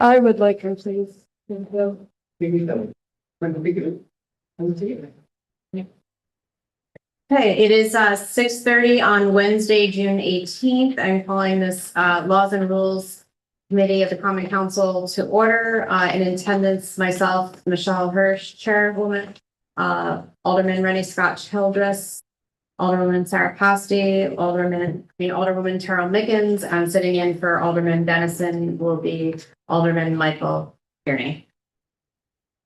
I would like her, please. Thank you. Okay, it is 6:30 on Wednesday, June 18th. I'm calling this Laws and Rules Committee of the Common Council to order. In attendance, myself, Michelle Hirsch, Chairwoman, Alderman Rennie Scott Childress, Alderwoman Sarah Pasty, Alderwoman Terrell Mickens, and sitting in for Alderman Dennison will be Alderman Michael Kearney.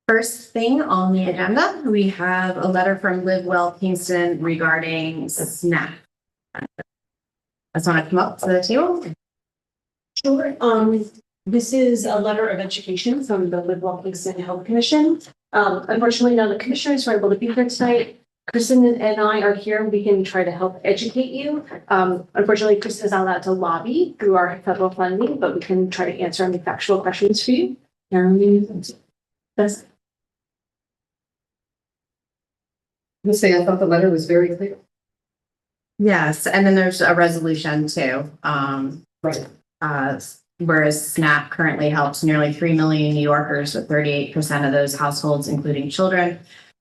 First thing on the agenda, we have a letter from Live Well Kingston regarding SNAP. I just want to come up to the table. Sure. This is a letter of education from the Live Well Kingston Health Commission. Unfortunately, none of the commissioners were able to be here tonight. Kristen and I are here. We can try to help educate you. Unfortunately, Kristen is not allowed to lobby through our federal funding, but we can try to answer any factual questions for you. I thought the letter was very clear. Yes, and then there's a resolution too. Right. Whereas SNAP currently helps nearly 3 million New Yorkers, with 38% of those households including children,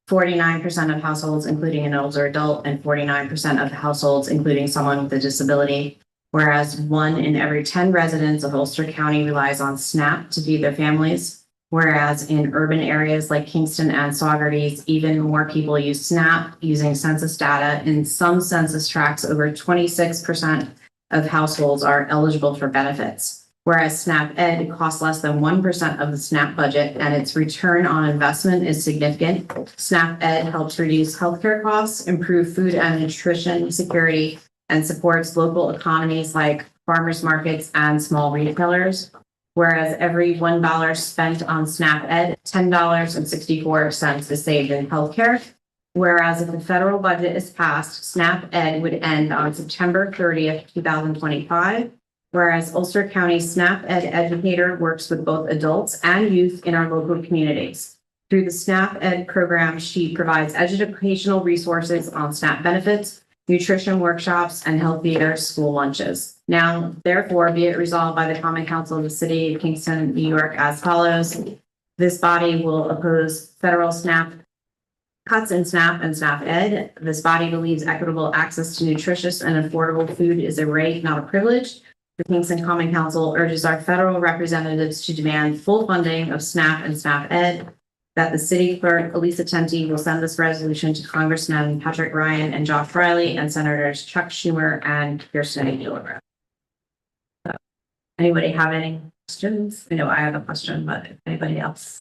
49% of households including an older adult, and 49% of households including someone with a disability. Whereas 1 in every 10 residents of Ulster County relies on SNAP to feed their families. Whereas in urban areas like Kingston and Saugerties, even more people use SNAP using census data. In some census tracts, over 26% of households are eligible for benefits. Whereas SNAP Ed costs less than 1% of the SNAP budget and its return on investment is significant. SNAP Ed helps reduce healthcare costs, improve food and nutrition security, and supports local economies like farmers markets and small retailers. Whereas every $1 spent on SNAP Ed, $10.64 is saved in healthcare. Whereas if the federal budget is passed, SNAP Ed would end on September 30th, 2025. Whereas Ulster County SNAP Ed educator works with both adults and youth in our local communities. Through the SNAP Ed program, she provides educational resources on SNAP benefits, nutrition workshops, and healthier school lunches. Now, therefore, be it resolved by the Common Council of the City of Kingston, New York as follows. This body will oppose federal SNAP cuts in SNAP and SNAP Ed. This body believes equitable access to nutritious and affordable food is a right, not a privilege. The Kingston Common Council urges our federal representatives to demand full funding of SNAP and SNAP Ed. That the city clerk, Elisa Tenti, will send this resolution to Congressman Patrick Ryan and Josh Riley and Senators Chuck Schumer and Kirsten Gillibrand. Anybody have any questions? I know I have a question, but anybody else?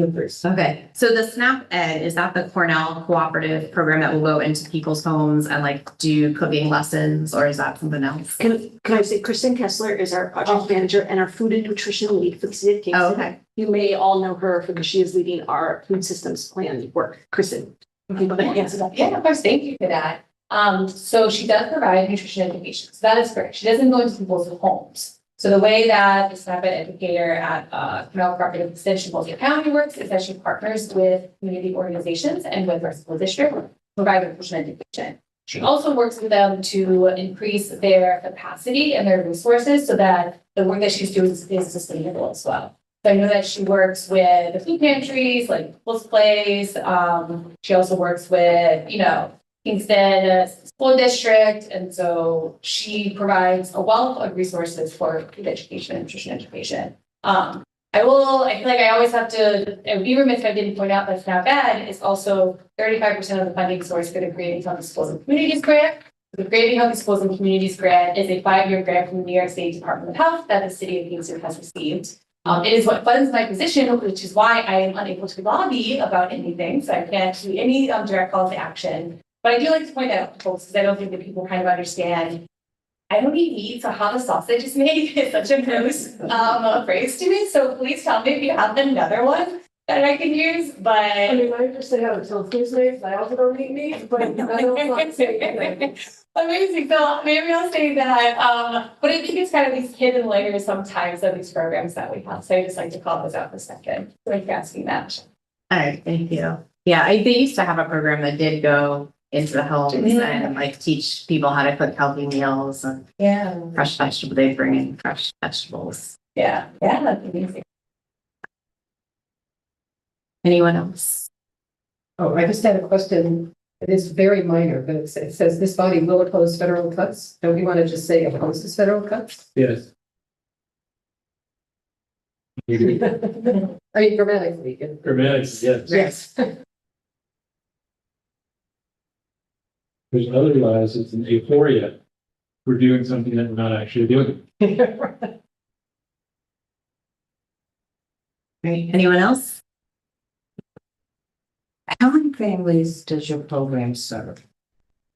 Okay, so the SNAP Ed, is that the Cornell cooperative program that will go into people's homes and like do cooking lessons, or is that something else? Can I say Kristen Kessler is our project manager and our food and nutrition lead for the city of Kingston. Oh, okay. You may all know her because she is leading our food systems plan work. Kristen. Okay, go ahead. Answer that. Yeah, of course. Thank you for that. So she does provide nutrition education. So that is correct. She doesn't go into people's homes. So the way that the SNAP Ed educator at Cornell Cooperative Extension Ulster County works is that she partners with community organizations and with our school district to provide nutrition education. She also works with them to increase their capacity and their resources so that the work that she's doing is sustainable as well. So I know that she works with the food pantries like People's Place. She also works with, Kingston School District. And so she provides a wealth of resources for food education and nutrition education. I feel like I always have to, it would be remiss if I didn't point out that SNAP Ed is also 35% of the funding source for the Creating Healthy Schools and Communities grant. The Creating Healthy Schools and Communities grant is a 5-year grant from the New York State Department of Health that the city of Kingston has received. It is what funds my position, which is why I am unable to lobby about anything. So I can't do any direct calls to action. But I do like to point that out to folks because I don't think that people kind of understand. I don't eat meat, so how the sausage is made is such a gross phrase to me. So please tell me if you have another one that I can use. But I mean, I just say how it sounds Tuesdays. I also don't eat meat, but I don't want to say anything. Amazing. So maybe I'll say that. But I think it's kind of these hidden layers sometimes of these programs that we have. So I just like to call those out for a second. Thank you for asking that. All right, thank you. Yeah, they used to have a program that did go into the homes and like teach people how to cook healthy meals and fresh vegetables. They bring in fresh vegetables. Yeah, that's amazing. Anyone else? Oh, I just had a question. It is very minor, but it says this body will oppose federal cuts. Don't we want to just say opposes federal cuts? Yes. I mean, grammatically. Grammatics, yes. Yes. Because otherwise it's an euphoria. We're doing something that we're not actually doing. Great. Anyone else? How many families does your program serve?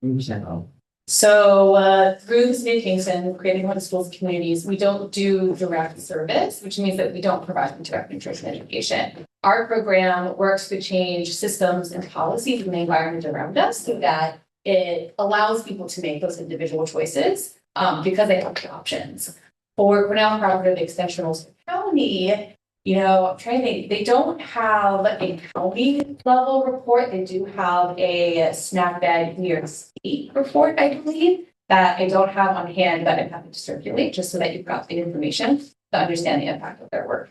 In general? So through the city of Kingston, creating one schools communities, we don't do direct service, which means that we don't provide direct nutrition education. Our program works to change systems and policies in the environment around us so that it allows people to make those individual choices because they have the options. For Cornell Cooperative Extension Ulster County, I'm trying to think, they don't have a county level report. They do have a SNAP-Ed New York State report, I believe, that I don't have on hand, but I'm happy to circulate just so that you've got the information to understand the impact of their work.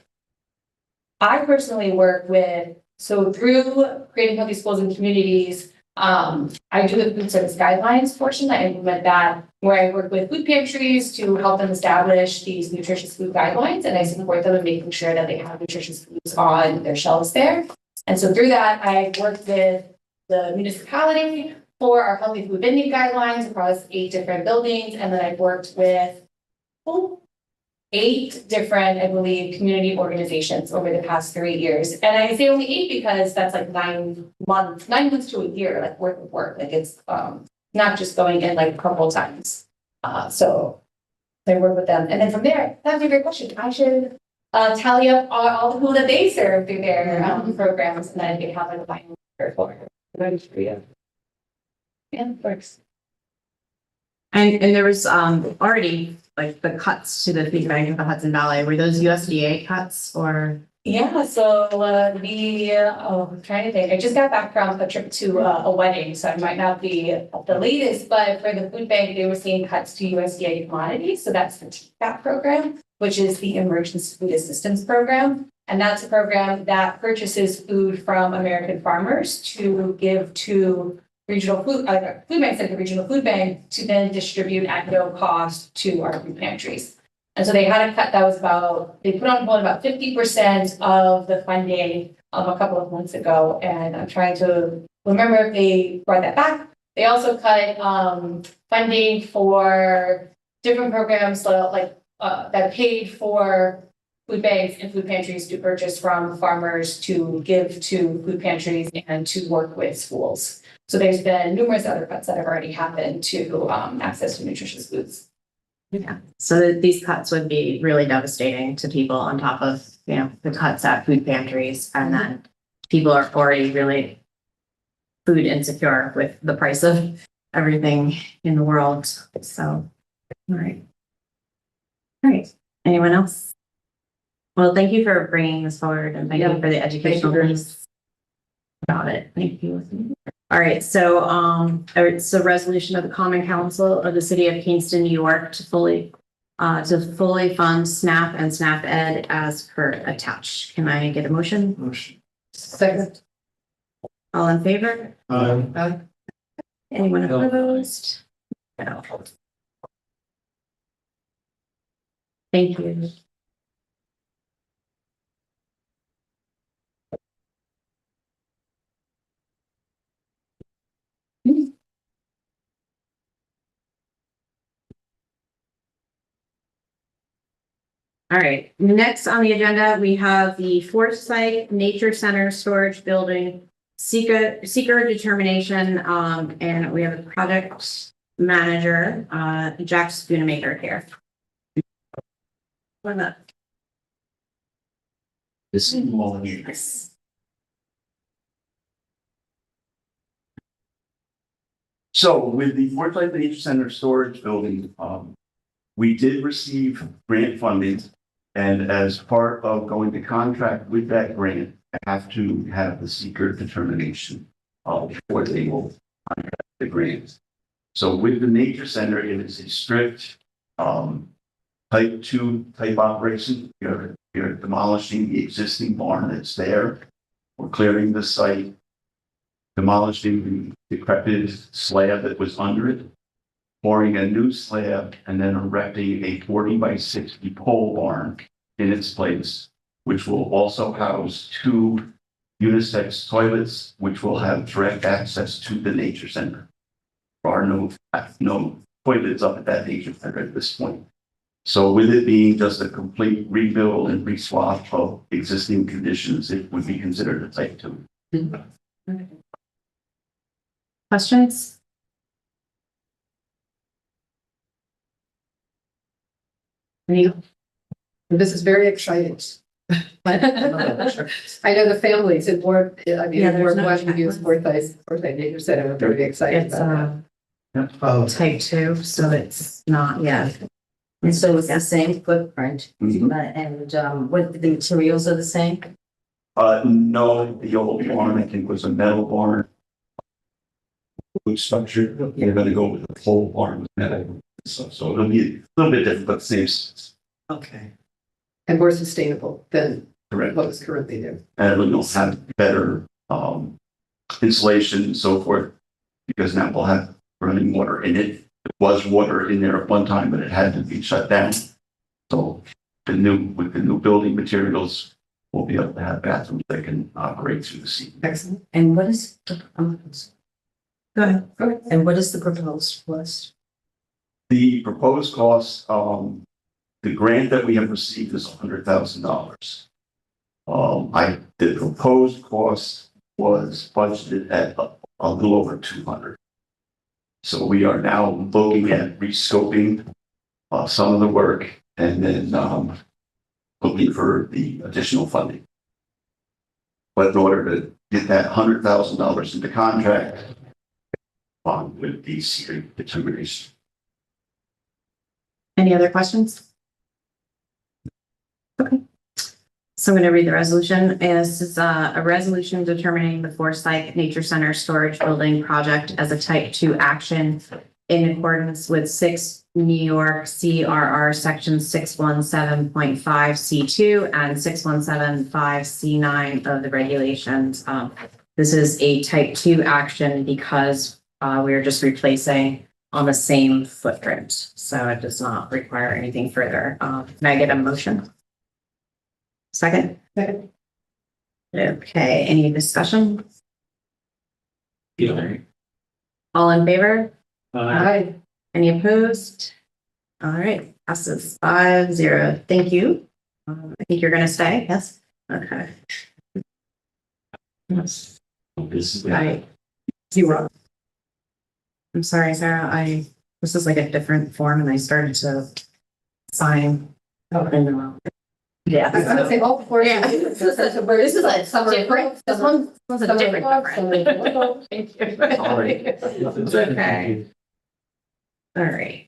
I personally work through creating healthy schools and communities, I do the food service guidelines portion. I implement that where I work with food pantries to help them establish these nutritious food guidelines, and I support them in making sure that they have nutritious foods on their shelves there. And so through that, I worked with the municipality for our healthy food vending guidelines across 8 different buildings, and then I've worked with 8 different, I believe, community organizations over the past 3 years. And I say only 8 because that's like 9 months to a year, like worth of work. Like it's not just going in like a couple times. So I work with them. And then from there, that's a great question. I should tally up all the people that they serve through their programs, and then they have like a final for it. Yeah, it works. And there was already like the cuts to the food bank of the Hudson Valley. Were those USDA cuts or? Yeah, so I'm trying to think. I just got back from a trip to a wedding, so I might not be the latest, but for the food bank, they were seeing cuts to USDA commodities. So that's the TCAP program, which is the Emergency Food Assistance Program. And that's a program that purchases food from American farmers to give to regional food banks like the regional food bank to then distribute at no cost to our food pantries. And so they had a cut that was they put on hold about 50% of the funding a couple of months ago. And I'm trying to remember if they brought that back. They also cut funding for different programs that paid for food banks and food pantries to purchase from farmers to give to food pantries and to work with schools. So there's been numerous other cuts that have already happened to access to nutritious foods. Yeah, so these cuts would be really devastating to people on top of, the cuts at food pantries. And then people are already really food insecure with the price of everything in the world. So, all right. All right. Anyone else? Well, thank you for bringing this forward and thank you for the educational piece about it. Thank you. All right, so it's a resolution of the Common Council of the City of Kingston, New York to fully fund SNAP and SNAP-Ed as per attached. Can I get a motion? Motion. Second. All in favor? Anyone No. opposed? No. Thank you. All right, next on the agenda, we have the Foresight Nature Center Storage Building seeker determination, and we have a project manager, Jack Spoonamaker here. What's up? This is all here. Yes. So with the Foresight Nature Center storage building, we did receive grant funding. And as part of going to contract with that grant, I have to have the seeker determination before they will contract the grant. So with the Nature Center, it is a strict type 2 type operation. You're demolishing the existing barn that's there. We're clearing the site, demolishing the decrepit slab that was under it, pouring a new slab, and then erecting a 40 by 60 pole barn in its place, which will also house 2 unisex toilets, which will have direct access to the nature center. There are no toilets up at that nature center at this point. So with it being just a complete rebuild and reswap of existing conditions, it would be considered a type 2. Questions? Any? This is very exciting. I know the families in Ward, I mean, Yeah, in there's Ward no One, check. use Forsyth Nature Center, we're very excited It's, about that. Oh, type 2, so it's not yet. and so it's the same footprint, Mhm. and what the materials are the same? No, the old barn, I think, was a metal barn. Wood structure, they're gonna go with the whole barn with metal. So it'll be a little bit different, but same, Okay. And more sustainable than correct. what was currently there. And it'll have better, insulation and so forth. Because now we'll have running water in it. There was water in there at one time, but it had to be shut down. So with the new building materials, we'll be able to have bathrooms that can operate through the season. Excellent. And what is, Go ahead. and what is the proposed cost? The proposed cost, the grant that we have received is $100,000. The proposed cost was budgeted at a little over 200. So we are now looking at rescoping some of the work and then looking for the additional funding. But in order to get that $100,000 into contract, with the secret determination. Any other questions? Okay. So I'm going to read the resolution. And this is a resolution determining the Forsyth Nature Center Storage Building Project as a type 2 action in accordance with 6 New York CRR section 617.5 C2 and 617.5 C9 of the regulations. This is a type 2 action because we are just replacing on the same footprint. So it does not require anything further. Can I get a motion? Second? Second. Okay, any discussion? Yeah. All in favor? Hi, Any opposed? All right, passes 5-0. Thank you. I think you're gonna stay, yes? Okay. This is Right. you were. I'm sorry, Sarah, this is like a different form and I started to sign. Oh. in the wrong. Yeah. I was gonna say all four. Yeah. This is a summer break. This one's a different. Thank you. All right. It's okay. All right.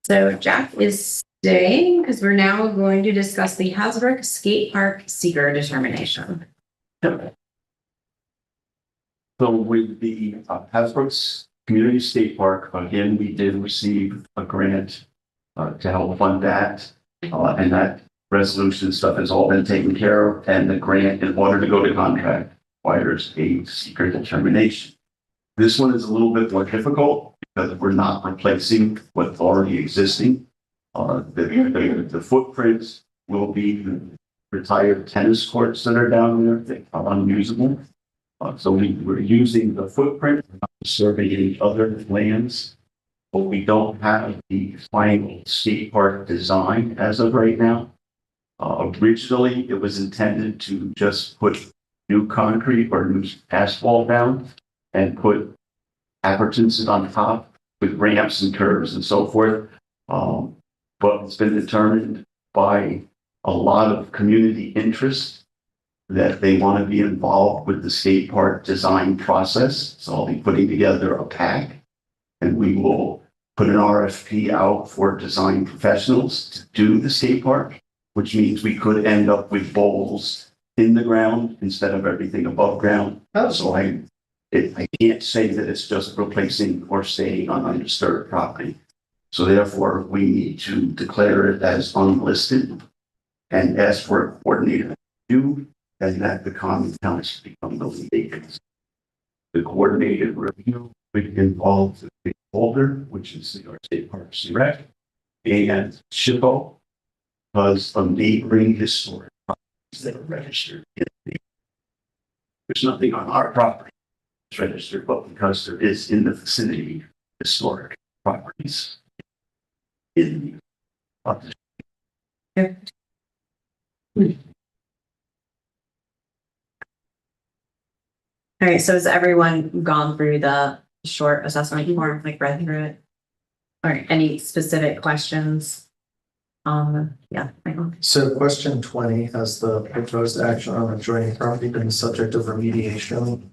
So Jack is staying because we're now going to discuss the Hasbrook Skate Park seeker determination. So with the Hasbrook's Community Skate Park, again, we did receive a grant to help fund that. And that resolution stuff has all been taken care of. And the grant, in order to go to contract, requires a secret determination. This one is a little bit more difficult because we're not replacing what's already existing. The footprints will be the retired tennis courts that are down there that are unusable. So we're using the footprint, surveying other lands, but we don't have the final skate park design as of right now. Originally, it was intended to just put new concrete or new asphalt down and put appurtenances on top with ramps and curves and so forth. But it's been determined by a lot of community interest that they want to be involved with the skate park design process. So I'll be putting together a pack and we will put an RFP out for design professionals to do the skate park, which means we could end up with bowls in the ground instead of everything above ground. Oh. So I can't say that it's just replacing or staying on undisturbed property. So therefore, we need to declare it as unlisted and ask for a coordinated review, and that the common council become the lead agency. The coordinated review would involve the holder, which is the New York State Parks and Rec, and SHPO, because of neighboring historic properties that are registered. There's nothing on our property that's registered, but because there is in the vicinity historic properties in the All right, so has everyone gone through the short assessment form, like read through it? All right, any specific questions? Yeah, Michael. So question 20, has the proposed action on adjoining property been the subject of remediation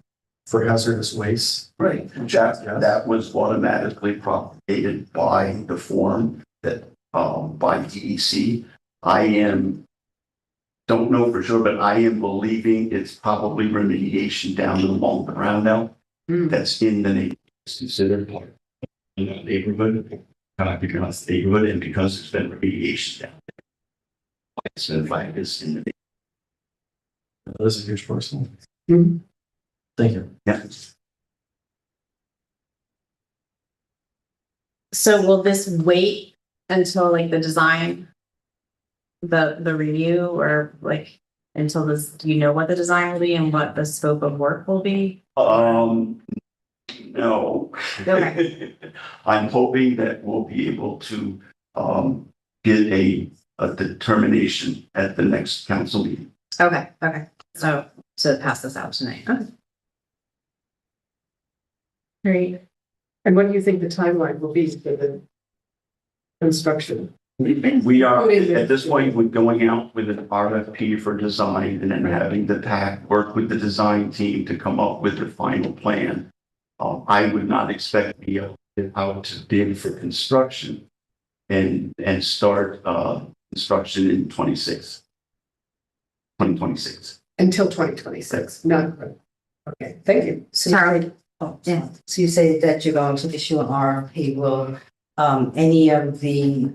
for hazardous waste? Right, that was automatically propagated by the form that, by DEC. Don't know for sure, but I am believing it's probably remediation down along the Brownell. That's in the neighborhood, it's considered part of the neighborhood, because the neighborhood, and because it's been remediation down there. It's been like this in the neighborhood. This is a huge parcel. Mhm. Thank you. Yeah. So will this wait until like the design? The review, or like until this, do you know what the design will be and what the scope of work will be? No. Okay. I'm hoping that we'll be able to get a determination at the next council meeting. Okay, so pass this out tonight. Okay. Great. And what do you think the timeline will be for the construction? We are, at this point, we're going out with an RFP for design and then having the PAC work with the design team to come up with the final plan. I would not expect to be able to get out to bid for construction and start construction in 2026. Until 2026, not, okay, thank you. Sorry. Oh, yeah. So you say that you're going to issue an RFP, will any of the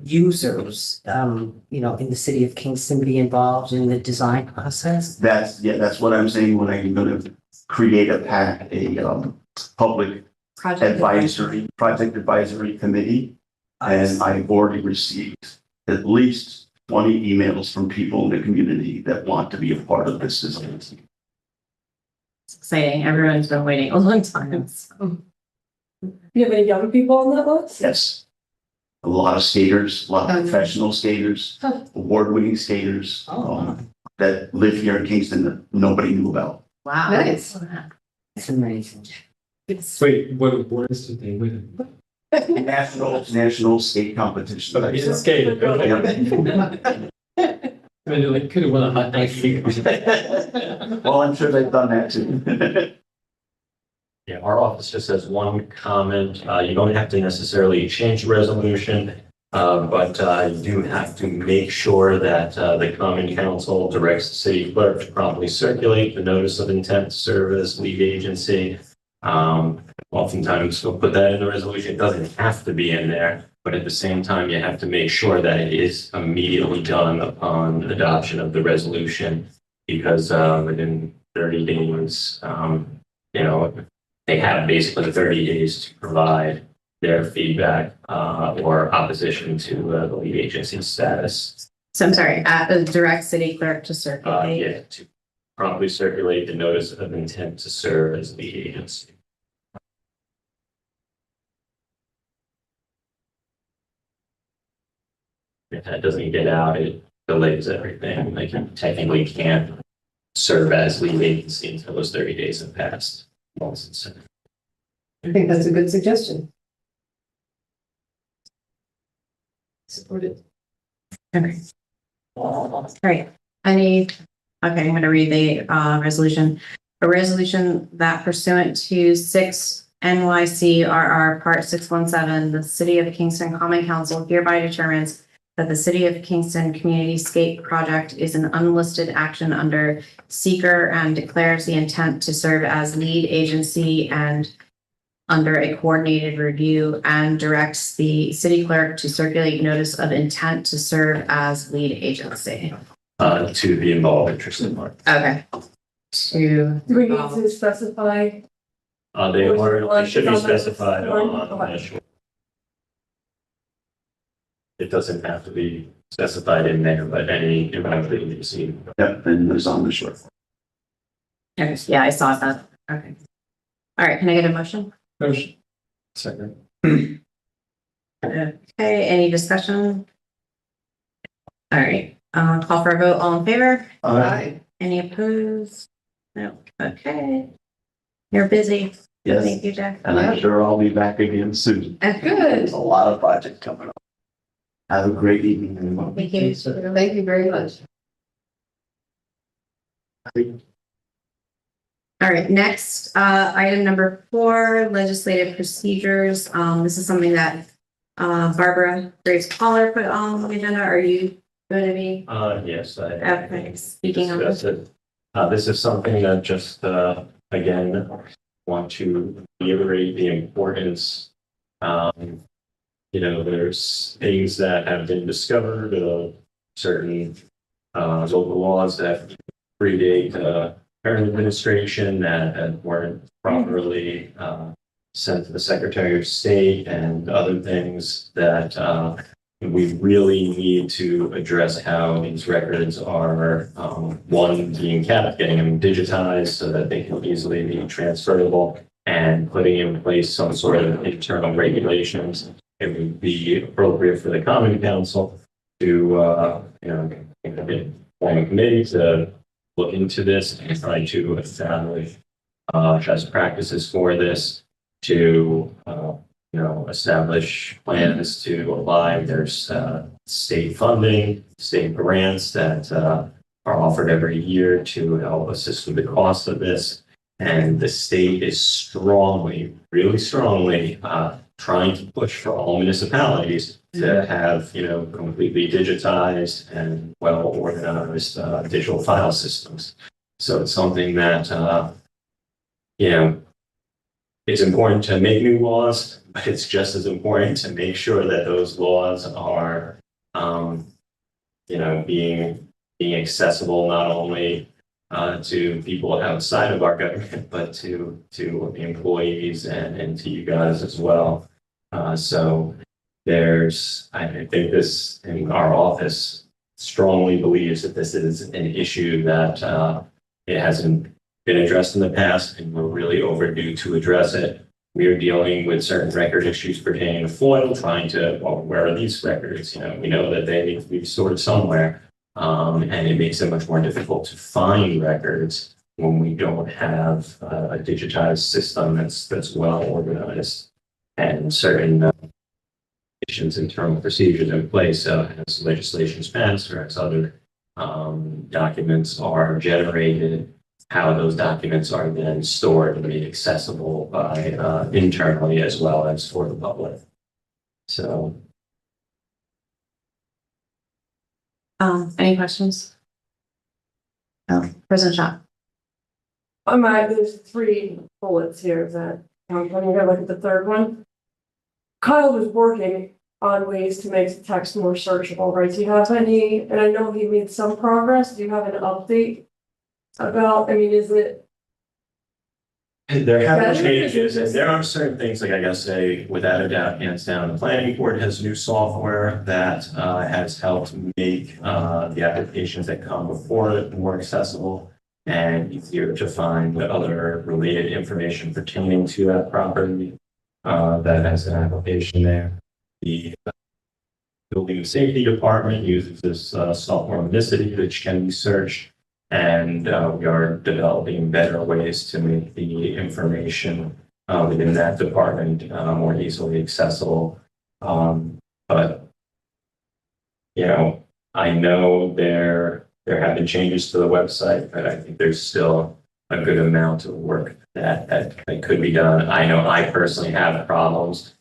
users, in the city of Kingston be involved in the design process? That's what I'm saying when I'm going to create a PAC, a public project advisory committee. And I've already received at least 20 emails from people in the community that want to be a part of this design team. It's exciting. Everyone's been waiting a long time. So. You have any young people on that list? Yes. A lot of skaters, a lot of professional skaters, Huh. award-winning skaters that live here in Kingston that nobody knew about. Wow. Nice. It's amazing. Wait, what awards did they win? National skate competition. Oh, he's a skater. Okay. I mean, like, could have won a hot dog. Well, I'm sure they've done that too. Yeah, our office just has one comment. You don't have to necessarily change the resolution, but you do have to make sure that the Common Council directs the city clerk to promptly circulate the notice of intent to serve as lead agency. Oftentimes we'll put that in the resolution. It doesn't have to be in there, but at the same time, you have to make sure that it is immediately done upon adoption of the resolution, because within 30 days, they have basically 30 days to provide their feedback or opposition to the lead agency status. So I'm sorry, at the direct city clerk to circulate. Yeah, to promptly circulate the notice of intent to serve as lead agency. If that doesn't get out, it delays everything. Like, you technically can't serve as lead agency until those 30 days have passed. Once it's sent. I think that's a good suggestion. Support it. Okay. All right. Okay, I'm going to read the resolution. A resolution that pursuant to 6 NYCRR Part 617, the City of Kingston Common Council hereby determines that the City of Kingston Community Skate Project is an unlisted action under seeker and declares the intent to serve as lead agency and under a coordinated review and directs the city clerk to circulate notice of intent to serve as lead agency. To the involved interested parties. Okay. To, Do we need to specify? They should be specified on Okay. the short. It doesn't have to be specified in there, but any involved agency. Yep, and there's on the short. okay, yeah, I saw that. Okay. All right, can I get a motion? Motion. Second. Okay, any discussion? All right, call for a vote, all in favor? Aye. Any opposed? No, okay. You're busy. Yes, Thank you, Jack. and I'm sure I'll be back again soon. Good. There's a lot of projects coming up. Have a great evening, everyone. Thank you. Thank you very much. All right, next, item number 4, legislative procedures. This is something that Barbara Graves Poller put on the agenda. Are you going to be Yes, I. okay, speaking on discuss this? it. This is something that just, again, want to reiterate the importance. There's things that have been discovered, certain local laws that predate current administration that weren't properly sent to the Secretary of State and other things that we really need to address how these records are, one, being kept, getting them digitized so that they can easily be transferable, and putting in place some sort of internal regulations. It would be appropriate for the Common Council to, form a committee to look into this and try to establish best practices for this, to establish plans to apply. There's state funding, state grants that are offered every year to help assist with the cost of this. And the state is strongly, really strongly, trying to push for all municipalities to have, completely digitized and well-organized digital file systems. So it's something that, it's important to make new laws, but it's just as important to make sure that those laws are, being accessible not only to people outside of our government, but to employees and to you guys as well. So I think this in our office strongly believes that this is an issue that it hasn't been addressed in the past, and we're really overdue to address it. We are dealing with certain record issues pertaining to FOIL, trying to, where are these records? We know that they need to be stored somewhere. And it makes it much more difficult to find records when we don't have a digitized system that's well organized and certain internal procedures in place. So as legislation is passed or as other documents are generated, how those documents are then stored and made accessible by internally as well as for the public. So. Any questions? Oh, President Shaw. There's 3 bullets here that, I'm going to look at the 3rd one. Kyle was working on ways to make the text more searchable, right? Do you have any, and I know he made some progress, do you have an update about, is it? There have Yeah, been changes, and there are certain things, like I gotta say, without a doubt, hands down, the planning board has new software that has helped make the applications that come before it more accessible and easier to find other related information pertaining to that property that has an application there. The building and safety department uses this software Omnicity, which can be searched. And we are developing better ways to make the information within that department more easily accessible. But, I know there have been changes to the website, but I think there's still a good amount of work that could be done. I know I personally have problems.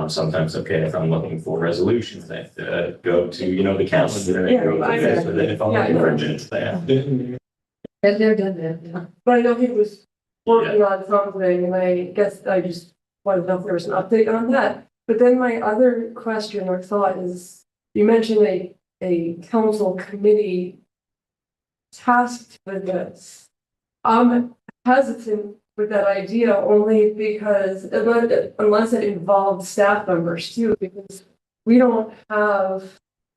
Sometimes, if I'm looking for resolutions, I have to go to, the calendar. Yeah, and go to this, but then if I'm yeah, I looking know. for agenda, And they're done that. But I know he was working on something, and I guess I just wanted to know if there was an update on that. But then my other question or thought is, you mentioned a council committee tasked with this. I'm hesitant with that idea only because unless it involves staff members too, because we don't have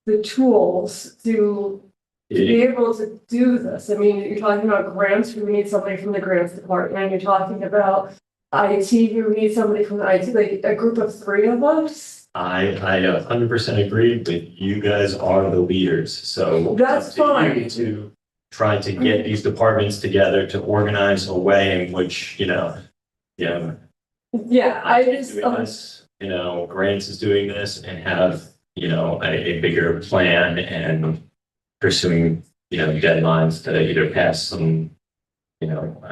the tools to be able to do this. I mean, you're talking about grants, we need somebody from the grants department, you're talking about IT, you need somebody from the IT, like a group of 3 of us. I 100% agree, but you guys are the leaders, so. That's it's up to you fine. To try to get these departments together to organize a way in which, Yeah, I is doing this, Grants is doing this and have, a bigger plan and pursuing, deadlines to either pass some,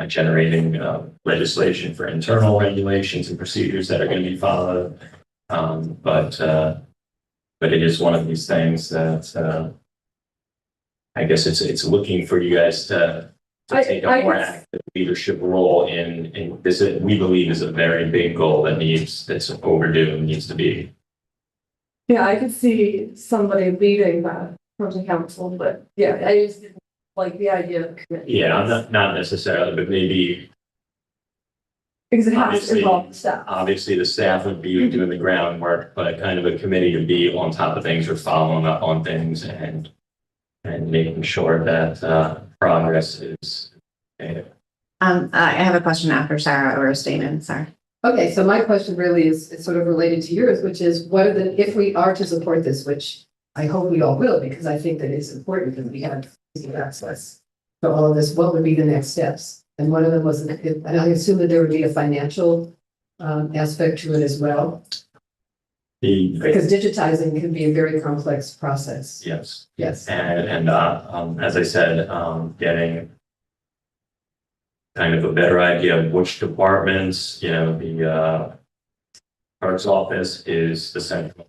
generating legislation for internal regulations and procedures that are going to be followed. But it is one of these things that I guess it's looking for you guys to take a more active leadership role in this, we believe is a very big goal that's overdue and needs to be. yeah, I could see somebody leading that from the council, but yeah, I just didn't like the idea of committee. Yeah, I'm not necessarily, but maybe Because it has to involve the staff. obviously the staff would be doing the groundwork, but kind of a committee to be on top of things or following up on things and making sure that progress is. I have a question after Sarah or a statement, Sarah. Okay, so my question really is sort of related to yours, which is what are if we are to support this, which I hope we all will, because I think that it's important that we have easy access to all of this, what would be the next steps? And one of them was, and I assume that there would be a financial aspect to it as well, because digitizing can be a very complex process. Yes. Yes. And as I said, getting kind of a better idea of which departments, the clerk's office is the central.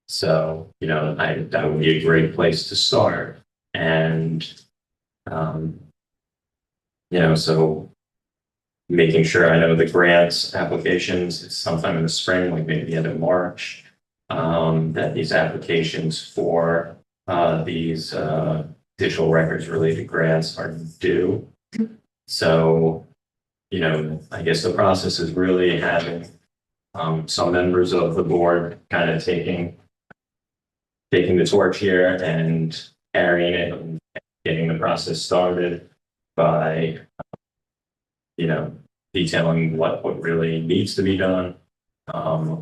So, that would be a great place to start. And, so making sure, I know the grants applications, it's sometime in the spring, like maybe the end of March, that these applications for these digital records related grants are due. So, I guess the process is really having some members of the board kind of taking the torch here and carrying it and getting the process started by, detailing what really needs to be done,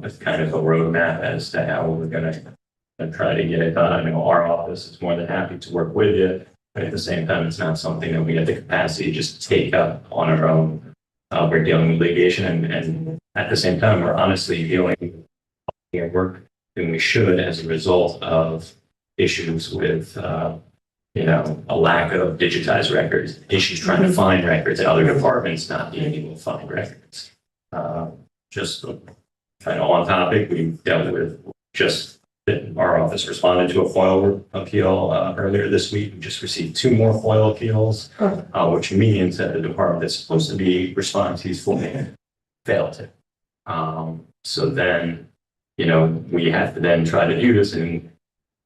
with kind of a roadmap as to how we're going to try to get it done. I know our office is more than happy to work with you, but at the same time, it's not something that we have the capacity to just take up on our own. We're dealing with litigation and at the same time, we're honestly dealing with work than we should as a result of issues with, a lack of digitized records, issues trying to find records in other departments not being able to find records. Just kind of on topic, we dealt with just our office responded to a FOIL appeal earlier this week. We just received 2 more FOIL appeals, which means that the department that's supposed to be responding to these FOIL failed to. So then, we have to then try to do this, and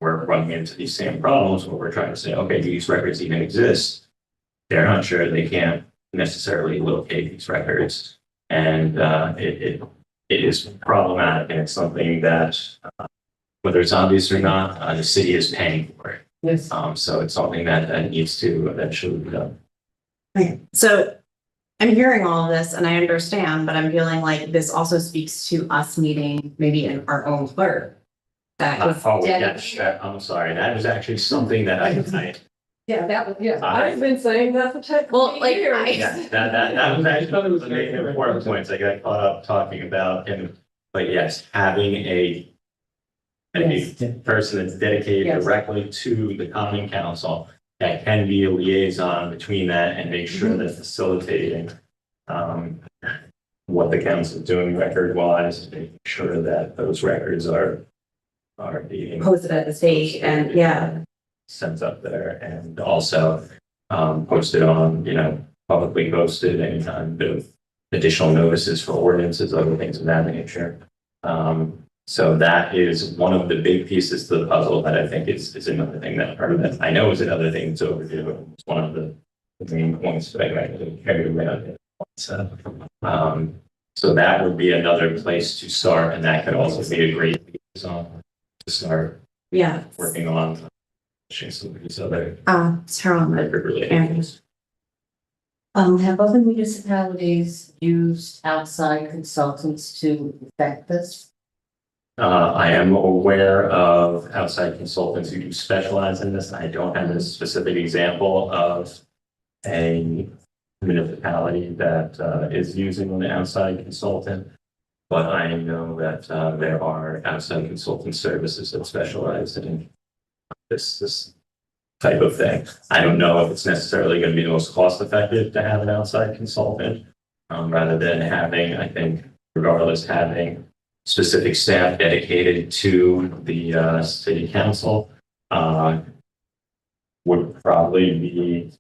we're running into these same problems where we're trying to say, okay, do these records even exist? They're not sure, they can't necessarily locate these records. And it is problematic, and it's something that, whether it's obvious or not, the city is paying for it. Yes. So it's something that needs to eventually be done. Okay, so I'm hearing all of this and I understand, but I'm feeling like this also speaks to us needing maybe our own clerk. That is Yes, I'm sorry, that is actually something that I Yeah, that would, yeah. I've been saying that for 10 Well, like, years. yeah, that was actually one of the main important points I got caught up talking about. But yes, having a person that's dedicated Yes. directly to the common council that can be a liaison between that and make sure that facilitating what the council is doing record wise, making sure that those records are being posted at the state and yeah. sent up there, and also posted on, publicly posted anytime additional notices for ordinances, other things of that nature. So that is one of the big pieces to the puzzle that I think is another thing that part of it. I know is another thing that's overdue. It's one of the main points that I carried around. So that would be another place to start, and that could also be a great liaison to start Yeah. working on some of these other It's her on the related and- issues. Have other municipalities used outside consultants to effect this? I am aware of outside consultants who do specialize in this. I don't have a specific example of a municipality that is using an outside consultant. But I know that there are outside consultant services that specialize in this type of thing. I don't know if it's necessarily going to be the most cost effective to have an outside consultant, rather than having, I think, regardless, having specific staff dedicated to the city council would probably be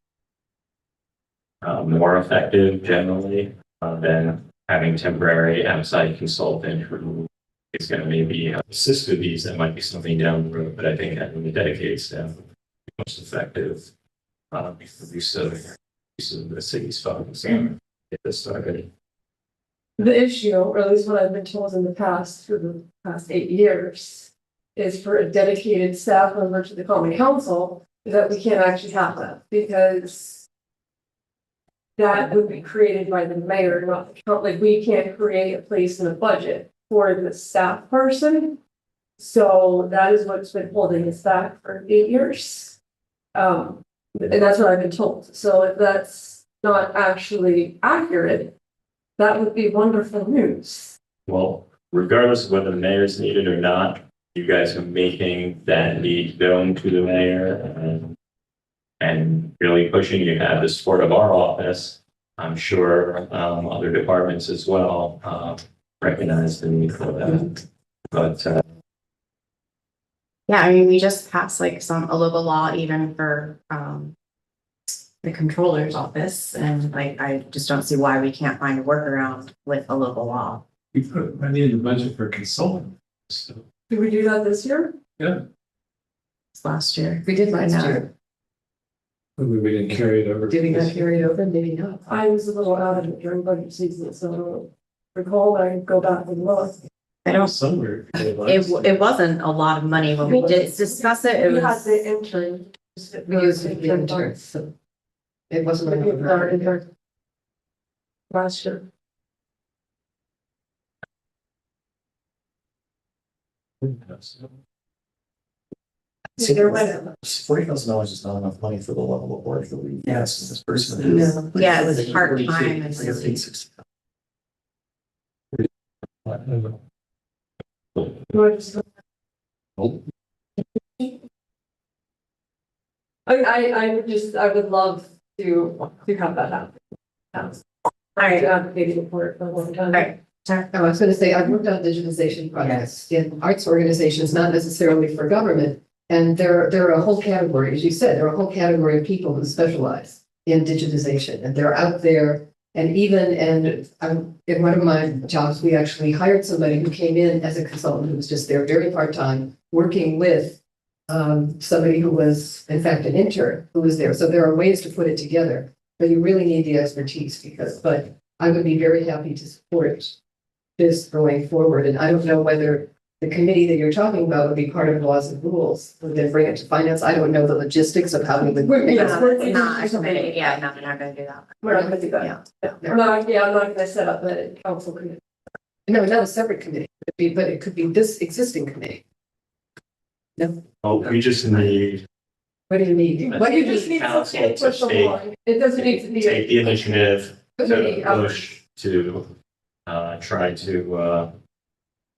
more effective generally than having temporary outside consultant who is going to maybe assist with these. That might be something down the road, but I think having a dedicated staff would be most effective use of the city's funds and get this started. The issue, or at least what I've been told in the past, for the past 8 years, is for a dedicated staff member to the common council, is that we can't actually have that, because that would be created by the mayor, not the council. Like, we can't create a place in a budget for the staff person. So that is what's been holding us back for 8 years. And that's what I've been told. So if that's not actually accurate, that would be wonderful news. Well, regardless of whether the mayor is needed or not, you guys are making that need known to the mayor and really pushing. You have the support of our office. I'm sure other departments as well recognize the need for that. But Yeah, I mean, we just passed like a local law even for the controller's office, and like I just don't see why we can't find a workaround with a local law. We put money in the budget for consultants. So, Did we do that this year? yeah, It's last year. We did last I know. year. maybe we didn't carry it over. Did we not carry it over? Maybe not. I was a little out of it during budget season, so I don't recall. I can go back and look. I don't, Somewhere. it wasn't a lot of money when we did discuss it. It We had was, the intern. We used it for the intern, so it wasn't. Our intern. Last year. $40,000 is not enough money for the level of work that we asked this person. to do. No. yeah, it's part-time. I and get paid 60. I would love to have that happen. All right, Advocating for it for a long time. all right. Sarah? I was going to say, I've worked on digitization projects in arts organizations, not necessarily for government. And there are a whole category, as you said, there are a whole category of people who specialize in digitization, and they're out there. And even, in one of my jobs, we actually hired somebody who came in as a consultant who was just there very part-time, working with somebody who was, in fact, an intern who was there. So there are ways to put it together, but you really need the expertise but I would be very happy to support this going forward. And I don't know whether the committee that you're talking about would be part of laws and rules, would then bring it to finance. I don't know the logistics of how we would. Yes, we're- It's not a committee. Yeah, no, we're not gonna do that. We're not gonna do that. Yeah. I'm not gonna set up the council committee. No, not a separate committee, but it could be this existing committee. Oh, we just need What do you need? I What do you You just need Council something to to push take- along. It doesn't need to be. take the initiative Committee, to push to try to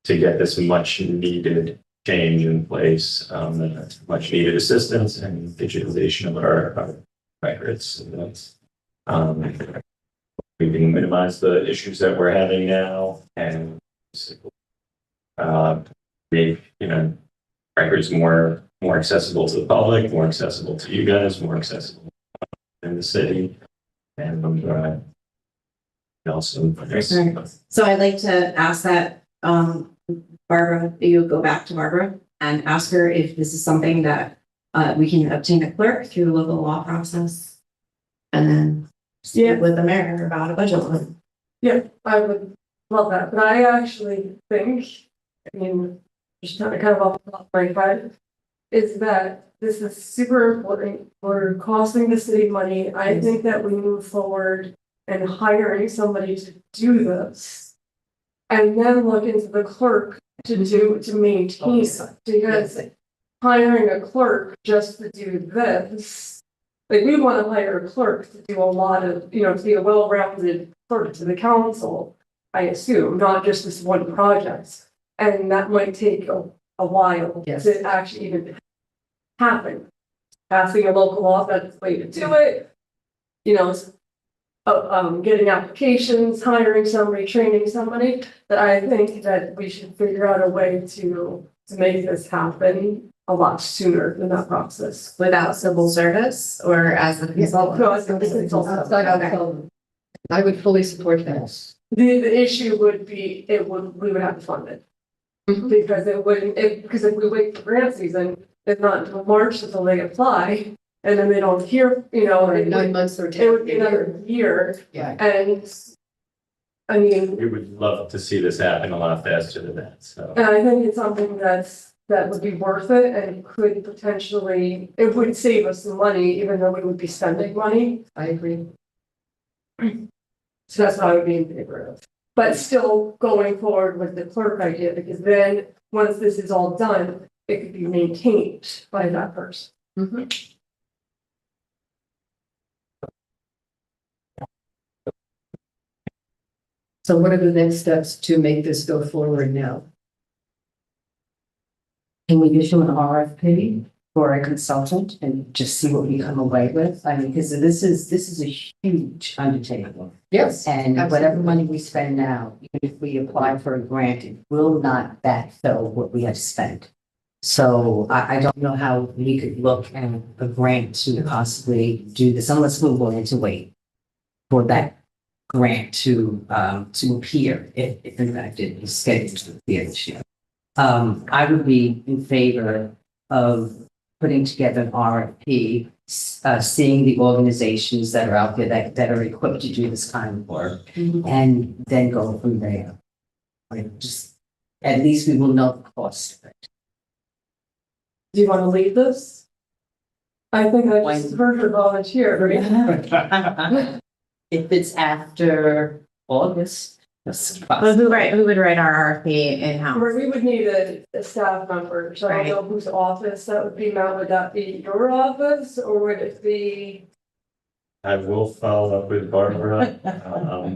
get this much needed change in place, much needed assistance and digitalization of our records. And that's, we can minimize the issues that we're having now and make, records more accessible to the public, more accessible to you guys, more accessible in the city. And else. So I'd like to ask that, Barbara, you go back to Barbara and ask her if this is something that, we can obtain a clerk through the local law process. And then Yeah. speak with the mayor about a budget line. Yeah, I would love that, but I actually think, I mean, just kind of off the top of my head, is that this is super important. We're costing the city money. I think that we move forward and hiring somebody to do this. And then look into the clerk to maintain it, because hiring a clerk just to do this, like, we want to hire a clerk to do a lot of, to be a well-rounded clerk to the council, I assume, not just this one project. And that might take a while Yes. to actually even happen. Passing a local law, that's the way to do it. Getting applications, hiring somebody, training somebody, that I think that we should figure out a way to make this happen a lot sooner than that process. Without civil service or as the consultant? So I think it's also- I would fully support that. The issue would be, we would have to fund it. Because because if we wait for grant season, it's not until March until they apply, and then they don't hear, Or it 9 would, months or it 10 would be another year, Yeah. and I mean, We would love to see this happen a lot faster than that, so. and I think it's something that would be worth it and could potentially, it would save us some money, even though we would be spending money. I agree. So that's what I would be in favor of. But still going forward with the clerk idea, because then, once this is all done, it could be maintained by that person. So what are the next steps to make this go forward now? Can we issue an RFP for a consultant and just see what we come away with? I mean, because this is a huge undertaking. Yes. And Absolutely. whatever money we spend now, even if we apply for a grant, it will not backfill what we have spent. So I don't know how we could look at a grant to possibly do this unless we're willing to wait for that grant to appear if in fact it is scheduled to appear this year. I would be in favor of putting together an RFP, seeing the organizations that are out there that are equipped to do this kind of work, and then go from there. Like, just, at least we will know the cost of it. Do you want to lead this? I think I just heard her volunteer, right? If it's after August, that's fine. Well, who would write our RFP in-house? Or we would need a staff member, so I don't know whose office that would be. Matt, would that be your office, or would it be? I will follow up with Barbara.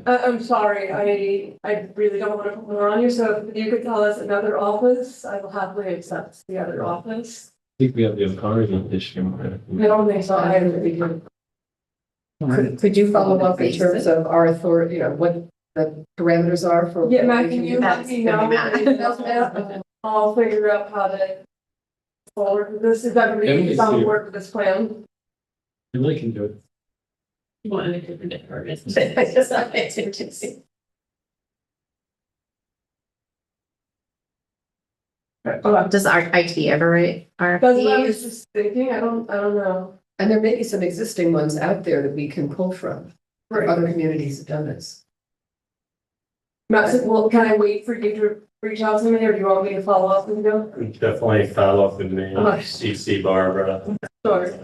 I'm sorry, I really don't want to put more on you, so if you could tell us another office, I will happily accept the other office. I think we have the authority issue. I don't think so, I really do. Could you follow up in terms of our authority, what the parameters are for? Yeah, Matt, can you let That's me gonna know? be Matt. And I'll figure out how to forward with this, is that Emily really is sound here. work with this plan? You really can do it. Does our IT ever write That's what I was RFPs? just thinking, I don't know. And there may be some existing ones out there that we can pull from. Other communities have done this. Matt said, well, can I wait for you to reach out to me, or do you want me to follow up with you? Definitely follow up with me, Okay. CC Barbara. Sorry.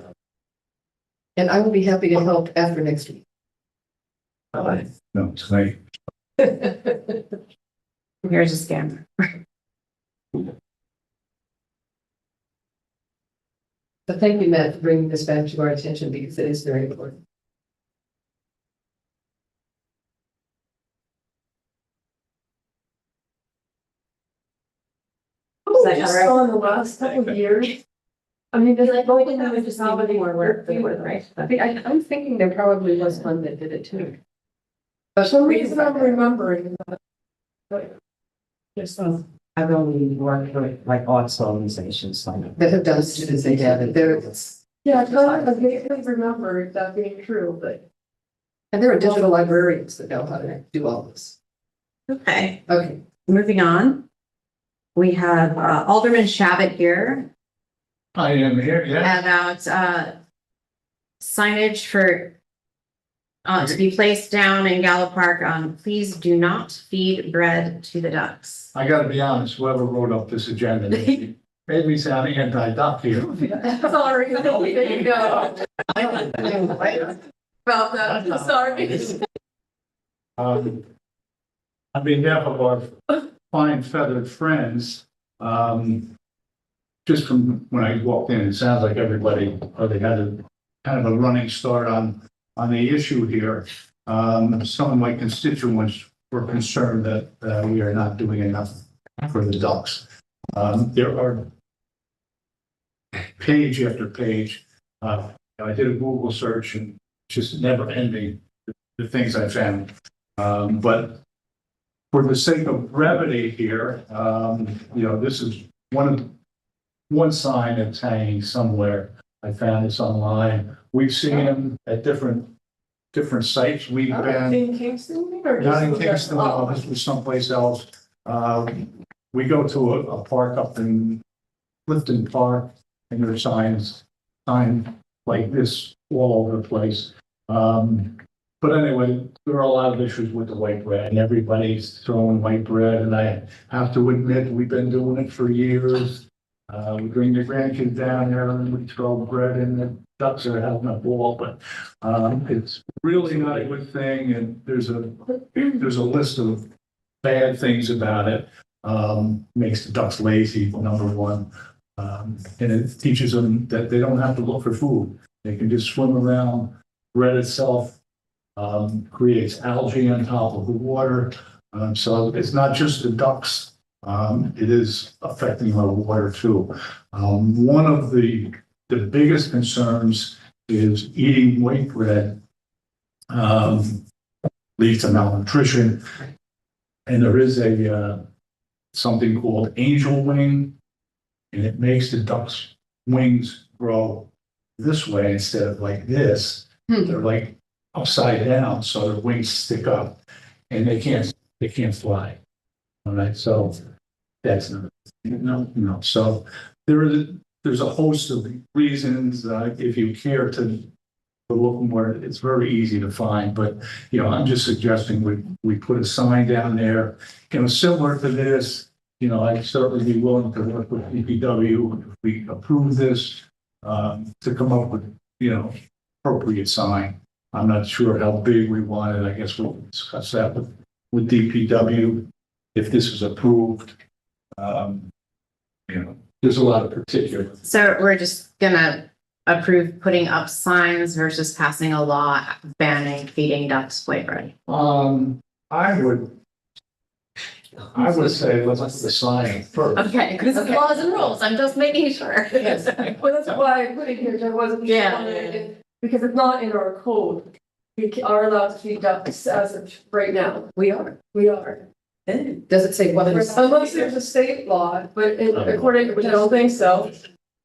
And I will be happy to help after next week. No, tonight. Here's a scammer. But thank you, Matt, for bringing this back to our attention because it is very important. that Just correct? saw in the last couple of years. I mean, there's like, Well, we can have just need more work for the board, right? I'm thinking there probably was one that did it too. For some reason I'm remembering that. But just, I've only worked with like arts organizations like. That have done students, they have it. There, yeah, I kind of vaguely remember that being true, but And there are digital librarians that know how to do all this. Okay, Okay. moving on. We have Alderman Shabbat here I am here, yeah. about signage for to be placed down in Gallup Park. Please do not feed bread to the ducks. I gotta be honest, whoever wrote up this agenda made me sound anti-duck here. Sorry, there you go. About that, I'm sorry. On behalf of our fine feathered friends, just from when I walked in, it sounds like everybody, or they had a kind of a running start on the issue here. Some of my constituents were concerned that we are not doing enough for the ducks. There are page after page. I did a Google search and just never ending the things I found. But for the sake of brevity here, this is one sign that's hanging somewhere. I found this online. We've seen them at different sites. We've been In Kingston or? not in just- Kingston, Oh. this was someplace else. We go to a park up in Clifton Park, and there are signs like this all over the place. But anyway, there are a lot of issues with the white bread, and everybody's throwing white bread, and I have to admit, we've been doing it for years. We bring the grandkids down there and we throw bread and the ducks are having a ball, but it's really not a good thing, and there's a list of bad things about it. Makes the ducks lazy, number one. And it teaches them that they don't have to look for food. They can just swim around. Bread itself creates algae on top of the water. So it's not just the ducks. It is affecting our water too. One of the biggest concerns is eating white bread leads to malnutrition. And there is something called angel wing, and it makes the duck's wings grow this way instead of like this. They're like upside down, so their wings stick up, and they can't fly. All right, so that's not, no. So there's a host of reasons. If you care to look more, it's very easy to find. But I'm just suggesting we put a sign down there, similar to this. I'd certainly be willing to work with DPW if we approve this to come up with appropriate sign. I'm not sure how big we want it. I guess we'll discuss that with DPW if this is approved. There's a lot of particulars. So we're just gonna approve putting up signs versus passing a law banning feeding ducks white bread. I would say let's put the sign first. Okay, because it's laws and rules. I'm just making sure. Yes, well, that's why I put it here, 'cause I wasn't sure. Yeah. Because it's not in our code. We are allowed to feed ducks as of right now. We are. We are. Does it say whether? Unless there's a state law, but according, which I don't think so.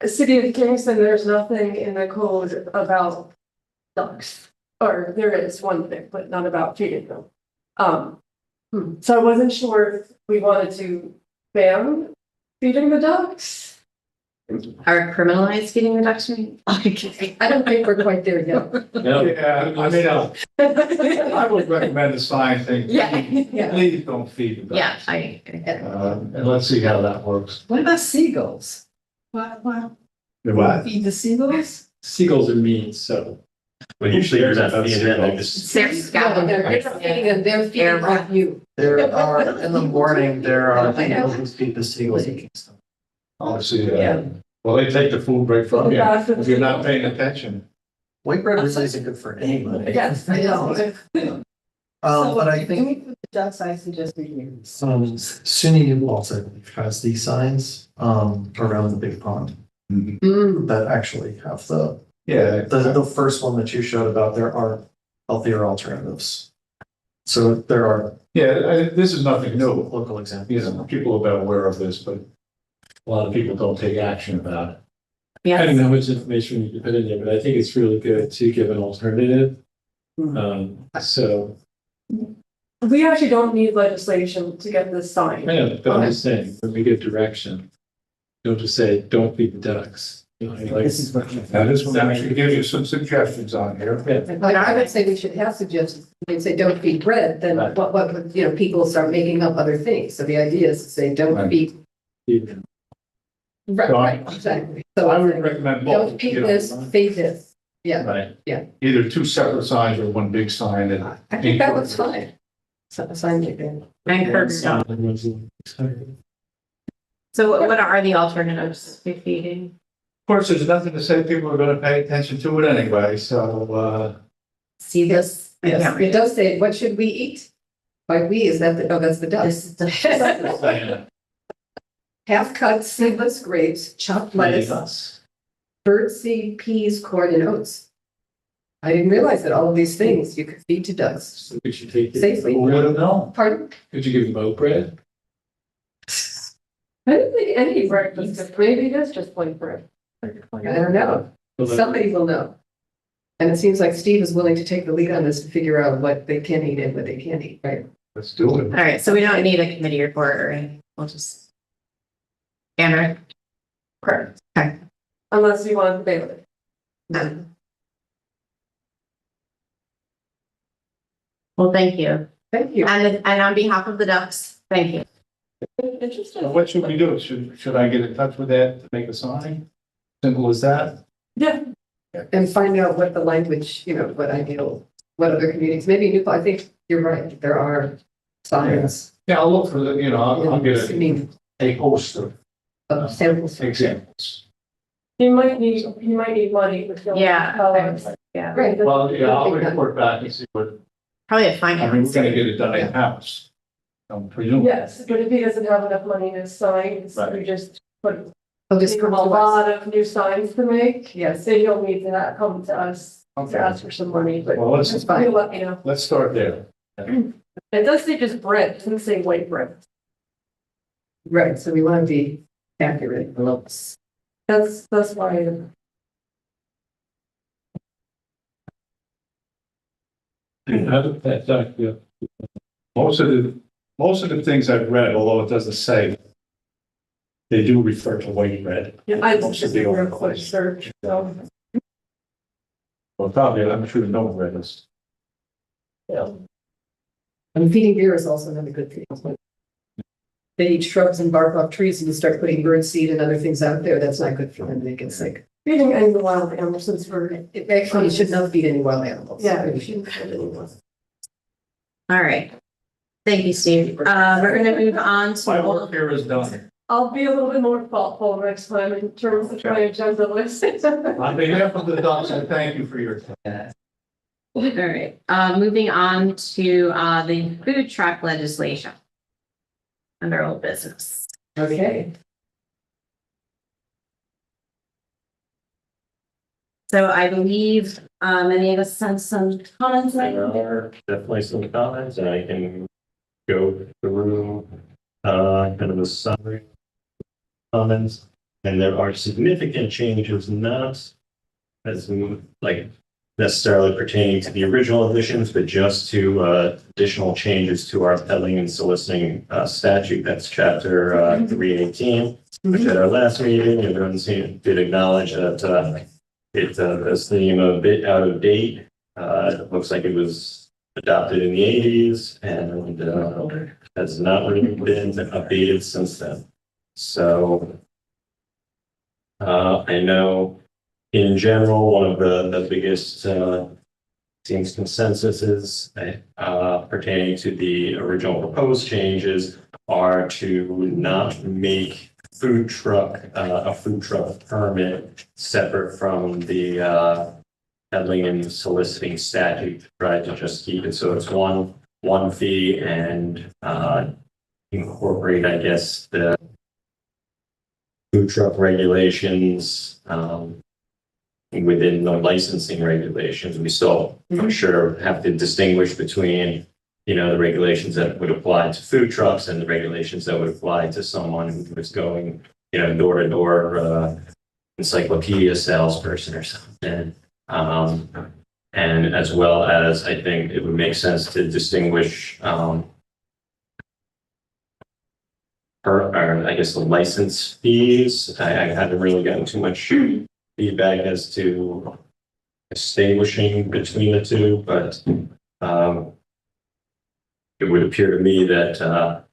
The city of Kingston, there's nothing in the code about ducks. Or there is one thing, but not about feeding them. So I wasn't sure if we wanted to ban feeding the ducks. Are criminalized feeding the ducks? I don't think we're quite there yet. Yeah, I would recommend a sign saying, Yeah. please don't feed the ducks. Yeah, And let's see how that works. What about seagulls? The what? Feed the seagulls? Seagulls are mean, so. But usually you're not feeding them, they're just. They're No, scavengers. they're feeding them, they're feeding like you. There are, in the morning, there are people who feed the seagulls in Kingston. I'll see that. Well, they take the food right from you if you're not paying attention. White bread really isn't good for anybody. Yes, I know. But I Can think we put the ducks, I suggest we do. SUNY New Paltz, I believe, has these signs around the big pond that actually have Yeah. the first one that you showed about there are healthier alternatives. So there are Yeah, this is nothing new. local examples. People have been aware of this, but a lot of people don't take action about it. Yes. I don't know how much information you can put in there, but I think it's really good to give an alternative So, We actually don't need legislation to get this signed. yeah, but I'm just saying, when we get direction, don't just say, don't feed the ducks. You know, like- This is what. Now, this one actually gives you some suggestions on here. I would say we should have suggestions. We'd say don't feed bread, then what would, people start making up other things. So the idea is to say, don't Right. feed. Feed Right, exactly. So I would recommend both. don't feed this, feed this. Yeah, Right. Either two separate signs or one big sign and. I think that looks fine. So, sign it in. And curb stop. So what are the alternatives to feeding? Of course, there's nothing to say people are gonna pay attention to it anyway, so, See this? Yes, it does say, what should we eat? By we, is that the, oh, that's the duck. This is the. Half cut seedless grapes, chopped lettuce, birdseed, peas, corn, and oats. I didn't realize that all of these things you could feed to ducks Could you take it? safely. who would have known? Pardon? Could you give them oat bread? I don't think any breakfast, is- maybe it is just plain bread. I don't know. Somebody will know. And it seems like Steve is willing to take the lead on this to figure out what they can eat and what they can't eat, right? Let's do it. All right, so we don't need a committee report or anything. We'll just. Andrew? Correct. Okay. Unless you want to debate it. No. Well, thank you. Thank you. And on behalf of the Ducks, thank you. Interesting. So what should we do? Should I get in touch with that to make a sign? Simple as that? Yeah, And find out what the language, what ideal, what other communities, maybe Newport, I think you're right, there are signs. Yeah, I'll look for the, I'll get I mean, a poster of samples. examples. you might need money to fill. Yeah. colors. Yeah. Right. Well, yeah, I'll report back and see what, Probably a I mean, finance. we're gonna get it done in-house. I'm presuming. Yes, but if he doesn't have enough money in his signs, Right. we just put I'll just a come to us. lot of new signs to make. Yes. So you'll need to come to us to Okay, ask for some money, but well, let's, That's fine. you let me know. let's start there. It does say just bread, it doesn't say white bread. Right, so we want to be accurate. That's why. Most of the things I've read, although it doesn't say, they do refer to white bread. Yeah, I Most just of the did a real old quick ones. search, so, Well, probably, I'm sure no bread is. yeah. And feeding deer is also another good thing. They eat shrubs and bark off trees and you start putting bird seed and other things out there, that's not good for them, they get sick. Feeding any wild animals since we're, It actually, you should not feed any wild animals. yeah, we shouldn't feed anyone. All right. Thank you, Steve. We're gonna move on My to. work here is done. I'll be a little bit more thoughtful next time in terms of my agenda list. On behalf of the Ducks, I thank you for your time. All right, moving on to, the food truck legislation. Under old business. Okay. So I believe, many of us sent some comments. There are definitely some comments, and I can go through, kind of a summary comments. And there are significant changes, not as like necessarily pertaining to the original additions, but just to additional changes to our peddling and soliciting statute. That's chapter 318, which at our last meeting, everyone did acknowledge that it does seem a bit out of date. It looks like it was adopted in the 80s and has not really been updated since then. So I know in general, one of the biggest seems consensus is pertaining to the original proposed changes are to not make food truck a food truck permit separate from the peddling and soliciting statute. Try to just keep it so it's one fee and incorporate, I guess, the food truck regulations within the licensing regulations. We still, I'm sure, have to distinguish between, the regulations that would apply to food trucks and the regulations that would apply to someone who is going, door to door, encyclopedia salesperson or something. And as well as, I think it would make sense to distinguish, or I guess the license fees. I haven't really gotten too much feedback as to distinguishing between the two, but, it would appear to me that,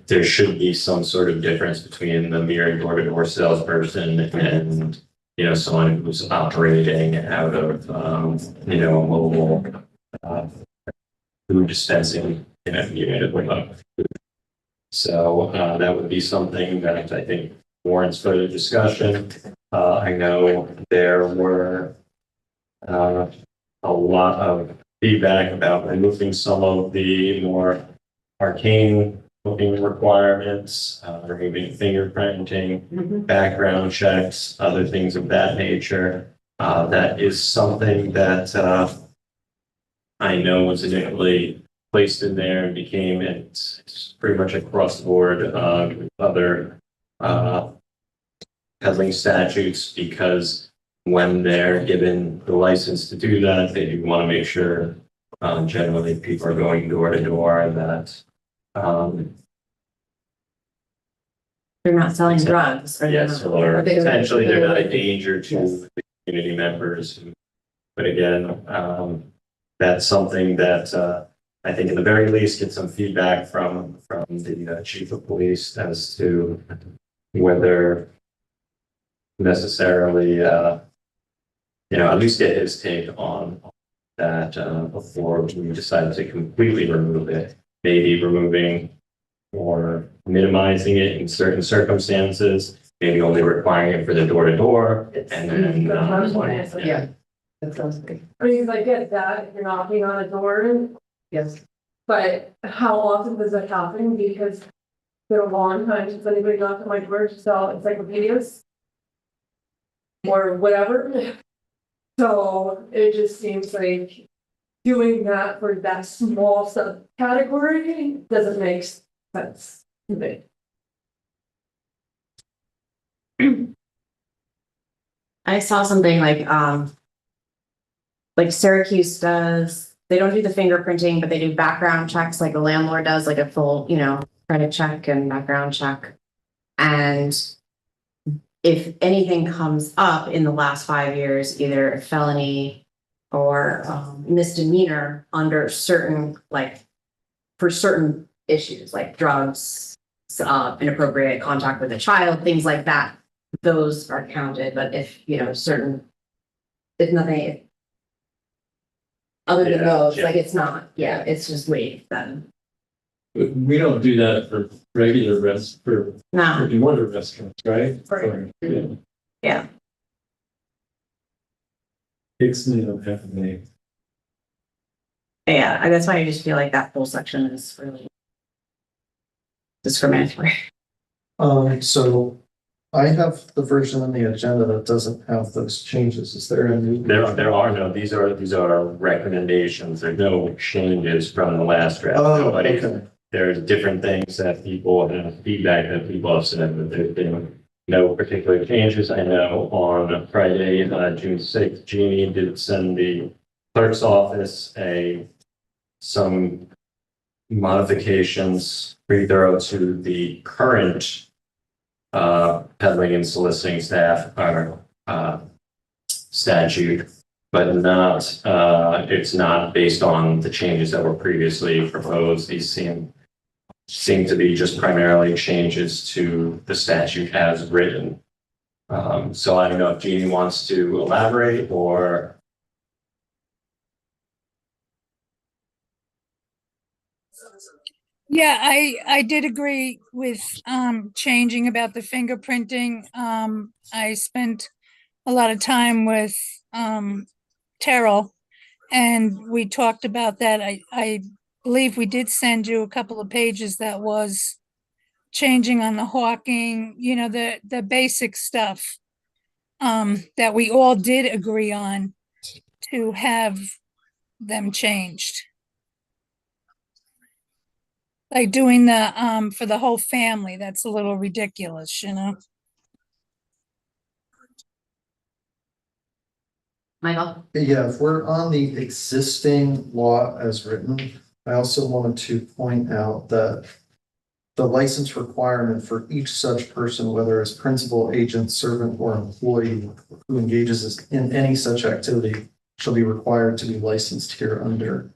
there should be some sort of difference between the mere door-to-door salesperson and, someone who's operating out of, a mobile, food dispensing, unit. So, that would be something that I think warrants further discussion. I know there were, a lot of feedback about removing some of the more arcane looking requirements, removing fingerprinting, background checks, other things of that nature. That is something that I know was initially placed in there and became, it's pretty much across the board, other peddling statutes, because when they're given the license to do that, they do want to make sure generally people are going door to door and that They're not selling drugs. Or yes, they're or They- potentially they're not a danger to Yes. the community members. But again, that's something that I think at the very least get some feedback from the chief of police as to whether necessarily at least get his take on that before we decide to completely remove it. Maybe removing or minimizing it in certain circumstances, maybe only requiring it for the door to door, and then Yeah, that sounds good. I mean, I get that if you're knocking on a door, Yes. but how often does that happen? Because it's been a long time since anybody knocked on my door to sell encyclopedias. Or whatever. So it just seems like doing that for that small subcategory doesn't make sense to me. I saw something like Syracuse does, they don't do the fingerprinting, but they do background checks like a landlord does, like a full, credit check and background check. And if anything comes up in the last 5 years, either a felony or misdemeanor under certain, for certain issues like drugs, inappropriate contact with a child, things like that, those are counted. But if, if nothing other than those, it's not, it's just waived then. But we don't do that for regular for No, brick and mortar restaurants, right? Right. Yeah. yeah. Ixnay don't have a name. Yeah, that's why I just feel like that whole section is really discriminatory. So I have the version on the agenda that doesn't have those changes. Is there any? there are no, these are recommendations. There's no changes from the last draft. Oh, Nobody- okay. There's different things that people have feedback that people have said that there's been no particular changes. I know on Friday, June 6th, Jeannie did send the clerk's office some modifications pretty thorough to the current peddling and soliciting staff or statute, but not it's not based on the changes that were previously proposed. These seem to be just primarily changes to the statute as written. So I don't know if Jeannie wants to elaborate or. Yeah, I did agree with changing about the fingerprinting. I spent a lot of time with Terrell and we talked about that. I believe we did send you a couple of pages that was changing on the hawking, the basic stuff that we all did agree on to have them changed. Like doing the for the whole family, that's a little ridiculous, Michael? Yeah, if we're on the existing law as written, I also wanted to point out that the license requirement for each such person, whether as principal, agent, servant, or employee who engages in any such activity, shall be required to be licensed here under.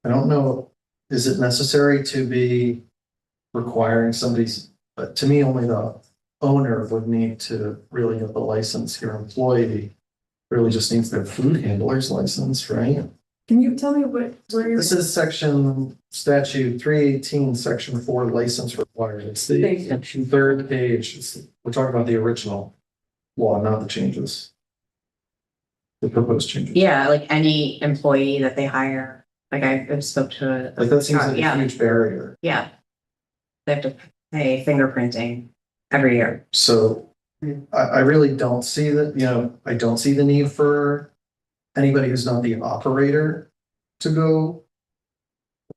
I don't know, is it necessary to be requiring somebody's, but to me, only the owner would need to really get the license. Your employee really just needs their food handler's license, right? Can you tell me where you're? This is statute 318, section 4, license required. It's the Thank you. third page. We're talking about the original law, not the changes. The proposed changes. Yeah, like any employee that they hire, like I spoke to. Like that seems like a Yeah. huge barrier. Yeah. They have to pay fingerprinting every year. So I really don't see that, I don't see the need for anybody who's not the operator to go,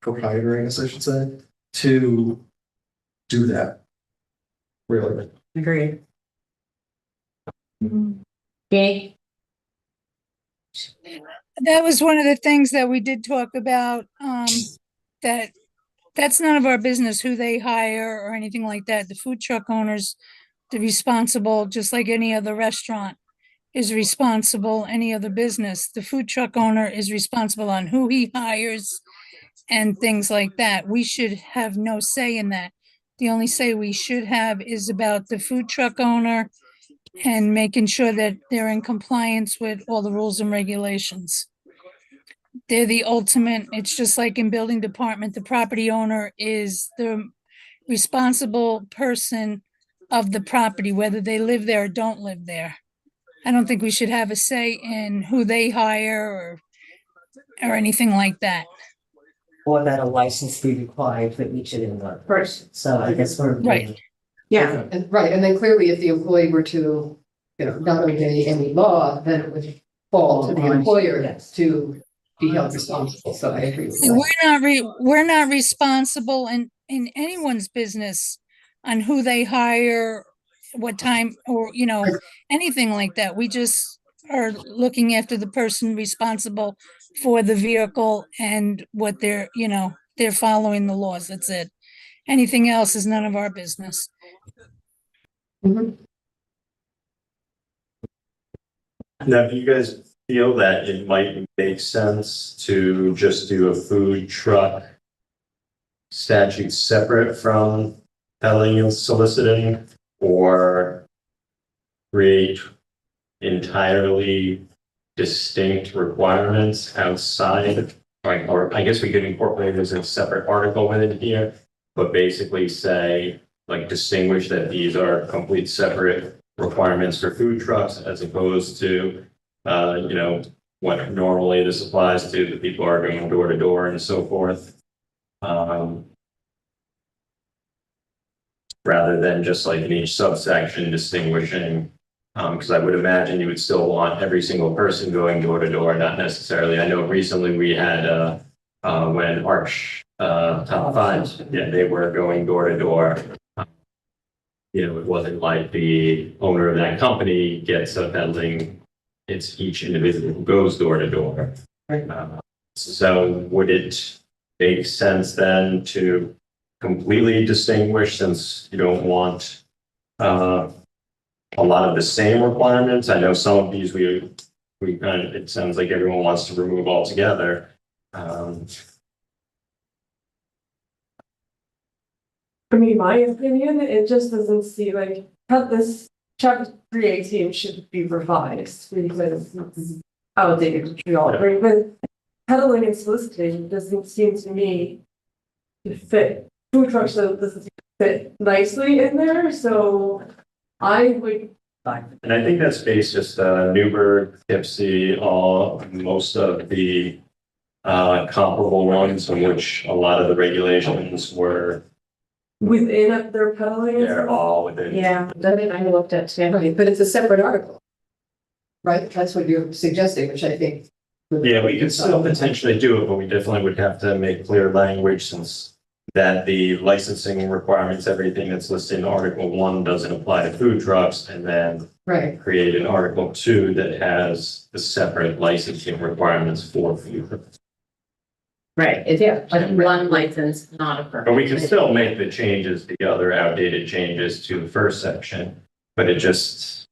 proprietor, I guess I should say, to do that. Really. Agreed. Jay? That was one of the things that we did talk about, that's none of our business who they hire or anything like that. The food truck owners, they're responsible, just like any other restaurant is responsible, any other business. The food truck owner is responsible on who he hires and things like that. We should have no say in that. The only say we should have is about the food truck owner and making sure that they're in compliance with all the rules and regulations. They're the ultimate, it's just like in building department, the property owner is the responsible person of the property, whether they live there or don't live there. I don't think we should have a say in who they hire or anything like that. Or that a license be required for each of them. Person. So I guess we're. Right. Yeah. And right, and then clearly if the employee were to, not obey any law, then it would fall to the employer Yes. to be held responsible. So I agree with And that. we're not responsible in anyone's business on who they hire, what time, or, anything like that. We just are looking after the person responsible for the vehicle and what they're following the laws. That's it. Anything else is none of our business. Mhm. Now, do you guys feel that it might make sense to just do a food truck statute separate from peddling and soliciting, or create entirely distinct requirements outside? Or I guess we could incorporate it as a separate article within here, but basically say, like, distinguish that these are complete separate requirements for food trucks as opposed to, what normally this applies to the people who are going door to door and so forth. Rather than just like in each subsection distinguishing, because I would imagine you would still want every single person going door to door, not necessarily. I know recently we had, when Arch, Top Fives, they were going door to door. It wasn't like the owner of that company gets a peddling, it's each individual who goes door to door. So would it make sense then to completely distinguish, since you don't want a lot of the same requirements? I know some of these we kind of, it sounds like everyone wants to remove altogether. I mean, my opinion, it just doesn't seem like this chapter 318 should be revised because it's outdated, which we all agree with. Peddling and solicitation doesn't seem to me to fit. Food trucks doesn't fit nicely in there, so I would. And I think that's based just Newburgh, Tipsy, most of the comparable ones in which a lot of the regulations were. Within their peddling. They're all within. Yeah, that I looked at too. Right, but it's a separate article. Right, that's what you're suggesting, which I think. Yeah, we could still potentially do it, but we definitely would have to make clear language, since that the licensing requirements, everything that's listed in Article 1 doesn't apply to food trucks, and then Right. create an Article 2 that has the separate licensing requirements for food trucks. Right, it's Yeah. like one license, not a permit. But we can still make the changes, the other outdated changes to the first section, but it just,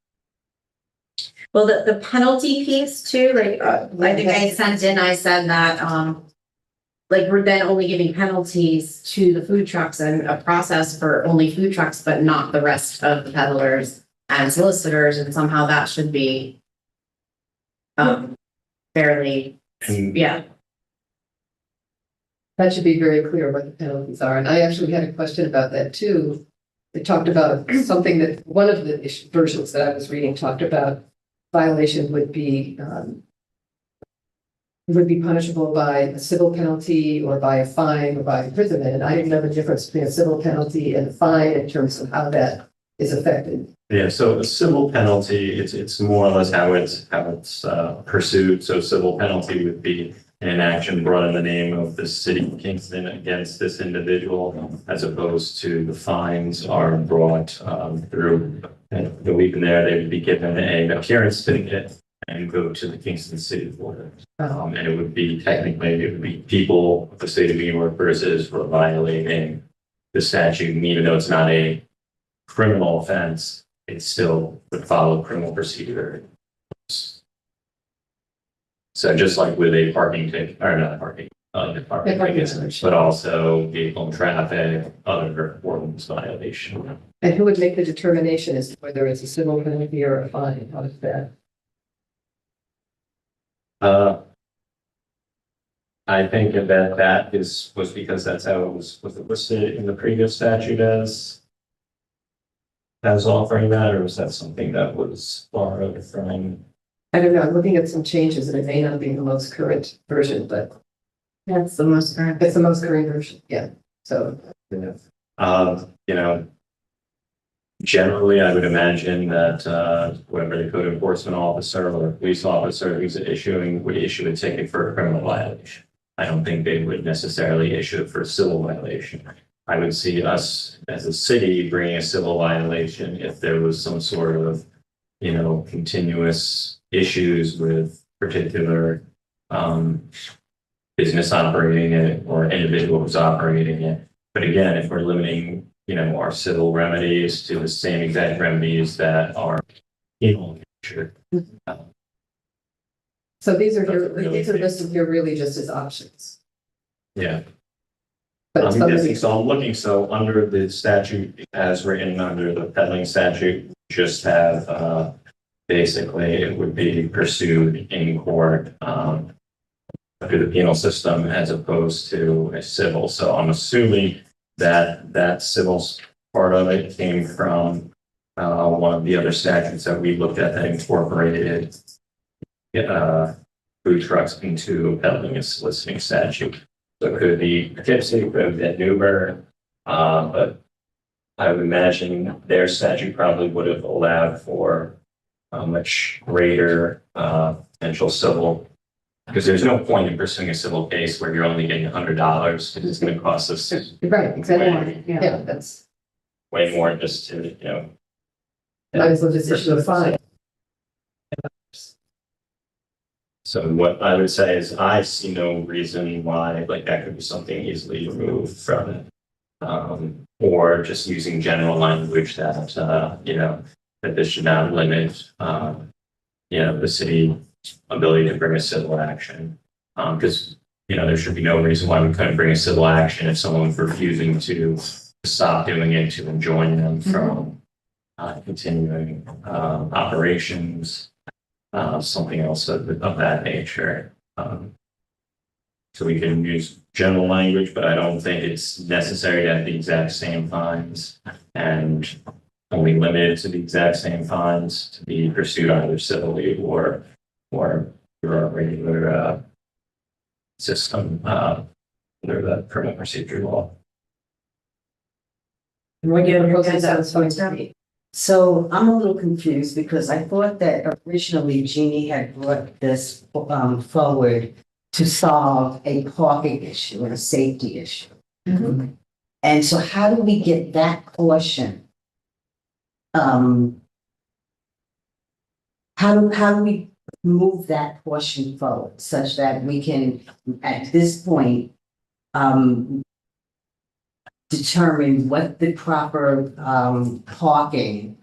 Well, the penalty piece too, like, I think I sent in, I said that, like, we're then only giving penalties to the food trucks and a process for only food trucks, but not the rest of the peddlers and solicitors, and somehow that should be fairly, and yeah. That should be very clear what the penalties are. And I actually had a question about that too. It talked about something that, one of the versions that I was reading talked about violation would be punishable by a civil penalty or by a fine or by imprisonment. And I didn't know the difference between a civil penalty and a fine in terms of how that is affected. yeah, so a civil penalty, it's more or less how it's pursued. So civil penalty would be an action brought in the name of the city of Kingston against this individual, as opposed to the fines are brought through, and the week in there, they would be given an appearance ticket and go to the Kingston City Board. And it would be technically, it would be people of the state of New York versus for violating the statute, even though it's not a criminal offense, it still would follow criminal procedure. So just like with a parking ticket, or not parking, parking tickets, but also vehicle and traffic, other ordinance violation. And who would make the determination as to whether it's a civil penalty or a fine? How does that? I think that was because that's how it was listed in the previous statute as offering that, or was that something that was borrowed from? I don't know. I'm looking at some changes and it may not be the most current version, but That's the most current. it's the most current version. Yeah. So, You know, generally, I would imagine that whoever the code enforcement officer or police officer who's would issue a ticket for a criminal violation. I don't think they would necessarily issue it for a civil violation. I would see us as a city bringing a civil violation if there was some sort of, continuous issues with particular business operating it or individual who's operating it. But again, if we're limiting, our civil remedies to the same exact remedies that are penal in nature. so these are listed here really just as options. Yeah. But I'm somebody- guessing, so I'm looking, so under the statute as written under the peddling statute, just have, basically it would be pursued in court, through the penal system as opposed to a civil. So I'm assuming that civil part of it came from, one of the other statutes that we looked at that incorporated, food trucks into peddling and soliciting statute. So it could be Poughkeepsie, it could be Newburgh, but I would imagine their statute probably would have allowed for a much greater potential civil, because there's no point in pursuing a civil case where you're only getting $100 because it's going to cost us Right, exactly. Yeah, that's, way more just to, might as well just issue a fine. So what I would say is I see no reason why that could be something easily removed from it. Or just using general language that, that this should not limit, the city ability to bring a civil action. Because, there should be no reason why we couldn't bring a civil action if someone's refusing to stop doing it, to enjoin them from continuing operations. Something else of that nature. So we can use general language, but I don't think it's necessary to have the exact same fines and only limited to the exact same fines to be pursued either civilly or through our regular system under the criminal procedure law. What you're proposing sounds fine to me. So I'm a little confused because I thought that originally Jeannie had brought this forward to solve a parking issue and a safety issue. And so how do we get that portion? How do we move that portion forward such that we can, at this point, determine what the proper, parking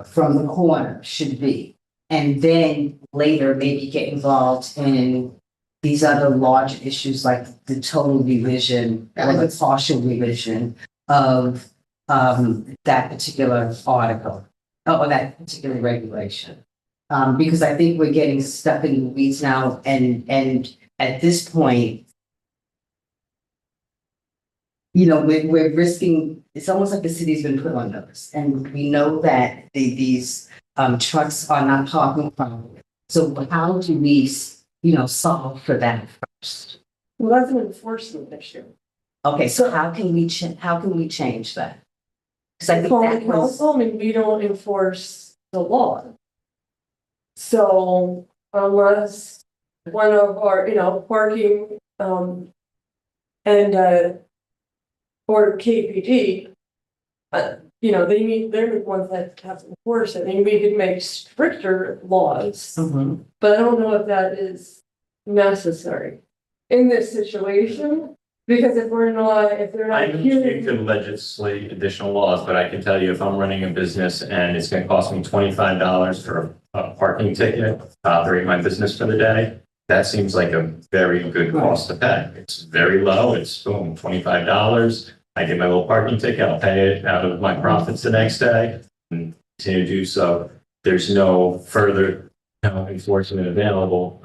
from the corner should be? And then later maybe get involved in these other large issues like the total revision or the partial revision of, that particular article or that particular regulation. Because I think we're getting stuck in the weeds now, and at this point, you know, we're risking. It's almost like the city's been put on notice, and we know that these trucks are not parking properly. So how do we, you know, solve for that first? Well, that's an enforcement issue. Okay, so how can we change that? Because I think Calling that was, council, I mean, we don't enforce the law. So unless one of our, you know, parking, and, or KPD, you know, they're the ones that have to enforce it. I mean, we could make stricter laws, Mhm. but I don't know if that is necessary in this situation. Because if they're I not mean, you hearing, could legislate additional laws, but I can tell you if I'm running a business and it's gonna cost me $25 for a parking ticket to operate my business for the day, that seems like a very good cost to pay. It's very low, it's boom, $25. I get my little parking ticket, I'll pay it out of my profits the next day and continue to do so. There's no further, enforcement available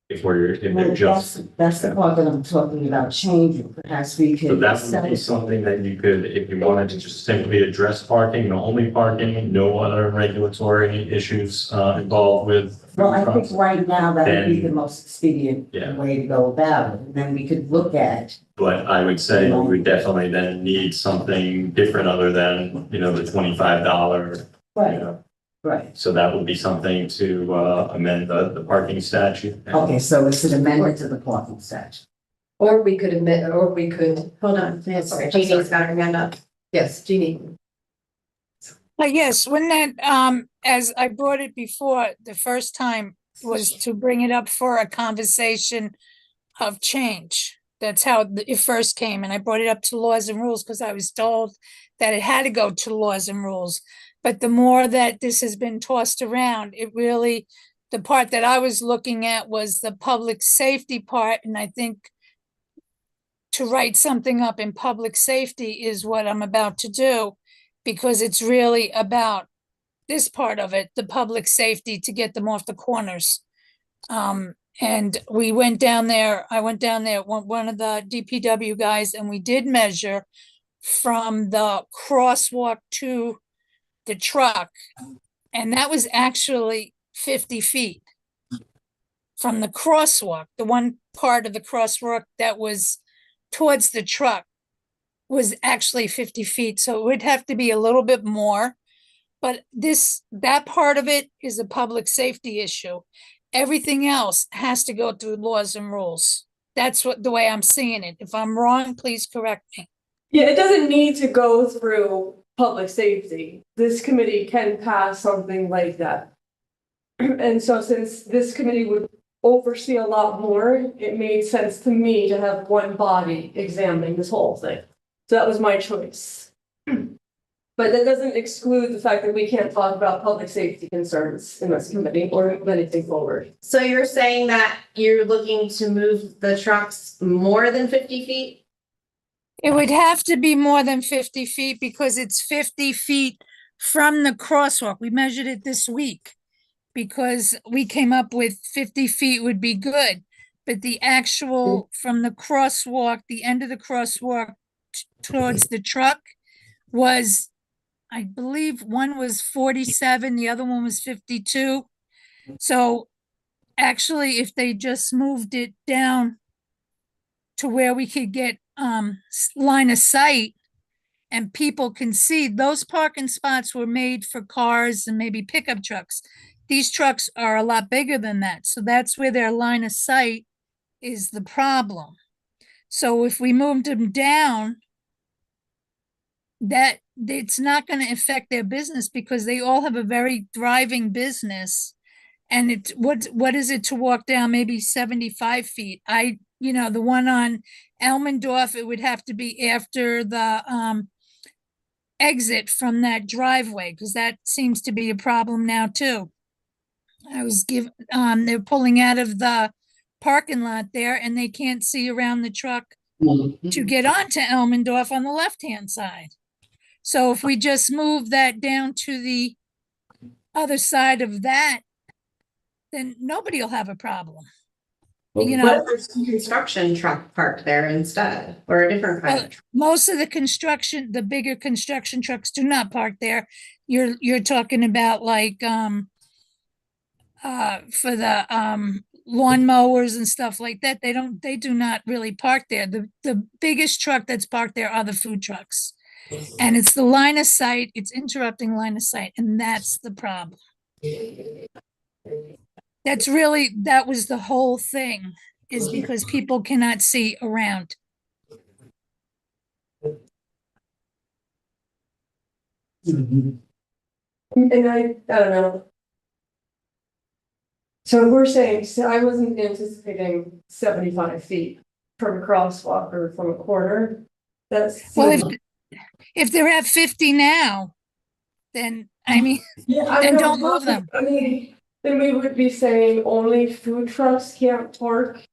if they're well, just. that's the part that I'm talking about changing. Perhaps we So could. that would be something that you could, if you wanted to just simply address parking, the only parking, no other regulatory issues involved with. Well, I think right now that would be Then- the most expedient Yeah. way to go about it. And then we could look at, But I would say we would definitely then need something different other than, the $25, right, right. So that would be something to amend the parking statute. Okay, so it's an amendment to the parking statute. Or we could admit, or we could, Hold on, yes, Sorry, Jeannie's got her hand up. yes, Jeannie. Yes, when that, as I brought it before, the first time was to bring it up for a conversation of change. That's how it first came, and I brought it up to laws and rules because I was told that it had to go to laws and rules. But the more that this has been tossed around, it really, the part that I was looking at was the public safety part, and I think to write something up in public safety is what I'm about to do, because it's really about this part of it, the public safety, to get them off the corners. And we went down there, I went down there, one of the DPW guys, and we did measure from the crosswalk to the truck. And that was actually 50 feet. From the crosswalk, the one part of the crosswalk that was towards the truck was actually 50 feet. So it would have to be a little bit more. But that part of it is a public safety issue. Everything else has to go through laws and rules. That's the way I'm seeing it. If I'm wrong, please correct me. yeah, it doesn't need to go through public safety. This committee can pass something like that. And so since this committee would oversee a lot more, it made sense to me to have one body examining this whole thing. So that was my choice. But that doesn't exclude the fact that we can't talk about public safety concerns in this committee or move anything forward. So you're saying that you're looking to move the trucks more than 50 feet? It would have to be more than 50 feet because it's 50 feet from the crosswalk. We measured it this week because we came up with 50 feet would be good. But the actual, from the crosswalk, the end of the crosswalk towards the truck was, I believe one was 47, the other one was 52. So actually, if they just moved it down to where we could get line of sight and people can see, those parking spots were made for cars and maybe pickup trucks. These trucks are a lot bigger than that. So that's where their line of sight is the problem. So if we moved them down that it's not going to affect their business because they all have a very thriving business. And it's, what is it to walk down maybe 75 feet? The one on Elmendorf, it would have to be after the, exit from that driveway, because that seems to be a problem now too. They're pulling out of the parking lot there and they can't see around the truck to get onto Elmendorf on the left-hand side. So if we just move that down to the other side of that, then nobody will have a problem. You know, What if there's a construction truck parked there instead, or a different kind well, of truck? most of the bigger construction trucks do not park there. You're talking about like, for the, lawn mowers and stuff like that. They do not really park there. The biggest truck that's parked there are the food trucks. And it's the line of sight, it's interrupting line of sight, and that's the problem. That was the whole thing, is because people cannot see around. And I don't know. So we're saying, so I wasn't anticipating 75 feet from a crosswalk or from a corner. That's. Well, if they're at 50 now, then, I mean, Yeah, then know, don't move them. I mean, then we would be saying only food trucks can't park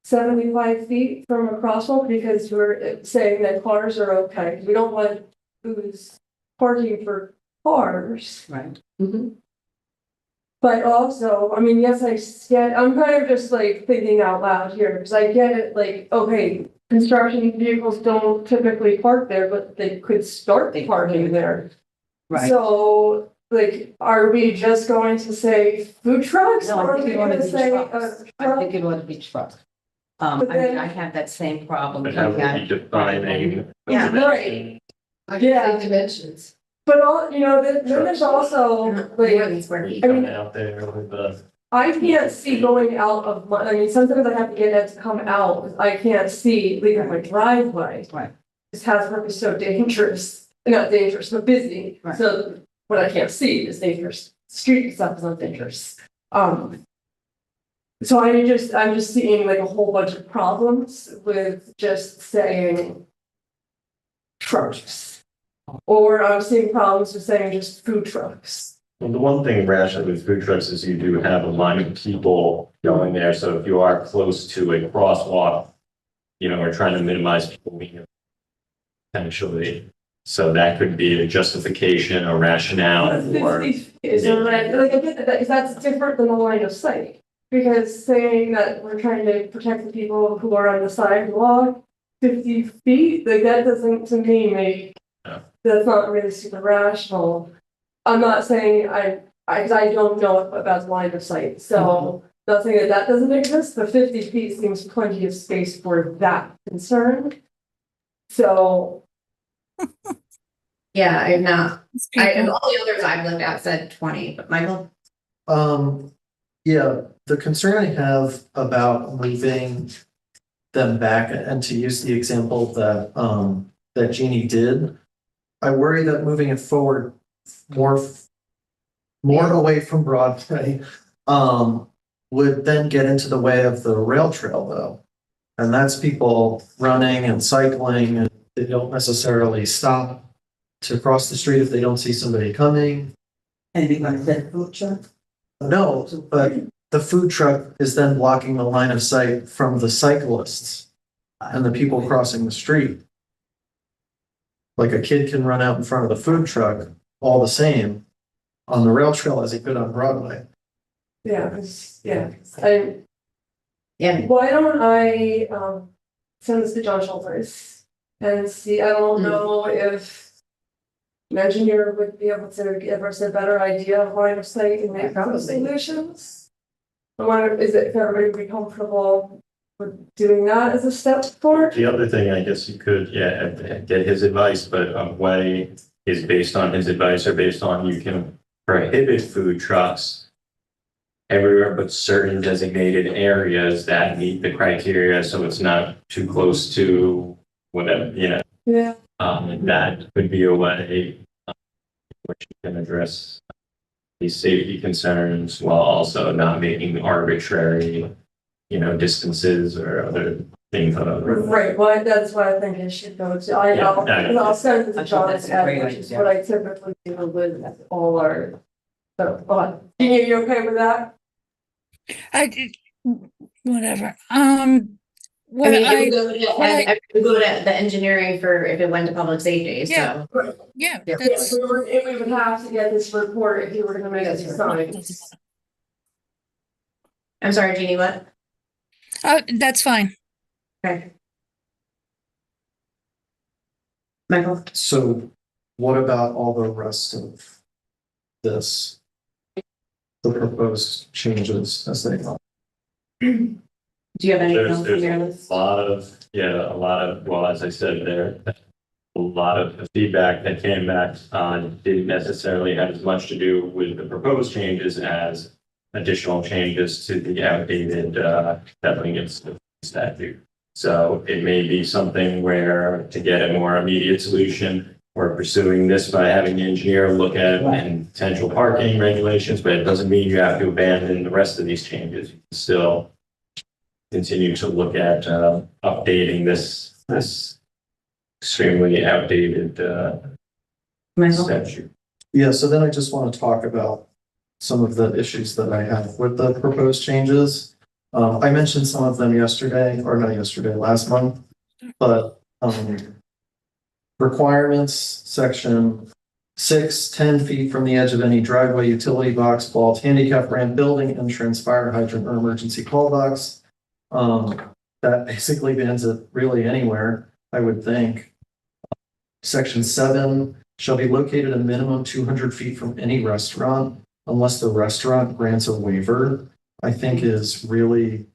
75 feet from a crosswalk, because we're saying that cars are okay. We don't want who's parking for cars. Right. But also, I mean, yes, I'm kind of just like thinking out loud here, because I get it, like, okay, construction vehicles don't typically park there, but they could start parking there. Right. So, like, are we just going to say food trucks? No, Or I are think we it ought to gonna be say trucks. I truck? think it ought to be truck. But I then- mean, I had that same problem. But how would you define Yeah. Right, I Yeah. can say dimensions. but then there's also, like, I mean, out there with the. I can't see going out of I mean, sometimes I have to get it to come out, because I can't see leaving my driveway. Right. This Hasbrook is so dangerous, not dangerous, but busy, Right. so what I can't see is dangerous, street stuff is not dangerous. So I'm just seeing like a whole bunch of problems with just saying trucks. Or I'm seeing problems with saying just food trucks. Well, the one thing rationally with food trucks is you do have a line of people going there, so if you are close to a crosswalk, we're trying to minimize people being potentially. So that could be a justification or rationale for. 50 feet is already, like, I get that, because that's different than the line of sight. Because saying that we're trying to protect the people who are on the sidewalk, 50 feet, like, that doesn't, to me, that's not really super rational. I'm not saying I don't know about the line of sight, so not saying that doesn't exist, but 50 feet seems plenty of space for that concern. So. Yeah, I'm not, It's all people. the others I've looked at said 20, but Michael? Yeah, the concern I have about moving them back, and to use the example that, that Jeannie did, I worry that moving it forward more away from Broadway, would then get into the way of the rail trail though. And that's people running and cycling, and they don't necessarily stop to cross the street if they don't see somebody coming. And you're gonna set food truck? No, but the food truck is then blocking the line of sight from the cyclists and the people crossing the street. Like a kid can run out in front of the food truck all the same on the rail trail as he could on Broadway. Yeah, Yeah. why don't I, send this to John Schultz and see, I don't know if an engineer would be able to give us a better idea of line of sight and make those solutions. I wonder, if everybody would be comfortable with doing that as a step forward? The other thing, I guess you could, get his advice, but a way is based on his advice or based on you can prohibit food trucks everywhere but certain designated areas that meet the criteria, so it's not too close to whatever, Yeah, That could be a way which you can address these safety concerns while also not making arbitrary, distances or other things. Right, well, that's why I think it should go to, I'll send it to John, which is what I typically do with all our. So, you okay with that? Whatever. I What mean, it I, would go to, what I- it would go to the engineering for if it went to public safety, Yeah. so. yeah, Yeah, that's, we would have to get this report if you were gonna make a design. I'm sorry, Jeannie, what? that's fine. Okay. Michael? So what about all the rest of this? The proposed changes as they are. Do you have anything else on There's your a list? lot of, well, as I said, there, a lot of feedback that came back on didn't necessarily have as much to do with the proposed changes as additional changes to the outdated, Governance statute. So it may be something where to get a more immediate solution, we're pursuing this by having the engineer look at potential parking regulations, but it doesn't mean you have to abandon the rest of these changes. You can still continue to look at updating this extremely outdated Michael? statute. Yeah, so then I just want to talk about some of the issues that I have with the proposed changes. I mentioned some of them yesterday, or not yesterday, last month, but requirements, section 6, 10 feet from the edge of any driveway, utility box, vault, handicap ramp, building, entrance, fire hydrant, or emergency call box. That basically bans it really anywhere, I would think. Section 7 shall be located a minimum 200 feet from any restaurant unless the restaurant grants a waiver, I think is really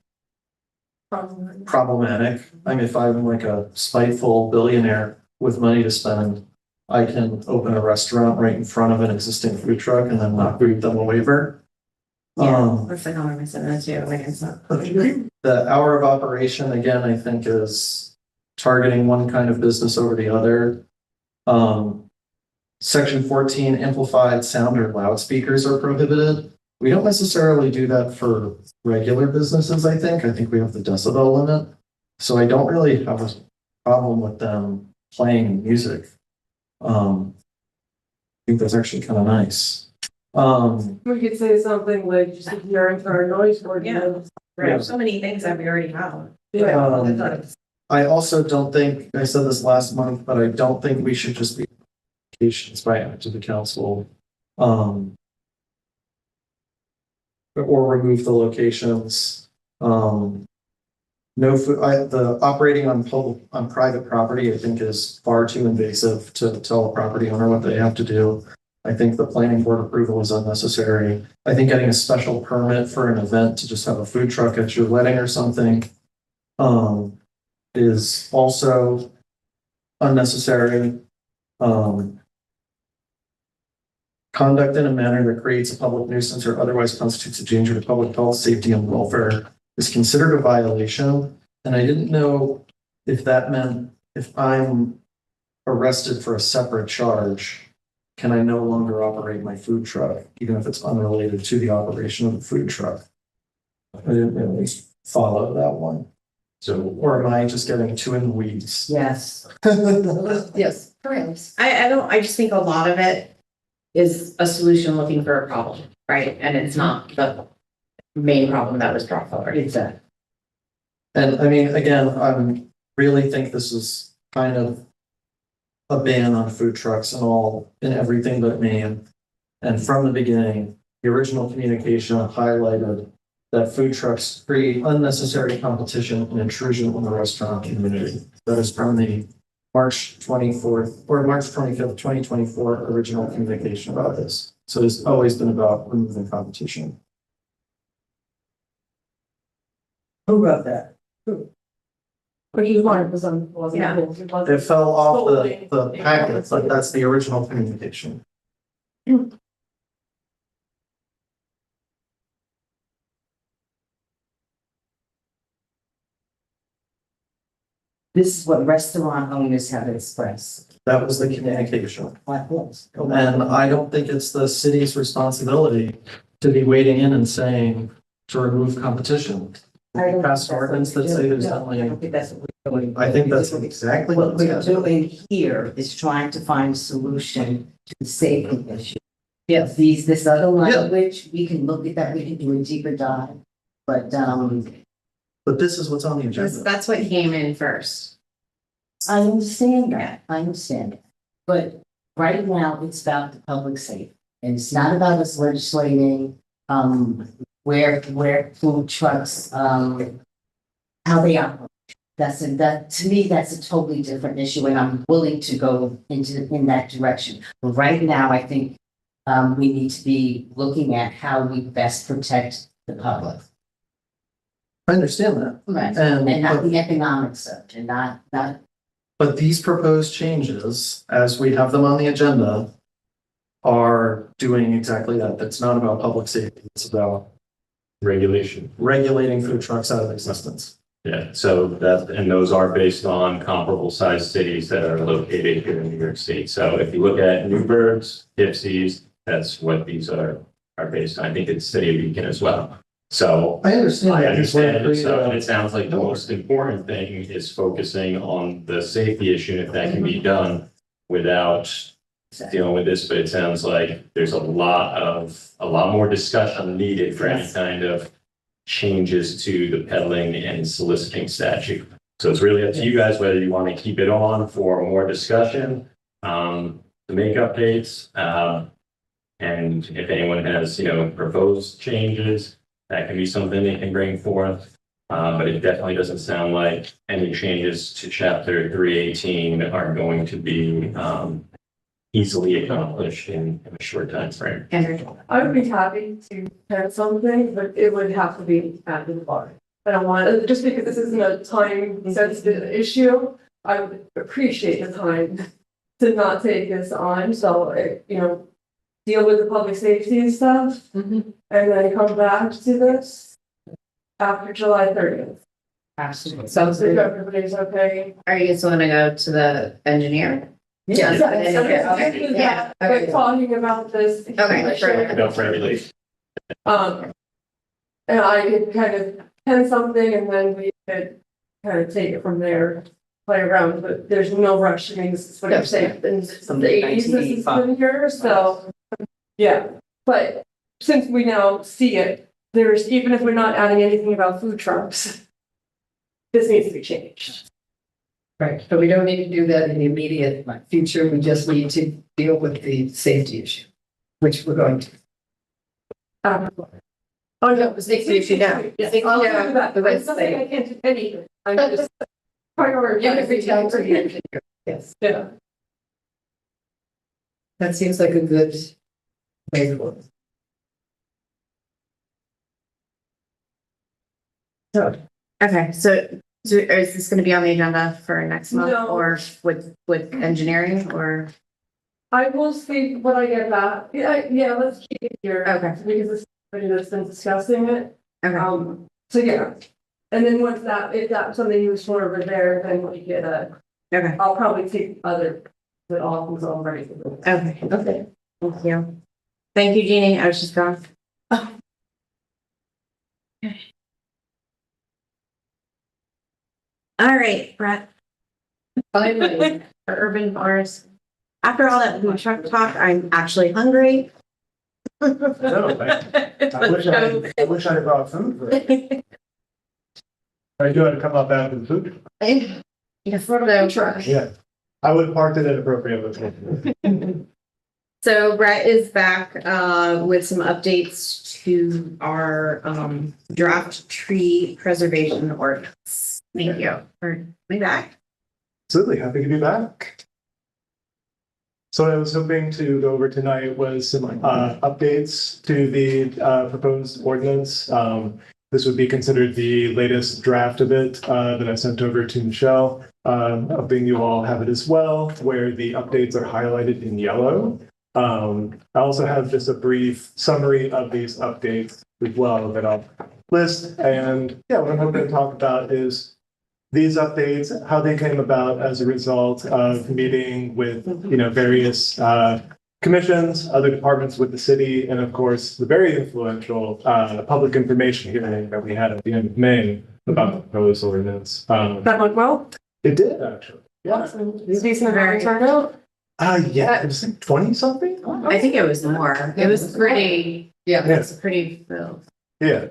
problematic. I mean, if I'm like a spiteful billionaire with money to spend, I can open a restaurant right in front of an existing food truck and then not grant them a waiver. That's like how I'm missing that too, like it's not. The hour of operation, again, I think is targeting one kind of business over the other. Section 14, amplified sound or loudspeakers are prohibited. We don't necessarily do that for regular businesses, I think. I think we have the decibel limit. So I don't really have a problem with them playing music. I think that's actually kind of nice. We could say something like just adhering to our noise ordinance. Right, so many things that we already have. Yeah. I also don't think, I said this last month, but I don't think we should just be applications by act of the council. Or remove the locations. No food, the operating on private property, I think is far too invasive to tell a property owner what they have to do. I think the planning board approval is unnecessary. I think getting a special permit for an event to just have a food truck at your wedding or something is also unnecessary. Conduct in a manner that creates a public nuisance or otherwise constitutes a danger to public health, safety, and welfare is considered a violation. And I didn't know if that meant if I'm arrested for a separate charge, can I no longer operate my food truck, even if it's unrelated to the operation of the food truck? I didn't really follow that one. So, Or am I just getting too in the weeds? Yes. Yes, correct. I just think a lot of it is a solution looking for a problem, right? And it's not the main problem that was brought forward. Exactly. And I mean, again, I really think this is kind of a ban on food trucks and all, and everything but Maine. And from the beginning, the original communication highlighted that food trucks create unnecessary competition and intrusion on the restaurant community. That is from the March 24th or March 25th, 2024 original communication about this. So it's always been about removing competition. Who wrote that? Which is why it was on, wasn't Yeah. it? It fell off the packets, but that's the original communication. This is what restaurant owners have expressed. That was the communication. Like this. And I don't think it's the city's responsibility to be wading in and saying to remove competition. I don't Pass think that's ordinance what that we're say doing. there's No, I only, don't think that's what we're doing. I think that's exactly What what's we're happening. doing here is trying to find a solution to the safety issue. Yes. This other language, we can look at that, we can do a deeper dive. But, But this is what's on the agenda. That's what came in first. I understand that, I understand that. But right now, it's about the public safety. And it's not about us legislating, where food trucks, how they operate. That, to me, that's a totally different issue, and I'm willing to go in that direction. But right now, I think, we need to be looking at how we best protect the public. I understand that. Right. And- And not the economics of it, and not, But these proposed changes, as we have them on the agenda, are doing exactly that. It's not about public safety. It's about Regulation. regulating food trucks out of existence. Yeah, so that, and those are based on comparable sized cities that are located here in New York State. So if you look at Newburgh's, Dipsey's, that's what these are based on. I think it's City of Beacon as well. So I understand. I that. just wanna understand it, create so a- and it sounds like the most important thing is focusing on the safety issue, and if that can be done without dealing with this, but it sounds like there's a lot more discussion needed for any kind of changes to the peddling and soliciting statute. So it's really up to you guys whether you want to keep it on for more discussion, to make updates. And if anyone has, proposed changes, that can be something they can bring forth. But it definitely doesn't sound like any changes to chapter 318 are going to be, easily accomplished in a short time frame. Andrew. I would be happy to have something, but it would have to be at the bar. I don't want, just because this isn't a time sensitive issue, I would appreciate the time to not take this on, so, deal with the public safety and stuff, and then come back to this after July 30th. absolutely. Sounds If good. everybody's okay. Are you just want to go to the engineer? Yes. Yeah, Yeah, but talking about this. Okay, perfect. No, for relief. And I could kind of pen something and then we could kind of take it from there, play around, but there's no rush. I mean, this is what I'm saying, since the 80s this has been here, so. Yeah, but since we now see it, there's, even if we're not adding anything about food trucks, this needs to be changed. Right, but we don't need to do that in the immediate future. We just need to deal with the safety issue, which we're going to. Oh, no, The safety issue now. Yes, Safety I'll now, do that, the but rest I'm not saying I can't do anything. I'm just You can reach out to the prioritizing. engineer. Yes, Yeah. that seems like a good way to work. Okay, so is this going to be on the agenda for next month No. or with engineering or? I will see what I get back. Yeah, let's keep it here. Okay. Because it's somebody that's been discussing it. Okay, So yeah. And then once that, if that's something you was over there, then we get okay, I'll probably take other, but all things already. okay, okay. Thank you. Thank you, Jeannie. I was just gone. Okay. All right, Brett, Finally, for urban bars. After all that food truck talk, I'm actually hungry. No, I wish I had brought food for it. I do have to come up after the food. Yes, so, Yeah, I would have parked it at appropriate location. so Brett is back with some updates to our draft tree preservation ordinance. Thank you for coming back. Absolutely, happy to be back. So what I was hoping to go over tonight was some updates to the proposed ordinance. This would be considered the latest draft of it that I sent over to Michelle. Hoping you all have it as well, where the updates are highlighted in yellow. I also have just a brief summary of these updates as well that I'll list. And yeah, what I'm hoping to talk about is these updates, how they came about as a result of meeting with, various commissions, other departments with the city, and of course, the very influential public information hearing that we had at the end of May about the proposed ordinance. That went well? It did actually. Yeah. Decent amount of turnout? Yeah, it was like 20 something. I think it was more. It was pretty, Yeah. Yeah. it's pretty filled. Yeah,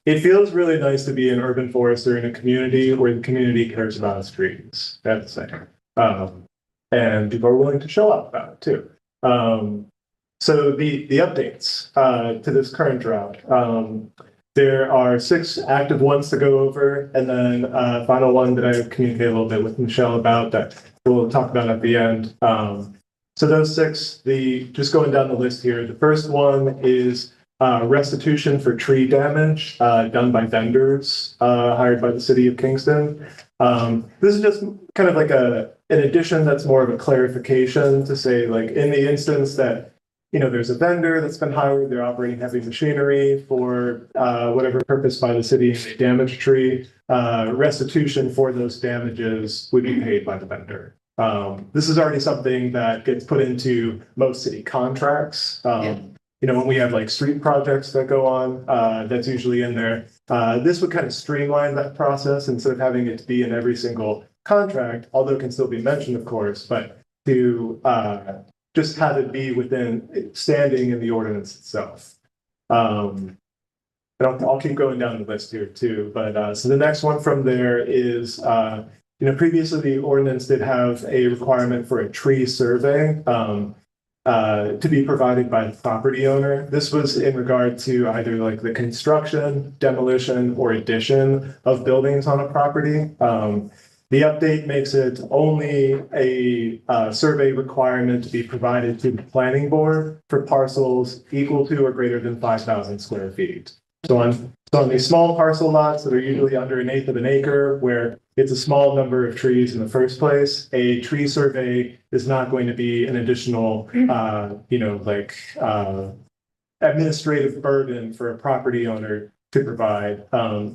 it feels really nice to be an urban forester in a community where the community cares about its trees. That's the thing. And people are willing to show up about it too. So the updates to this current drought. There are 6 active ones to go over, and then a final one that I communicated a little bit with Michelle about that we'll talk about at the end. So those 6, just going down the list here, the first one is restitution for tree damage done by vendors hired by the city of Kingston. This is just kind of like an addition that's more of a clarification to say, like, in the instance that, there's a vendor that's been hired, they're operating heavy machinery for whatever purpose by the city, and they damage a tree, restitution for those damages would be paid by the vendor. This is already something that gets put into most city contracts. When we have like street projects that go on, that's usually in there. This would kind of streamline that process instead of having it to be in every single contract, although it can still be mentioned, of course, but to just have it be within standing in the ordinance itself. And I'll keep going down the list here too, but so the next one from there is, previously the ordinance did have a requirement for a tree survey to be provided by the property owner. This was in regard to either like the construction, demolition, or addition of buildings on a property. The update makes it only a survey requirement to be provided to the planning board for parcels equal to or greater than 5,000 square feet. So on these small parcel lots that are usually under 1/8 of an acre, where it's a small number of trees in the first place, a tree survey is not going to be an additional, administrative burden for a property owner to provide.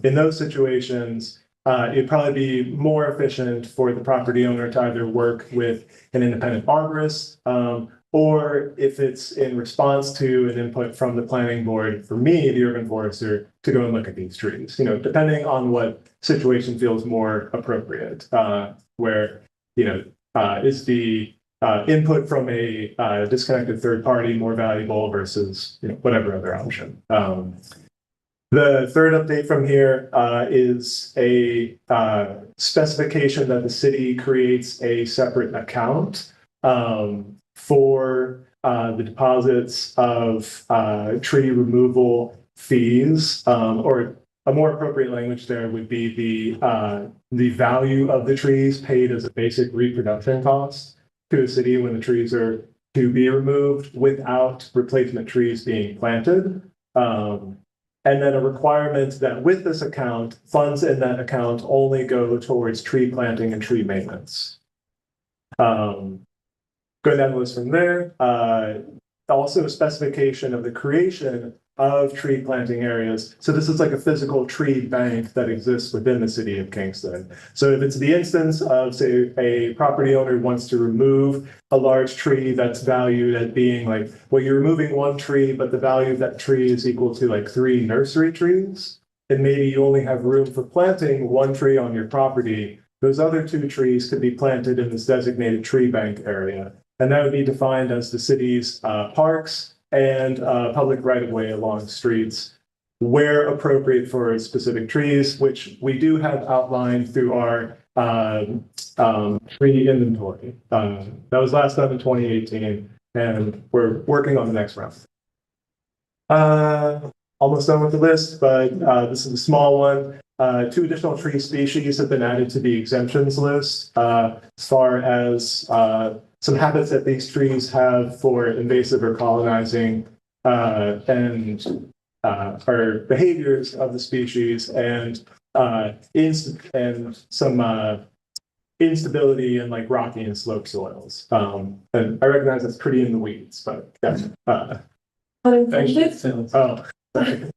In those situations, it'd probably be more efficient for the property owner to either work with an independent arborist, or if it's in response to an input from the planning board, for me, the urban forester, to go and look at these trees, depending on what situation feels more appropriate, where, is the input from a disconnected third party more valuable versus, whatever other option. The third update from here is a specification that the city creates a separate account for the deposits of tree removal fees, or a more appropriate language there would be the value of the trees paid as a basic reproduction cost to the city when the trees are to be removed without replacement trees being planted. And then a requirement that with this account, funds in that account only go towards tree planting and tree maintenance. Going down the list from there, also a specification of the creation of tree planting areas. So this is like a physical tree bank that exists within the city of Kingston. So if it's the instance of, say, a property owner wants to remove a large tree that's valued at being like, well, you're removing one tree, but the value of that tree is equal to like 3 nursery trees, and maybe you only have room for planting 1 tree on your property, those other 2 trees could be planted in this designated tree bank area. And that would be defined as the city's parks and public right-of-way along streets where appropriate for specific trees, which we do have outlined through our tree inventory. That was last done in 2018, and we're working on the next round. Almost done with the list, but this is a small one. 2 additional tree species have been added to the exemptions list as far as some habits that these trees have for invasive or colonizing and or behaviors of the species, and some instability in like rocky and slope soils. And I recognize that's pretty in the weeds, but yeah. Unintentionally? Oh, sorry.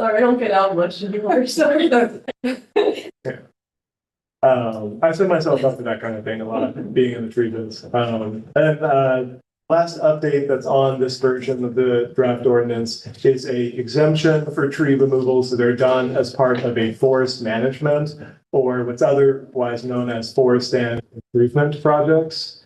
Sorry, I don't get out much anymore, sorry. I set myself up for that kind of thing a lot, being in the tree biz. Last update that's on this version of the draft ordinance is a exemption for tree removals that are done as part of a forest management or what's otherwise known as forest stand improvement projects.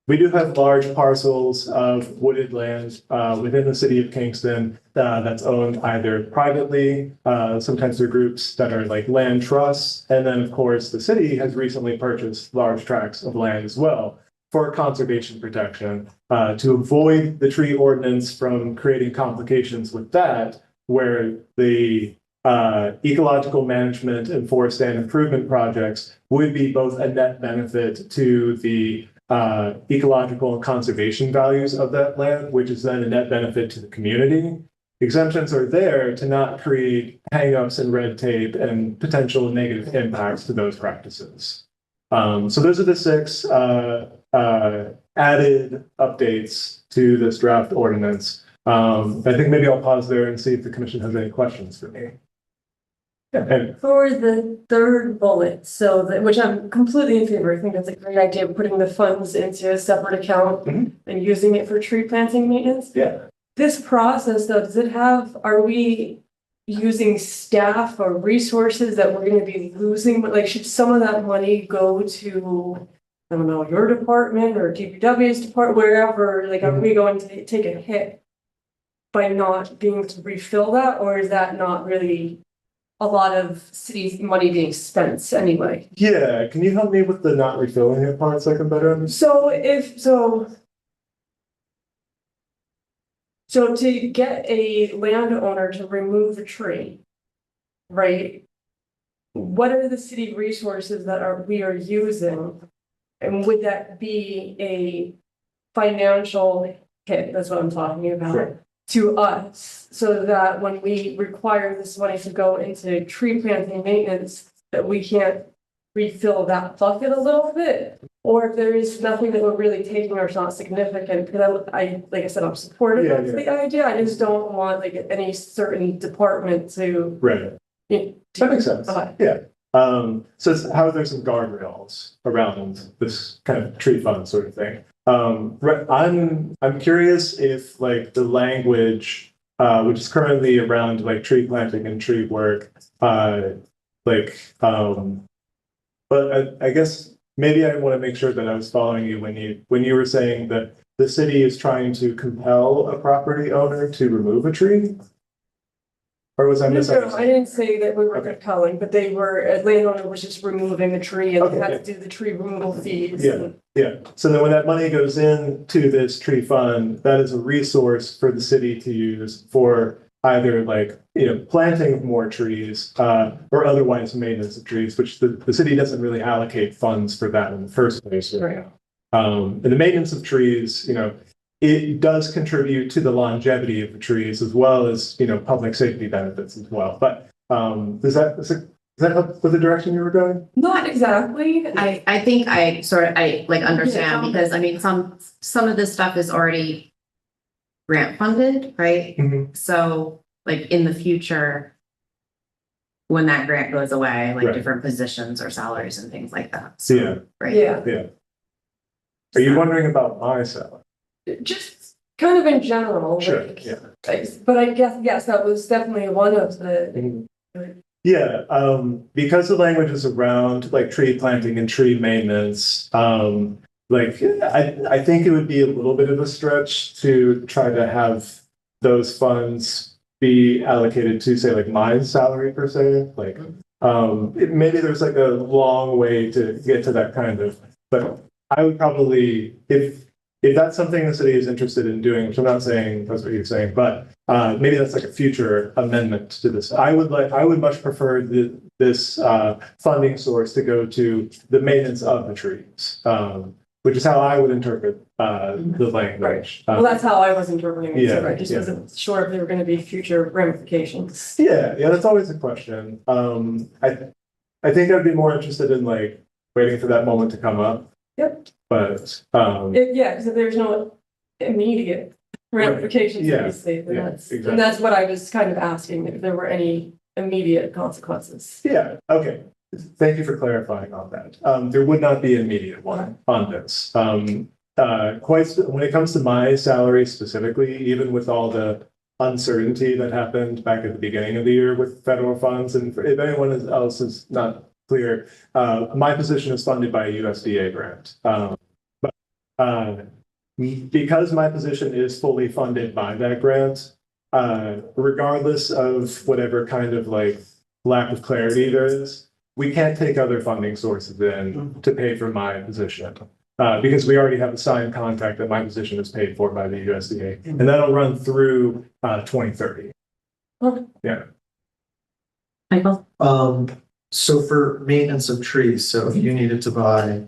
We do have large parcels of wooded land within the city of Kingston that's owned either privately, sometimes they're groups that are like land trusts, and then of course the city has recently purchased large tracts of land as well for conservation protection to avoid the tree ordinance from creating complications with that, where the ecological management and forest stand improvement projects would be both a net benefit to the ecological and conservation values of that land, which is then a net benefit to the community. Exemptions are there to not create hangups and red tape and potential negative impacts to those practices. So those are the 6 added updates to this draft ordinance. I think maybe I'll pause there and see if the commission has any questions for me. Yeah, and For the third bullet, so that, which I'm completely in favor, I think that's a great idea, putting the funds into a separate account Mhm. and using it for tree planting maintenance. yeah, This process though, does it have, are we using staff or resources that we're gonna be losing? Like, should some of that money go to, I don't know, your department or DPW's department, wherever, like, are we going to take a hit by not being able to refill that, or is that not really a lot of city's money being spent anyway? yeah. Can you help me with the not refilling it part so I can better understand? So to get a landowner to remove a tree, right? What are the city resources that we are using? And would that be a financial hit? That's what I'm talking about. Sure. To us, so that when we require this money to go into tree planting maintenance, that we can't refill that bucket a little bit? Or if there is nothing that we're really taking or it's not significant, because I, like I said, I'm supportive Yeah, of yeah. the idea, I just don't want like any certain department to. Right. That makes sense. Okay. Yeah. So how are there some guardrails around this kind of tree fund sort of thing? I'm curious if like the language, which is currently around like tree planting and tree work, but I guess maybe I want to make sure that I was following you when you were saying that the city is trying to compel a property owner to remove a tree? Or was I No, I misunderstanding? didn't say that we were Okay. compelling, but a landowner was just removing the tree and Okay, they had yeah. to do the tree removal fees. Yeah. Yeah, so then when that money goes into this tree fund, that is a resource for the city to use for either like, planting of more trees, or otherwise maintenance of trees, which the city doesn't really allocate funds for that in the first place. Right. And the maintenance of trees, it does contribute to the longevity of the trees as well as, public safety benefits as well. But, does that help with the direction you were going? Not exactly. I think I understand, Yeah. because I mean, some of this stuff is already grant funded, right? Mhm. So like in the future, when that grant goes away, like Right. different positions or salaries and things like that. So, yeah, Right. Yeah, are you wondering about my salary? just kind of in general. Sure, like, yeah. But I guess, yes, that was definitely one of the, Yeah, because the language is around like tree planting and tree maintenance, I think it would be a little bit of a stretch to try to have those funds be allocated to say like my salary per se, maybe there's like a long way to get to that kind of, but I would probably, if that's something the city is interested in doing, which I'm not saying that's what you're saying, but maybe that's like a future amendment to this. I would much prefer this funding source to go to the maintenance of the trees, which is how I would interpret the language. well, that's how I was interpreting it. So yeah, I just yeah. wasn't sure if there were going to be future ramifications. Yeah, that's always a question. I think I'd be more interested in like waiting for that moment to come up. Yep. But Yeah, because if there's no immediate ramifications Yeah, that you see, and yeah, that's, exactly. and that's what I was kind of asking, if there were any immediate consequences. Yeah, okay. Thank you for clarifying on that. There would not be an immediate one on this. When it comes to my salary specifically, even with all the uncertainty that happened back at the beginning of the year with federal funds, and if anyone else is not clear, my position is funded by a USDA grant. Because my position is fully funded by that grant, regardless of whatever kind of like lack of clarity there is, we can't take other funding sources in to pay for my position. Because we already have a signed contract that my position is paid for by the USDA, and that'll run through 2030. Yeah. Michael? So for maintenance of trees, so if you needed to buy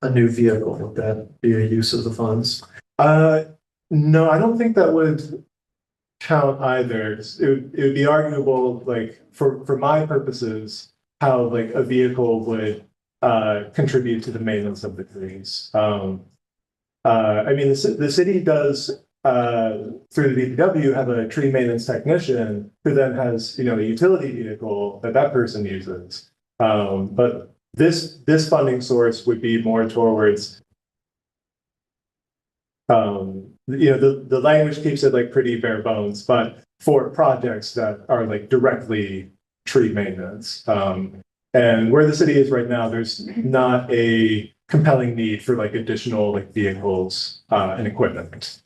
a new vehicle, would that be a use of the funds? No, I don't think that would count either. It would be arguable, like for my purposes, how like a vehicle would contribute to the maintenance of the trees. I mean, the city does through the DPW have a tree maintenance technician who then has, you know, a utility vehicle that person uses. But this funding source would be more towards, you know, the language keeps it like pretty bare bones, but for projects that are like directly tree maintenance. And where the city is right now, there's not a compelling need for like additional like vehicles and equipment.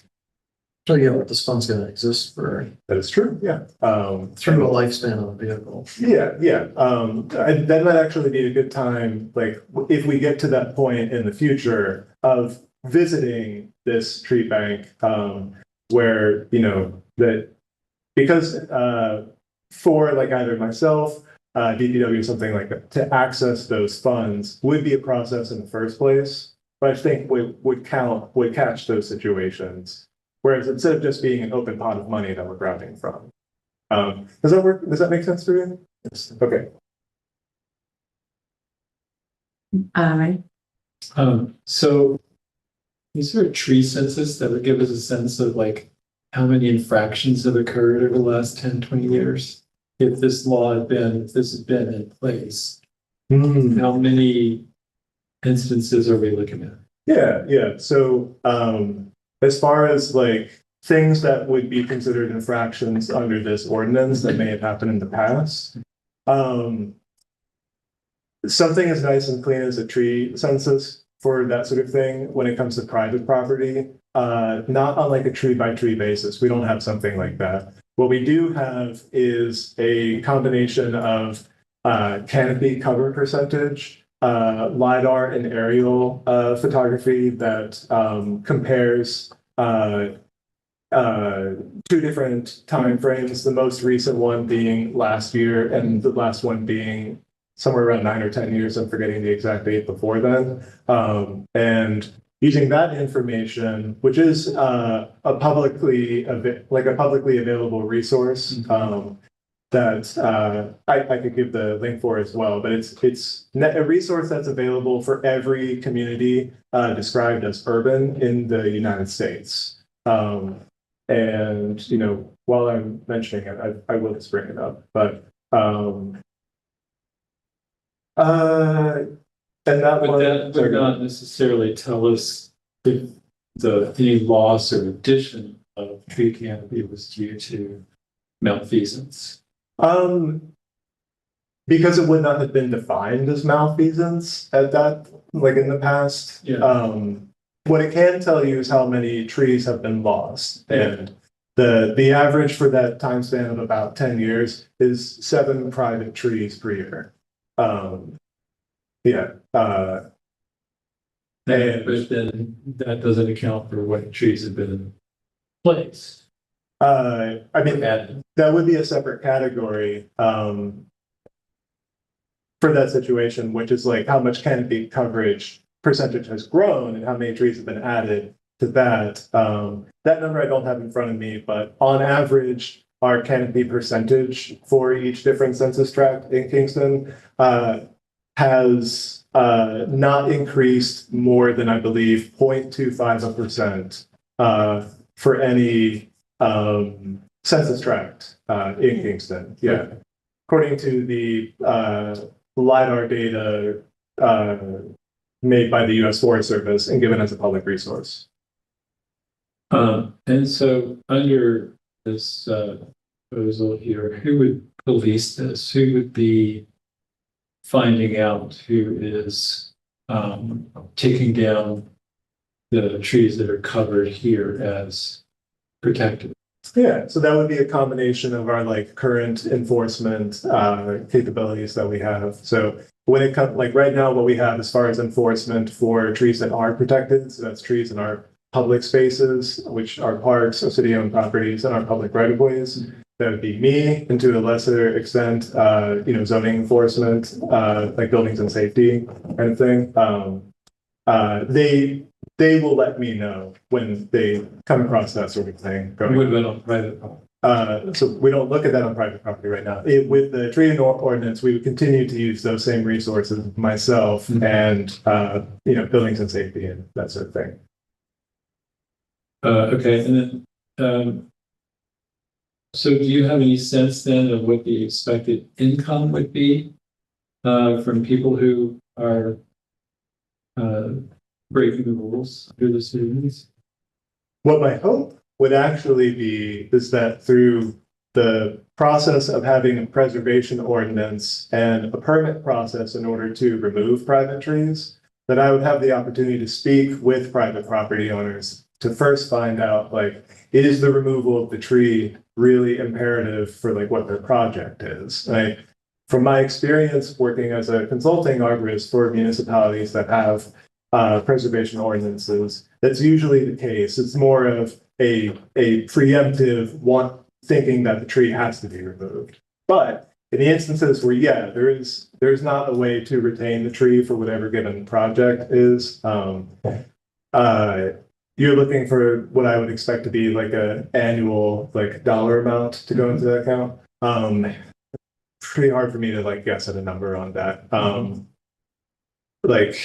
So yeah, but this fund's gonna exist for That is true, yeah. through a lifespan of a vehicle. Yeah. That might actually be a good time, like, if we get to that point in the future of visiting this tree bank, where, you know, that, because, for like either myself, DPW, something like that, to access those funds would be a process in the first place, but I think would catch those situations. Whereas instead of just being an open pot of money that we're grabbing from. Does that work? Does that make sense for you? Yes. Okay. Right. So is there a tree census that would give us a sense of like how many infractions have occurred over the last 10, 20 years? If this has been in place, how many instances are we looking at? Yeah. So, as far as like things that would be considered infractions under this ordinance that may have happened in the past, something as nice and clean as a tree census for that sort of thing when it comes to private property, not on like a tree by tree basis. We don't have something like that. What we do have is a combination of canopy cover percentage, LiDAR and aerial photography that compares two different time frames, the most recent one being last year and the last one being somewhere around 9 or 10 years. I'm forgetting the exact date before then. And using that information, which is a publicly available resource, that I could give the link for as well, but it's a resource that's available for every community described as urban in the United States. And, you know, while I'm mentioning it, I will just bring it up, but and that But one, that would not necessarily tell us if any loss or addition of tree canopy was due to malfeasance. Because it would not have been defined as malfeasance at that, like in the past. Yeah. What it can tell you is how many trees have been lost, and the average for that time span of about 10 years is 7 private trees per year. But then that doesn't account for what trees have been in place. I mean, that would be a separate category for that situation, which is like how much canopy coverage percentage has grown and how many trees have been added to that. That number I don't have in front of me, but on average, our canopy percentage for each different census tract in Kingston has not increased more than, I believe, 0.25% for any, census tract, in Kingston, yeah. According to the, LiDAR data, made by the US Forest Service and given as a public resource. And so under this proposal here, who would police this? Who would be finding out who is taking down the trees that are covered here as protected? Yeah, so that would be a combination of our like current enforcement capabilities that we have. So when it comes, like right now, what we have as far as enforcement for trees that are protected, so that's trees in our public spaces, which are parks or city-owned properties and our public right-of-ways. That would be me, and to a lesser extent, zoning enforcement, like buildings and safety kind of thing. They will let me know when they come across that sort of thing. What about on private property? So we don't look at that on private property right now. With the tree ordinance, we would continue to use those same resources, myself and, buildings and safety and that sort of thing. Okay, and then, so do you have any sense then of what the expected income would be from people who are breaking the rules under the cities? What my hope would actually be is that through the process of having a preservation ordinance and a permit process in order to remove private trees, that I would have the opportunity to speak with private property owners to first find out, like, is the removal of the tree really imperative for like what their project is? Like, from my experience working as a consulting arborist for municipalities that have preservation ordinances, that's usually the case. It's more of a preemptive thinking that the tree has to be removed. But in the instances where, yeah, there's not a way to retain the tree for whatever given project is, you're looking for what I would expect to be like an annual like dollar amount to go into the account. Pretty hard for me to like guess at a number on that. Like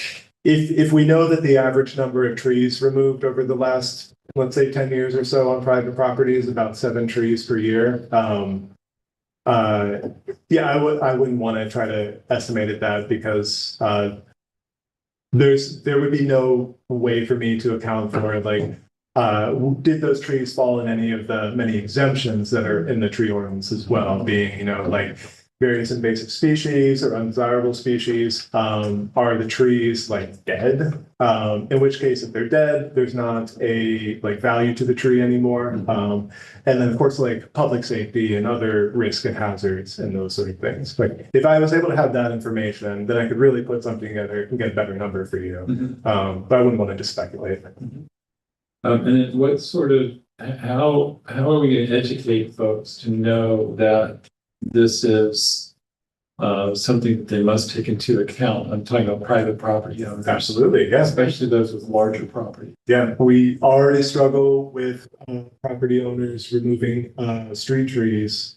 if we know that the average number of trees removed over the last, let's say 10 years or so on private property is about 7 trees per year. Yeah, I wouldn't want to try to estimate at that because there would be no way for me to account for like did those trees fall in any of the many exemptions that are in the tree ordinance as well, being like various invasive species or undesirable species. Are the trees like dead? In which case, if they're dead, there's not a like value to the tree anymore. And then of course, like public safety and other risk and hazards and those sort of things. Like if I was able to have that information, then I could really put something together and get a better number for you. But I wouldn't want to just speculate. And then what sort of, how are we going to educate folks to know that this is something that they must take into account? I'm talking about private property owners. Absolutely, yeah. Especially those with larger property. Yeah, we already struggle with property owners removing street trees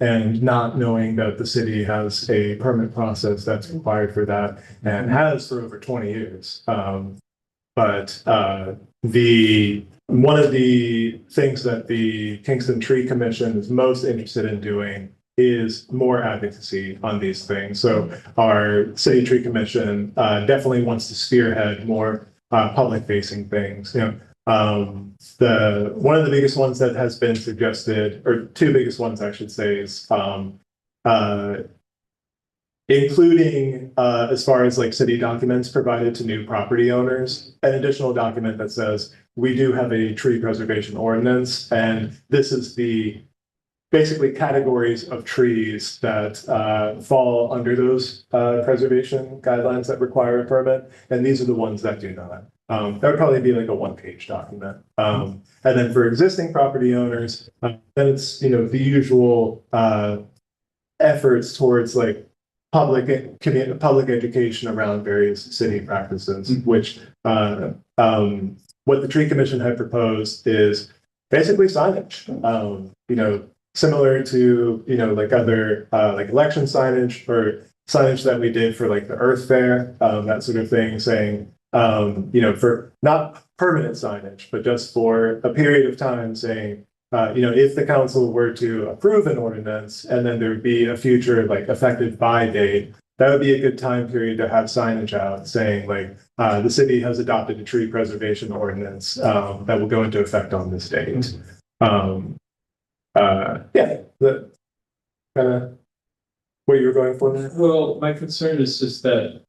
and not knowing that the city has a permit process that's required for that and has for over 20 years. But one of the things that the Kingston Tree Commission is most interested in doing is more advocacy on these things. So our City Tree Commission definitely wants to spearhead more public facing things. One of the biggest ones that has been suggested, or two biggest ones I should say, is including as far as like city documents provided to new property owners, an additional document that says we do have a tree preservation ordinance, and this is the basically categories of trees that fall under those preservation guidelines that require a permit, and these are the ones that do not. That would probably be like a 1-page document. And then for existing property owners, then it's the usual efforts towards like public education around various city practices, which what the Tree Commission had proposed is basically signage. Similar to like other like election signage or signage that we did for like the Earth Fair, that sort of thing, saying for not permanent signage, but just for a period of time saying, if the council were to approve an ordinance and then there would be a future like effective by date, that would be a good time period to have signage out saying like, the city has adopted a tree preservation ordinance, that will go into effect on this date. The kind of where you were going for there. Well, my concern is just that,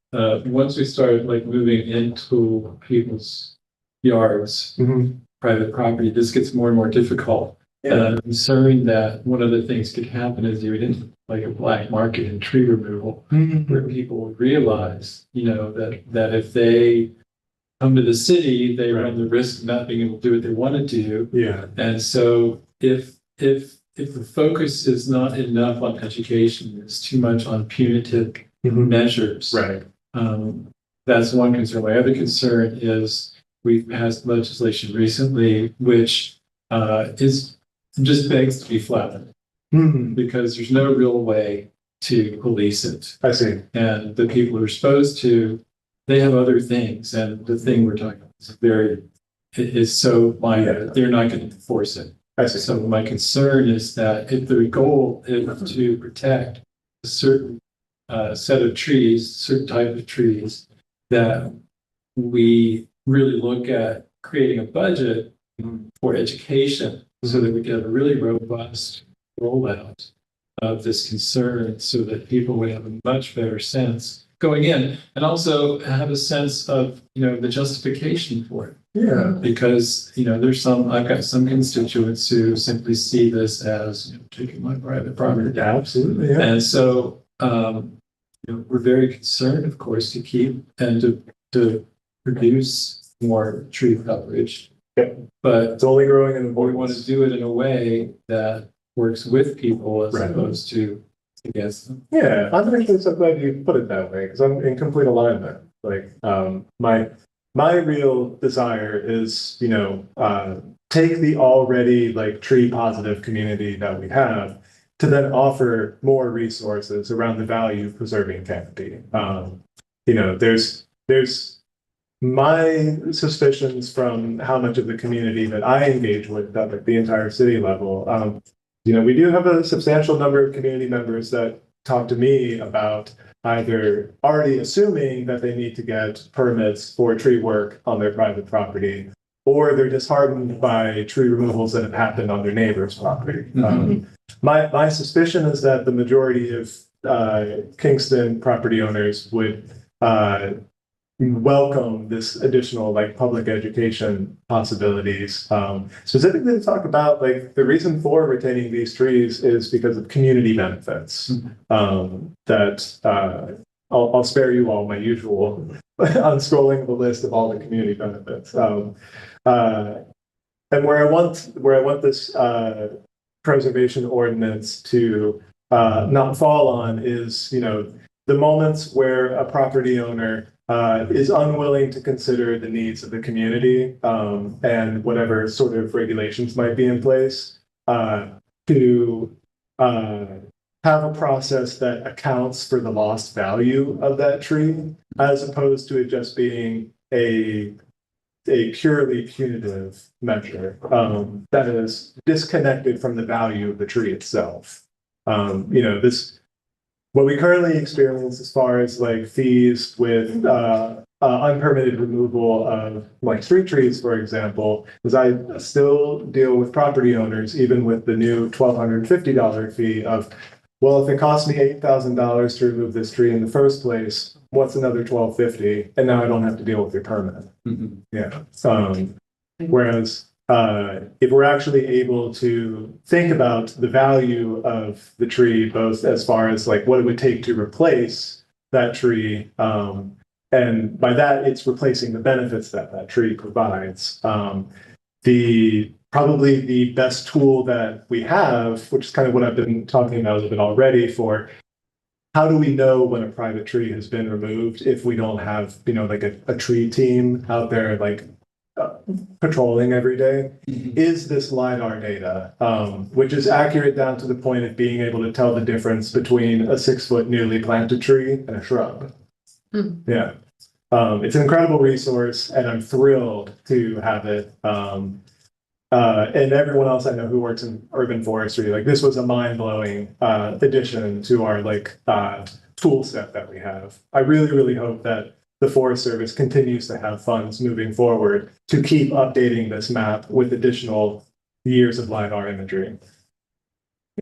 once we start like moving into people's yards, private property, this gets more and more difficult. And I'm concerned that one of the things could happen is you would end like a black market in tree removal, where people would realize, that if they come to the city, they run the risk of not being able to do what they want to do. Yeah. And so if the focus is not enough on education, it's too much on punitive measures. Right. That's one concern. My other concern is we've passed legislation recently, which is just begs to be flattened because there's no real way to police it. I see. And the people who are supposed to, they have other things. And the thing we're talking about is so minor that they're not going to enforce it. I see. So my concern is that if the goal is to protect a certain set of trees, certain type of trees, that we really look at creating a budget for education so that we get a really robust rollout of this concern so that people would have a much better sense going in and also have a sense of, the justification for it. Yeah. Because, I've got some constituents who simply see this as taking my private property. Absolutely. Yeah. And so, we're very concerned, of course, to keep and to produce more tree coverage. But It's only growing in we want importance. to do it in a way that works with people as Right. opposed to against them. Yeah, I'm actually so glad you put it that way because I'm in complete alignment. Like, my real desire is, take the already like tree positive community that we have to then offer more resources around the value of preserving canopy. There's my suspicions from how much of the community that I engage with at like the entire city level. We do have a substantial number of community members that talk to me about either already assuming that they need to get permits for tree work on their private property, or they're disheartened by tree removals that have happened on their neighbor's property. My suspicion is that the majority of Kingston property owners would welcome this additional like public education possibilities. Specifically to talk about like the reason for retaining these trees is because of community benefits. I'll spare you all my usual unscrolling the list of all the community benefits. And where I want this preservation ordinance to not fall on is, the moments where a property owner is unwilling to consider the needs of the community and whatever sort of regulations might be in place to have a process that accounts for the lost value of that tree, as opposed to it just being a purely punitive measure that is disconnected from the value of the tree itself. What we currently experience as far as like fees with unpermitted removal of like street trees, for example, is I still deal with property owners, even with the new $1,250 fee of, well, if it cost me $8,000 to remove this tree in the first place, what's another $1,250? And now I don't have to deal with your permit. Yeah. Whereas if we're actually able to think about the value of the tree, both as far as like what it would take to replace that tree, and by that it's replacing the benefits that that tree provides. Probably the best tool that we have, which is kind of what I've been talking about a little bit already, for how do we know when a private tree has been removed if we don't have, like a tree team out there like patrolling every day, is this LiDAR data, which is accurate down to the point of being able to tell the difference between a 6-foot newly planted tree and a shrub. Yeah. It's an incredible resource and I'm thrilled to have it. And everyone else I know who works in urban forestry, like this was a mind-blowing addition to our tool set that we have. I really, really hope that the Forest Service continues to have funds moving forward to keep updating this map with additional years of LiDAR imagery.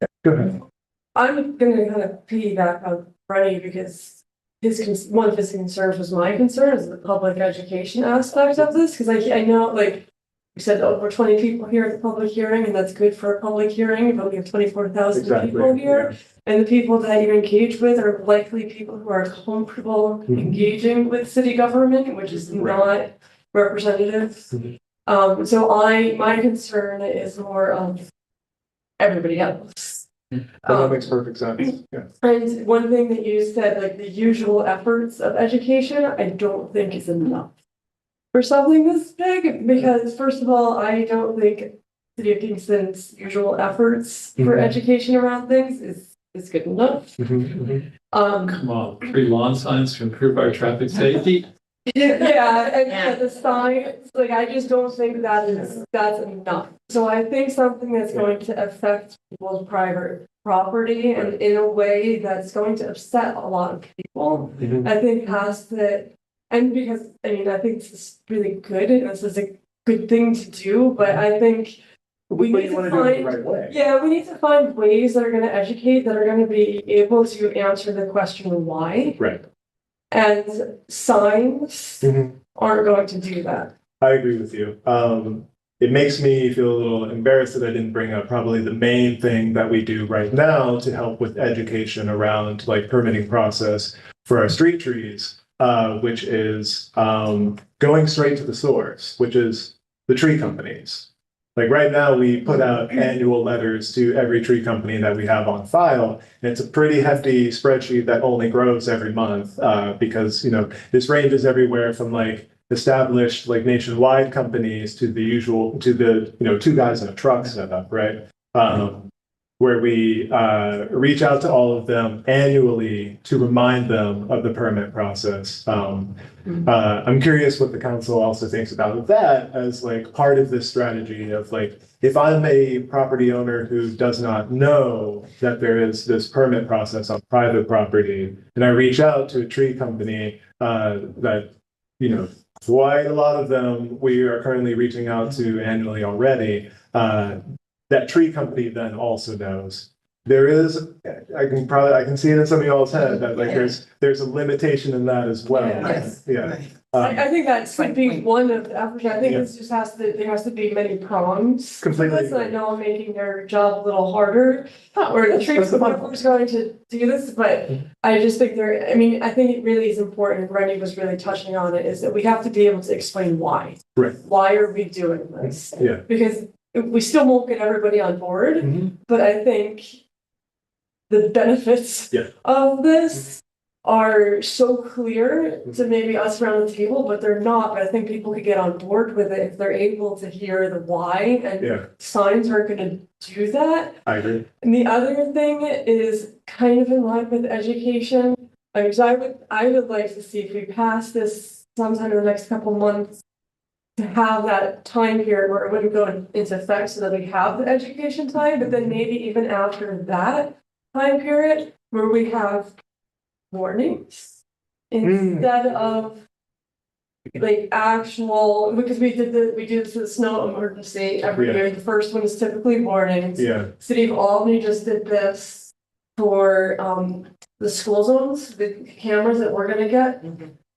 Yeah, go ahead. I'm gonna kind of piggyback on Brenny because one of his concerns was my concern is the public education aspect of this, because I know, like we said, over 20 people here at the public hearing, and that's good for a public hearing, but we have 24,000 people here. And the people that you engage with are likely people who are comfortable engaging with city government, which is not representative. So my concern is more of everybody else. That makes perfect sense. Yeah. And one thing that you said, like the usual efforts of education, I don't think is enough for something this big, because first of all, I don't think City of Kingston's usual efforts for education around things is good enough. Come on, free lawn signs to improve our traffic safety. And the signs, like, I just don't think that's enough. So I think something that's going to affect people's private property and in a way that's going to upset a lot of people, I think has to, and because, I mean, I think this is really good and this is a good thing to do, but I think we need to find, we need to find ways that are going to educate, that are going to be able to answer the question why. Right. And signs aren't going to do that. I agree with you. It makes me feel a little embarrassed that I didn't bring up probably the main thing that we do right now to help with education around like permitting process for our street trees, which is going straight to the source, which is the tree companies. Like right now, we put out annual letters to every tree company that we have on file. And it's a pretty hefty spreadsheet that only grows every month because, you know, this ranges everywhere from like established like nationwide companies to the usual, to the, you know, 2 guys in a truck setup, right? Where we reach out to all of them annually to remind them of the permit process. I'm curious what the council also thinks about that as like part of this strategy of like, if I'm a property owner who does not know that there is this permit process on private property, and I reach out to a tree company that, you know, quite a lot of them we are currently reaching out to annually already, that tree company then also knows. There is, I can see it in some of y'all's head that like there's a limitation in that as well. Yeah. I think that could be one of the efforts. I think this just there has to be many prongs. Completely. I know I'm making their job a little harder, or the tree developer's going to do this, but I just think I mean, I think it really is important, Randy was really touching on it, is that we have to be able to explain why. Right. Why are we doing this? Yeah. Because we still won't get everybody on board, but I think the benefits of this are so clear to maybe us around the table, but they're not. But I think people could get on board with it if they're able to hear the why, and signs aren't going to do that. I agree. And the other thing is kind of in line with education. I would like to see if we pass this sometime in the next couple months, to have that time period where it wouldn't go into effect so that we have the education time, but then maybe even after that time period where we have warnings instead of like actual, because we do this with snow emergency every year. The first one is typically warnings. City of Albany just did this for the school zones, the cameras that we're gonna get.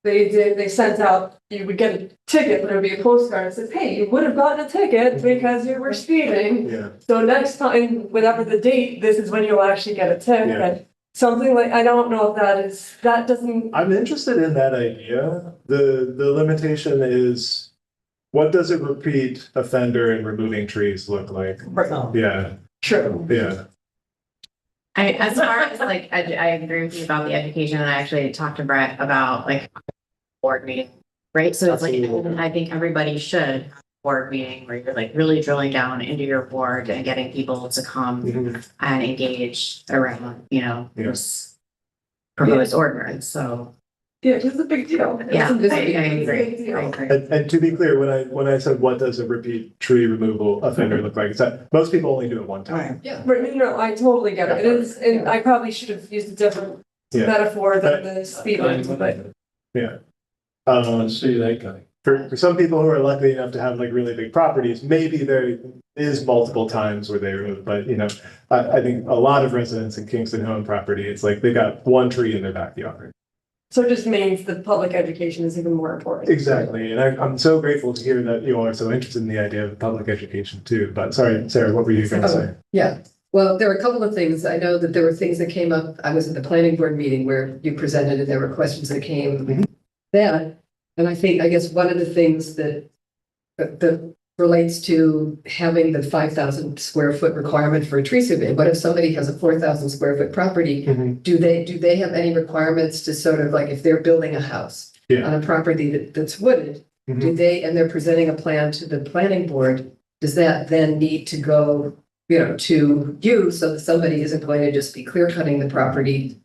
They sent out, you would get a ticket, but it would be a postcard that says, hey, you would have gotten a ticket because you were speeding. So next time, whatever the date, this is when you'll actually get a ticket. Something like, I don't know if that doesn't. I'm interested in that idea. The limitation is, what does a repeat offender in removing trees look like? Yeah. True. Yeah. As far as like, I agree with you about the education, and I actually talked to Brett about like board meeting, right? So it's like, I think everybody should have a board meeting where you're like really drilling down into your board and getting people to come and engage around, you know, this proposed ordinance. So Yeah, it's a big deal. Yeah, It's a I big- agree. it's a big deal. I agree. And to be clear, when I said what does a repeat tree removal offender look like, it's that most people only do it one time. Yeah. Right, no, I totally get it. It is, and I probably should have used a different Yeah. metaphor than the speed limit, but Yeah. Let's see that guy. For some people who are lucky enough to have like really big properties, maybe there is multiple times where they remove, but you know, I think a lot of residents in Kingston own property, it's like they got one tree in their backyard. so it just means that public education is even more important. Exactly, and I'm so grateful to hear that you all are so interested in the idea of public education too, but sorry, Sarah, what were you going to say? Yeah, well, there were a couple of things. I know that there were things that came up. I was at the planning board meeting where you presented and there were questions that came then. And I guess one of the things that relates to having the 5,000 square foot requirement for a tree survey. What if somebody has a 4,000 square foot property? Do they have any requirements to sort of like if they're building a house Yeah. on a property that's wooded? Do they, and they're presenting a plan to the planning board, does that then need to go, you know, to you so that somebody isn't going to just be clear cutting the property?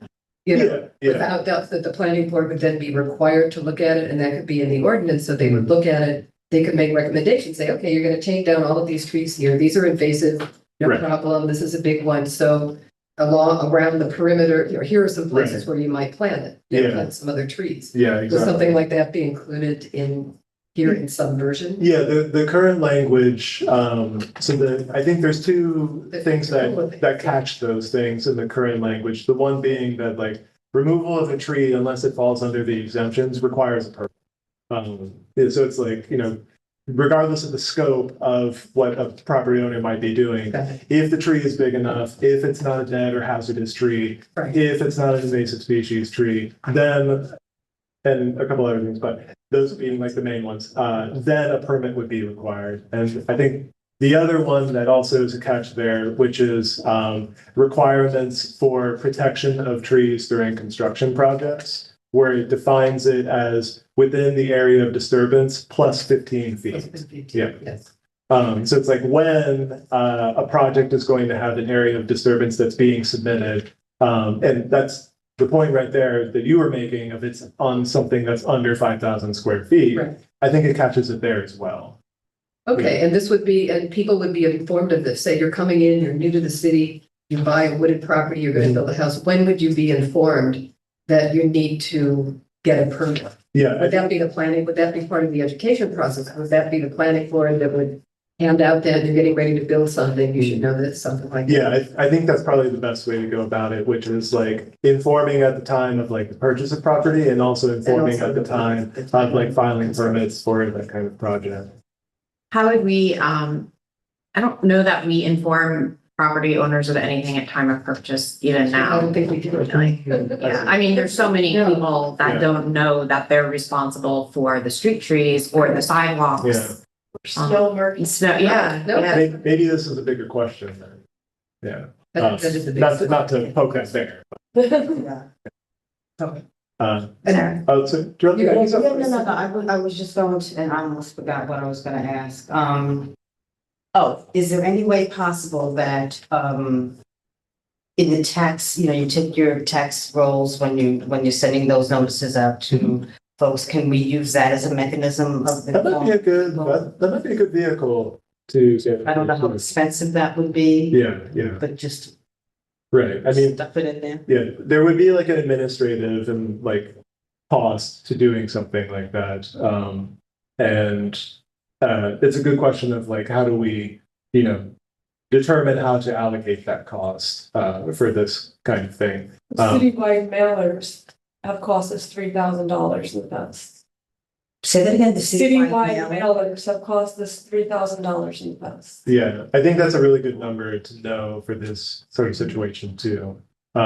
You know, Yeah, without doubt that the planning board would then be required to look at it and that could be in the ordinance. So they would look at it. They could make recommendations, say, okay, you're going to take down all of these trees here. These are invasive, no Right. problem. This is a big one. So around the perimeter, here are some places where you might plant it. You know, Yeah. plant some other trees. yeah, Would exactly. something like that be included in here in some version? Yeah, the current language, I think there's two things that catch those things in the current language. The one being that like removal of a tree, unless it falls under the exemptions, requires a permit. So it's like, you know, regardless of the scope of what a property owner might be doing, if the tree is big enough, if it's not a dead or hazardous tree, Right. if it's not an invasive species tree, then, and a couple other things, but those being like the main ones, then a permit would be required. And I think the other one that also is a catch there, which is requirements for protection of trees during construction projects, where it defines it as within the area of disturbance plus 15 feet. Yeah. Yes. So it's like when a project is going to have an area of disturbance that's being submitted, and that's the point right there that you were making of it's on something that's under 5,000 square feet. Right. I think it catches it there as well. Okay, and this would be, and people would be informed of this. Say you're coming in, you're new to the city, you buy a wooded property, you're going to build a house. When would you be informed that you need to get a permit? Yeah, Would that be the planning, would that be part of the education process? Would that be the planning board that would hand out that you're getting ready to build something, you should know that, something like that? yeah, I think that's probably the best way to go about it, which is like informing at the time of like the purchase of property and also informing at the time of like filing permits for that kind of project. How would we, I don't know that we inform property owners of anything at time of purchase even I now. don't think we do it. Yeah, I mean, there's so many Yeah. people that Yeah. don't know that they're responsible for the street trees or the sidewalks. Yeah. Still murky. So, yeah, No, yeah. Maybe this is a bigger question then. Yeah. That is the big. Not to poke that there. Sarah. So, do you want You to- guys- I was just going to, and I almost forgot what I was gonna ask. Is there any way possible that, in the tax, you know, you take your tax rolls when you're sending those notices out to folks, can we use that as a mechanism of That might be a good, that might be a good vehicle to get. I don't know how expensive that would be, Yeah, but just right. I mean, stuff it in there. yeah, there would be like an administrative and like cost to doing something like that. It's a good question of like, how do we, you know, determine how to allocate that cost for this kind of thing. Citywide mailers have cost us $3,000 in the past. Say that again, the Citywide mailers have cost us $3,000 in the past. Yeah, I think that's a really good number to know for this sort of situation too. If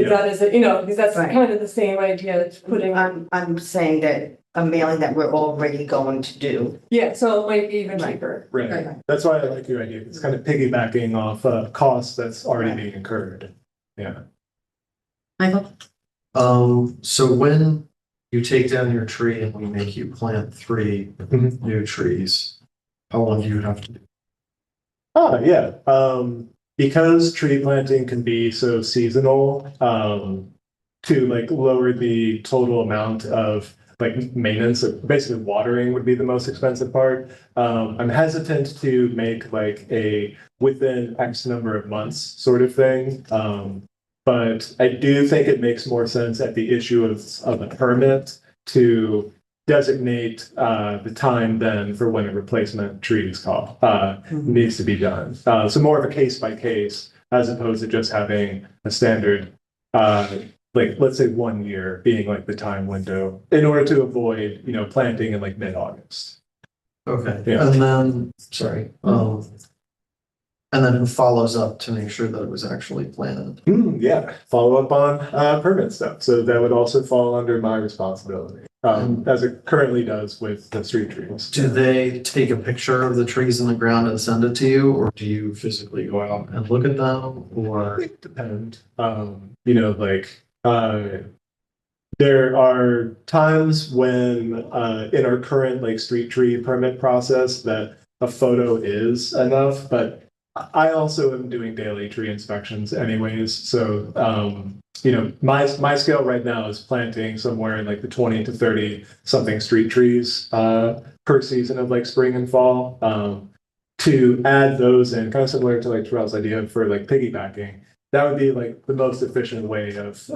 Yeah. that is, you know, because that's Right. kind of the same idea, it's putting, I'm saying that a mailing that we're already going to do. yeah, so it might be even Right. cheaper. Right, that's why I like your idea. It's kind of piggybacking off costs that's already being incurred. Yeah. Michael? So when you take down your tree and we make you plant 3 Mhm. new trees, how long do you have to do? Oh, yeah. Because tree planting can be so seasonal, to like lower the total amount of like maintenance, so basically watering would be the most expensive part. I'm hesitant to make like a within X number of months sort of thing. But I do think it makes more sense at the issue of a permit to designate the time then for when a replacement tree is called, needs to be done. So more of a case by case as opposed to just having a standard like, let's say 1 year being like the time window in order to avoid, planting in like mid-August. Okay, Yeah. and then, sorry, and then who follows up to make sure that it was actually planted? Yeah, follow up on permit stuff. So that would also fall under my responsibility, as it currently does with the street trees. Do they take a picture of the trees in the ground and send it to you, or do you physically go out and look at them, or? It depends. There are times when in our current like street tree permit process that a photo is enough, but I also am doing daily tree inspections anyways. So my scale right now is planting somewhere in like the 20 to 30 something street trees per season of like spring and fall. To add those in, kind of similar to like Terrell's idea for like piggybacking. That would be like the most efficient way of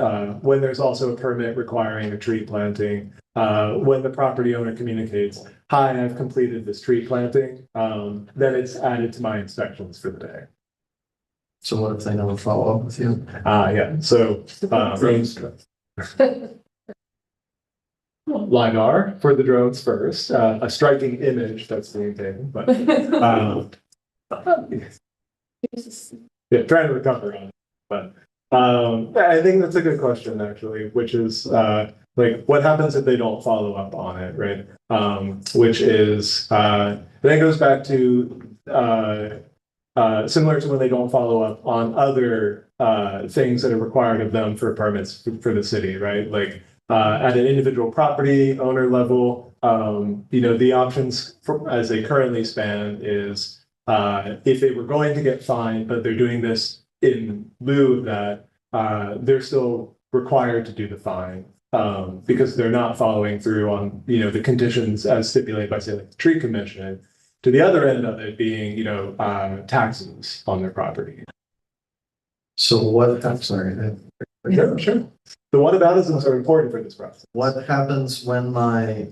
when there's also a permit requiring a tree planting, when the property owner communicates, hi, I've completed this tree planting, then it's added to my inspections for the day. So what if they never follow up with you? Yeah, so LiDAR for the drones first, a striking image that's being taken, but yeah, trying to recover on it. But I think that's a good question actually, which is like what happens if they don't follow up on it, right? Which is then it goes back to similar to when they don't follow up on other things that are required of them for permits for the city, right? Like at an individual property owner level, the options as they currently span is if they were going to get fined, but they're doing this in lieu of that, they're still required to do the fine because they're not following through on the conditions as stipulated by say like the tree commission. To the other end of it being taxes on their property. So what, I'm sorry. Yeah, sure. The whataboutisms are important for this process. What happens when my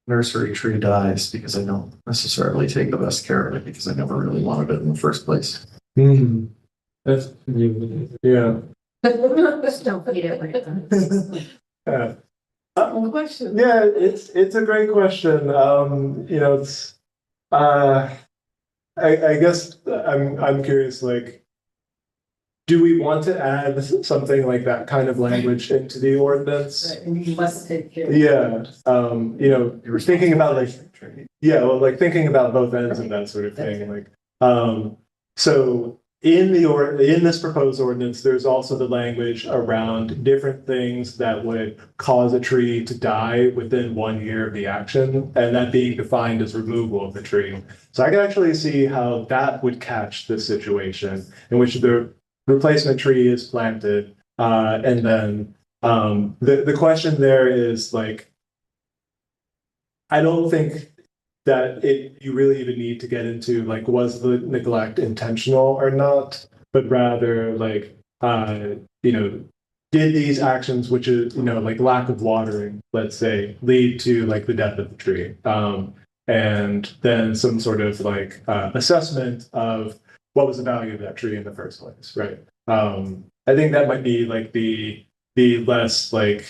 nursery tree dies because I don't necessarily take the best care of it because I never really wanted it in the first place? That's yeah. Just don't feed it when it Yeah. Question. Yeah, it's a great question. It's I guess I'm curious, like, do we want to add something like that kind of language into the ordinance? And you must take care. Yeah, we're thinking about like, yeah, well, like thinking about both ends and that sort of thing, like, so in this proposed ordinance, there's also the language around different things that would cause a tree to die within 1 year of the action, and that being defined as removal of the tree. So I can actually see how that would catch this situation in which the replacement tree is planted, and then the question there is like, I don't think that you really even need to get into like, was the neglect intentional or not, but rather like, did these actions, which is, like lack of watering, let's say, lead to like the death of the tree? And then some sort of like assessment of what was the value of that tree in the first place, right? I think that might be like the less like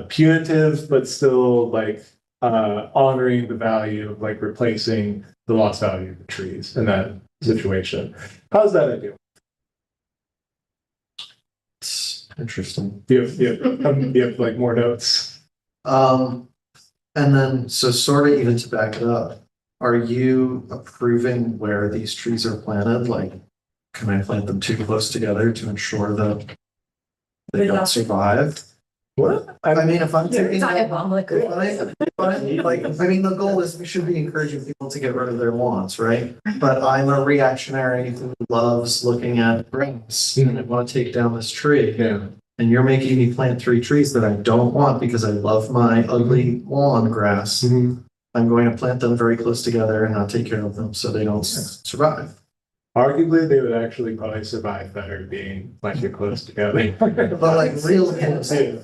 punitive, but still like honoring the value of like replacing the lost value of the trees in that situation. How's that idea? It's interesting. You have like more notes. And then, so sort of even to back it up, are you approving where these trees are planted? Like, can I plant them too close together to ensure that they don't survive? What? I mean, if I'm taking. diabolical. The goal is we should be encouraging people to get rid of their lawns, right? But I'm a reactionary who loves looking at grass and I want to take down this tree. Yeah. and you're making me plant 3 trees that I don't want because I love my ugly lawn grass, I'm going to plant them very close together and not take care of them so they don't survive. Arguably, they would actually probably survive better being planted close together. But like real close. Yeah.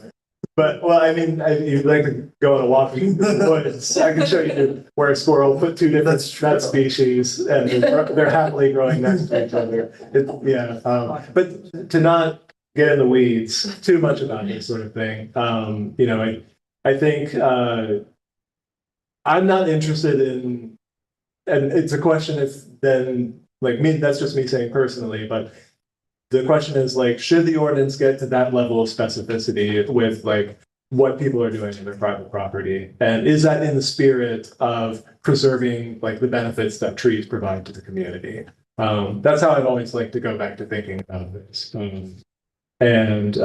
But, well, I mean, you'd like to go on a walk in the woods. I can show you where a squirrel put 2 different That's nut species and they're happily growing next to each other. But to not get in the weeds too much about this sort of thing, you know, I think, I'm not interested in, and it's a question if then, like me, that's just me saying personally, but the question is like, should the ordinance get to that level of specificity with like what people are doing in their private property? And is that in the spirit of preserving like the benefits that trees provide to the community? That's how I'd always like to go back to thinking about this. And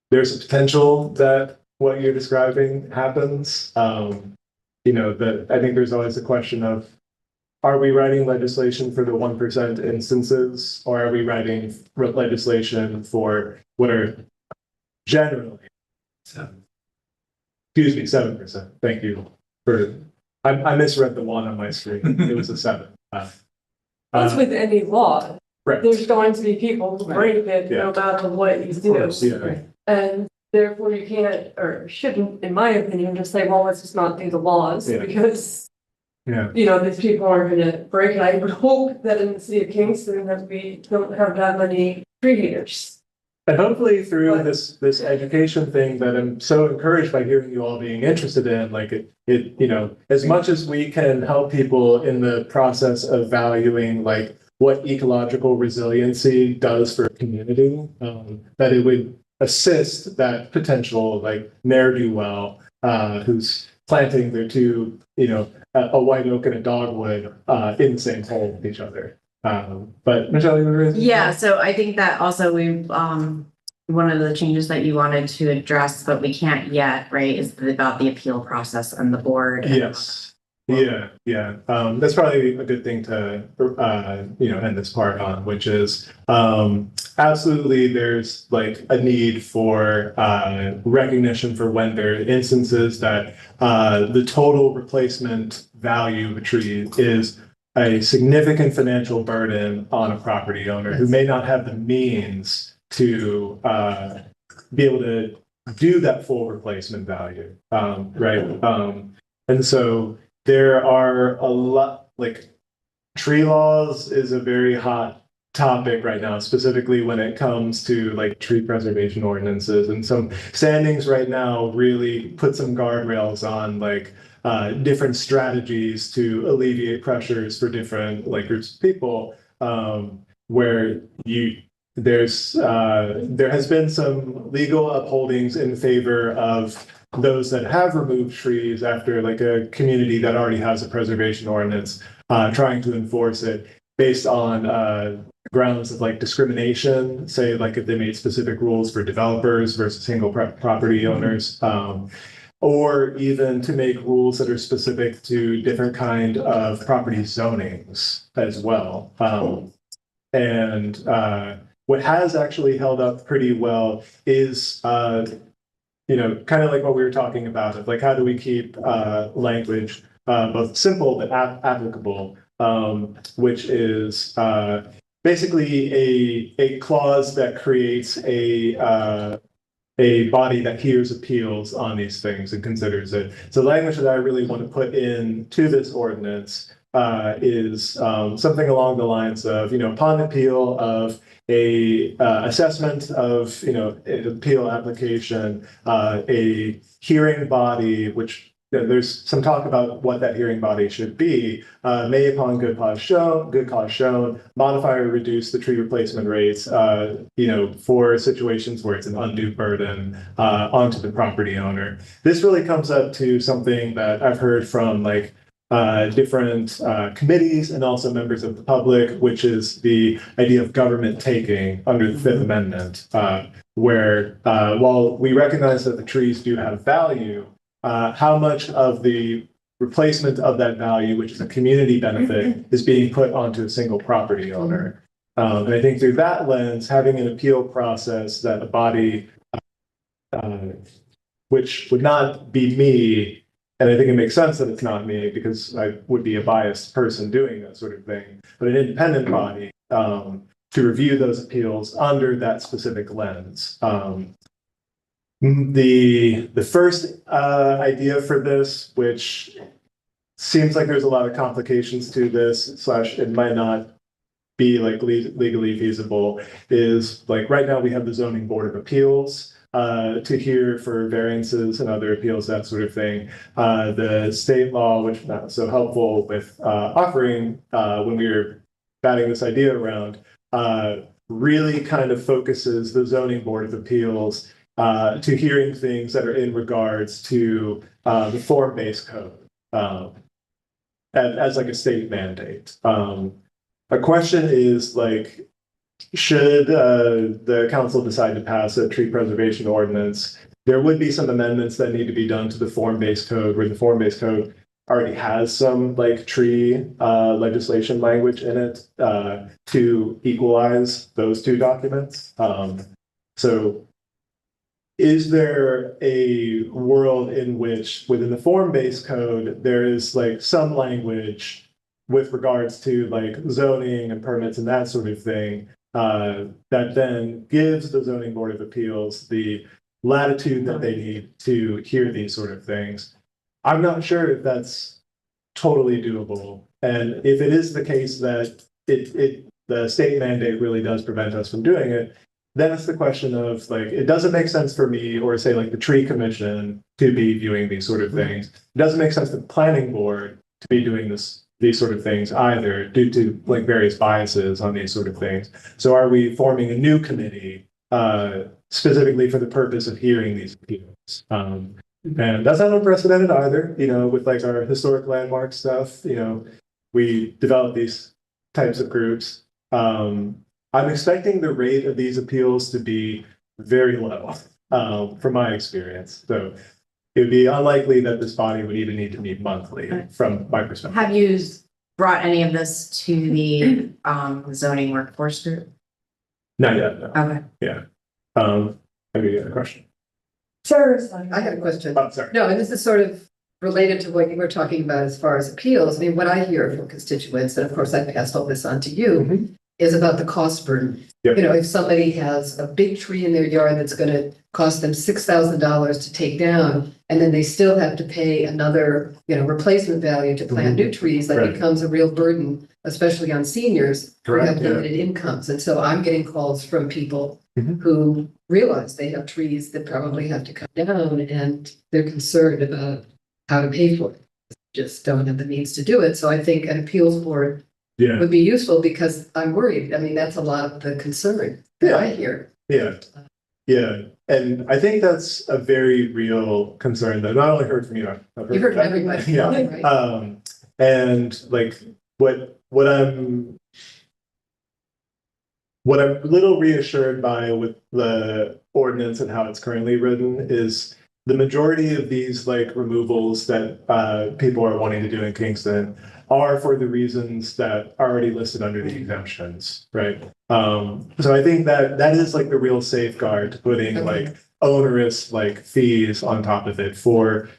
there's a potential that what you're describing happens. You know, I think there's always a question of, are we writing legislation for the 1% instances, or are we writing legislation for what are generally 7%? Thank you for, I misread the 1 on my screen. It was a 7. That's with any law. Right. There's going to be people who break it no Yeah. matter what you do. Yeah. And therefore you can't, or shouldn't, in my opinion, just say, well, let's just not do the laws, Yeah. because Yeah. you know, these people aren't gonna break it. I would hope that in the city of Kingston that we don't have that many tree haters. And hopefully through this education thing that I'm so encouraged by hearing you all being interested in, like it, you know, as much as we can help people in the process of valuing like what ecological resiliency does for a community, that it would assist that potential like ne'er-do-well who's planting their 2, you know, a white oak and a dogwood in the same hole with each other. But Michelle, you were Yeah, so I think that also one of the changes that you wanted to address, but we can't yet, right, is about the appeal process and the board. Yes. Yeah. That's probably a good thing to, you know, end this part on, which is, absolutely there's like a need for, recognition for when there are instances that, the total replacement value of a tree is a significant financial burden on a property owner who may not have the means to, be able to do that full replacement value, right? And so there are a lot, like tree laws is a very hot topic right now, specifically when it comes to like tree preservation ordinances, and some standings right now really put some guardrails on like different strategies to alleviate pressures for different like groups of people, where there has been some legal upholdings in favor of those that have removed trees after like a community that already has a preservation ordinance, trying to enforce it based on grounds of like discrimination, say like if they made specific rules for developers versus single property owners, or even to make rules that are specific to different kind of property zonings as well. And what has actually held up pretty well is you know, kind of like what we were talking about, of like how do we keep language both simple but applicable, which is basically a clause that creates a body that hears appeals on these things and considers it. So language that I really want to put into this ordinance is something along the lines of, you know, upon appeal of a assessment of, you know, an appeal application, a hearing body, which there's some talk about what that hearing body should be, may upon good cause shown, modify or reduce the tree replacement rates, you know, for situations where it's an undue burden onto the property owner. This really comes up to something that I've heard from like different committees and also members of the public, which is the idea of government taking under the Fifth Amendment, where while we recognize that the trees do have value, how much of the replacement of that value, which is a community benefit, is being put onto a single property owner. And I think through that lens, having an appeal process that a body, which would not be me, and I think it makes sense that it's not me because I would be a biased person doing that sort of thing, but an independent body to review those appeals under that specific lens. The first idea for this, which seems like there's a lot of complications to this, / it might not be like legally feasible, is like right now we have the Zoning Board of Appeals to hear for variances and other appeals, that sort of thing. The state law, which not so helpful with offering when we were batting this idea around, really kind of focuses the Zoning Board of Appeals to hearing things that are in regards to the form-based code as like a state mandate. A question is like, should the council decide to pass a tree preservation ordinance, there would be some amendments that need to be done to the form-based code, where the form-based code already has some like tree legislation language in it to equalize those two documents. So is there a world in which within the form-based code, there is like some language with regards to like zoning and permits and that sort of thing, that then gives the Zoning Board of Appeals the latitude that they need to hear these sort of things? I'm not sure if that's totally doable. And if it is the case that the state mandate really does prevent us from doing it, then it's the question of like, it doesn't make sense for me or say like the tree commission to be viewing these sort of things. It doesn't make sense for the planning board to be doing these sort of things either, due to like various biases on these sort of things. So are we forming a new committee specifically for the purpose of hearing these appeals? And that's not unprecedented either, you know, with like our historic landmark stuff, you know, we develop these types of groups. I'm expecting the rate of these appeals to be very low, from my experience. So it would be unlikely that this body would even need to meet monthly from my perspective. Have you brought any of this to the zoning workforce group? Not yet, no. Okay. Yeah. Have you got a question? Sarah, I had a question. Oh, sorry. No, and this is sort of related to what you were talking about as far as appeals. I mean, what I hear from constituents, and of course I passed all this on to you, is about the cost burden. Yep. You know, if somebody has a big tree in their yard that's gonna cost them $6,000 to take down, and then they still have to pay another, you know, replacement value to plant new trees, that Right. becomes a real burden, especially on seniors who Correct, have yeah. limited incomes. And so I'm getting calls from people Mhm. who realize they have trees that probably have to come down, and they're concerned about how to pay for it. Just don't have the means to do it. So I think an appeals board Yeah. would be useful, because I'm worried. I mean, that's a lot of the concern that I hear. Yeah. Yeah. And I think that's a very real concern that I not only heard from you, I've You've heard from everybody, Yeah. right? And like what I'm a little reassured by with the ordinance and how it's currently written is the majority of these like removals that people are wanting to do in Kingston are for the reasons that are already listed under the exemptions, right? So I think that is like the real safeguard to putting like onerous like fees on top of it for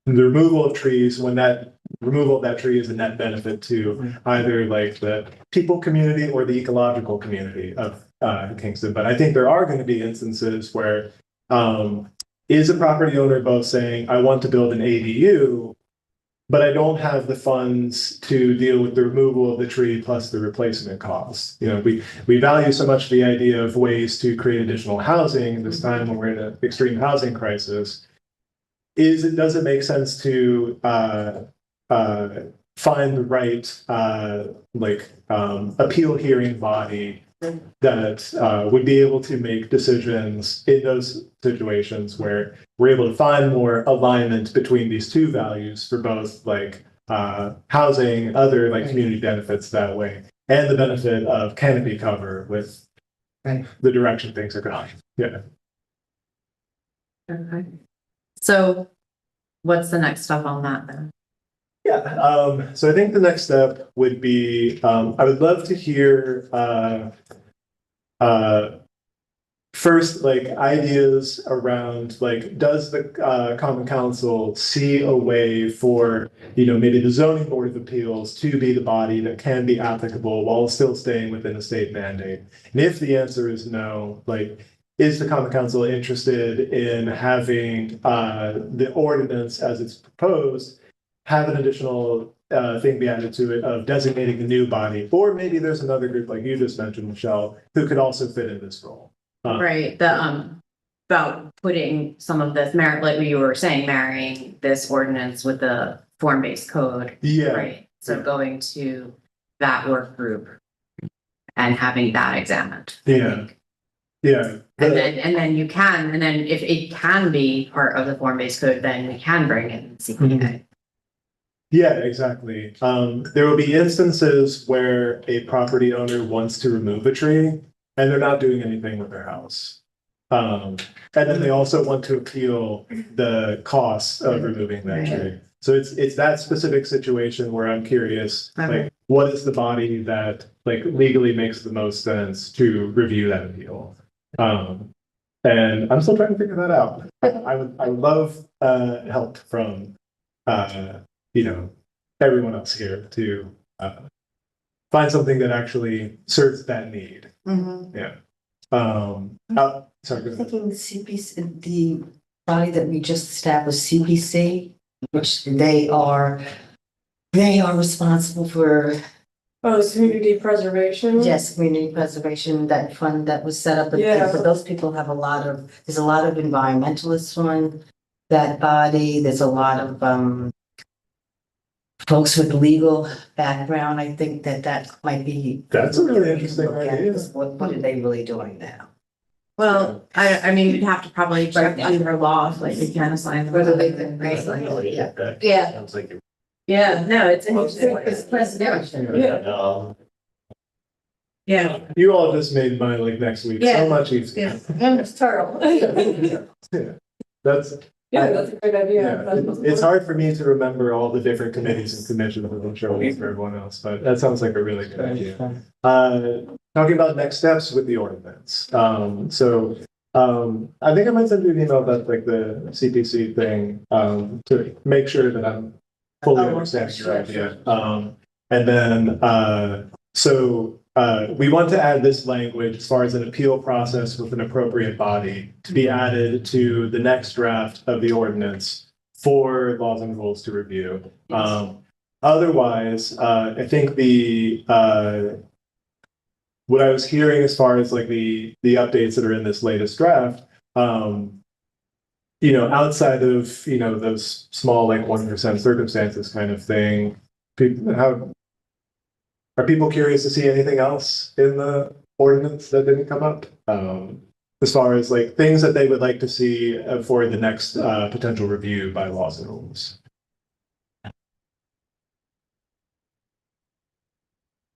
the removal of trees, when that removal of that tree is a net benefit to either like the people community or the ecological community of Kingston. But I think there are going to be instances where is a property owner both saying, I want to build an ADU, but I don't have the funds to deal with the removal of the tree plus the replacement costs. You know, we value so much the idea of ways to create additional housing this time when we're in an extreme housing crisis. Does it make sense to find the right appeal hearing body that would be able to make decisions in those situations where we're able to find more alignment between these two values for both like housing, other like community benefits that way, and the benefit of canopy cover with the direction things are going. Yeah. Okay. So what's the next step on that then? Yeah, so I think the next step would be, I would love to hear, first, like, ideas around, like, does the, Common Council see a way for, maybe the zoning board of appeals to be the body that can be applicable while still staying within a state mandate? And if the answer is no, like, is the Common Council interested in having, the ordinance as it's proposed have an additional thing be added to it of designating a new body, or maybe there's another group like you just mentioned, Michelle, who could also fit in this role. Right, about putting some of this merit, like you were saying, marrying this ordinance with the form-based code. Yeah. Right, so going to that work group and having that examined. I Yeah. think. Yeah. And then you can, and then if it can be part of the form-based code, then we can bring in CPA. Yeah, exactly. There will be instances where a property owner wants to remove a tree and they're not doing anything with their house. And then they also want to appeal the costs of removing that tree. So it's that specific situation where I'm curious, like, what is the body that like legally makes the most sense to review that appeal? And I'm still trying to figure that out. I would love help from everyone else here to find something that actually serves that need. Yeah. Sorry, go ahead. Thinking the CPC, the body that we just established, CPC, which they are responsible for, Community preservation. yes, community preservation, that fund that was set up. Yeah. But those people have there's a lot of environmentalists on that body. There's a lot of, folks with legal background. I think that might be. That's a really interesting idea. What are they really doing now? Well, I mean, you'd have to probably check under law, like you can assign. Whether they them, can- right? Yeah. Sounds like. Yeah, no, it's interesting. It's presidential. Yeah. Yeah. You all just made my like next week so Yeah. much easier. It's terrible. That's, Yeah, that's a great idea. yeah, it's hard for me to remember all the different committees and commissions, I'm sure it's for everyone else, but that sounds like a really good idea. Talking about next steps with the ordinance. I think I might send you an email about like the CPC thing, to make sure that I'm fully understanding your idea. And then, we want to add this language as far as an appeal process with an appropriate body to be added to the next draft of the ordinance for laws and rules to review. Otherwise, I think what I was hearing as far as like the updates that are in this latest draft, outside of, those small, like 1% circumstances kind of thing, are people curious to see anything else in the ordinance that didn't come up? As far as like things that they would like to see for the next potential review by laws and rules.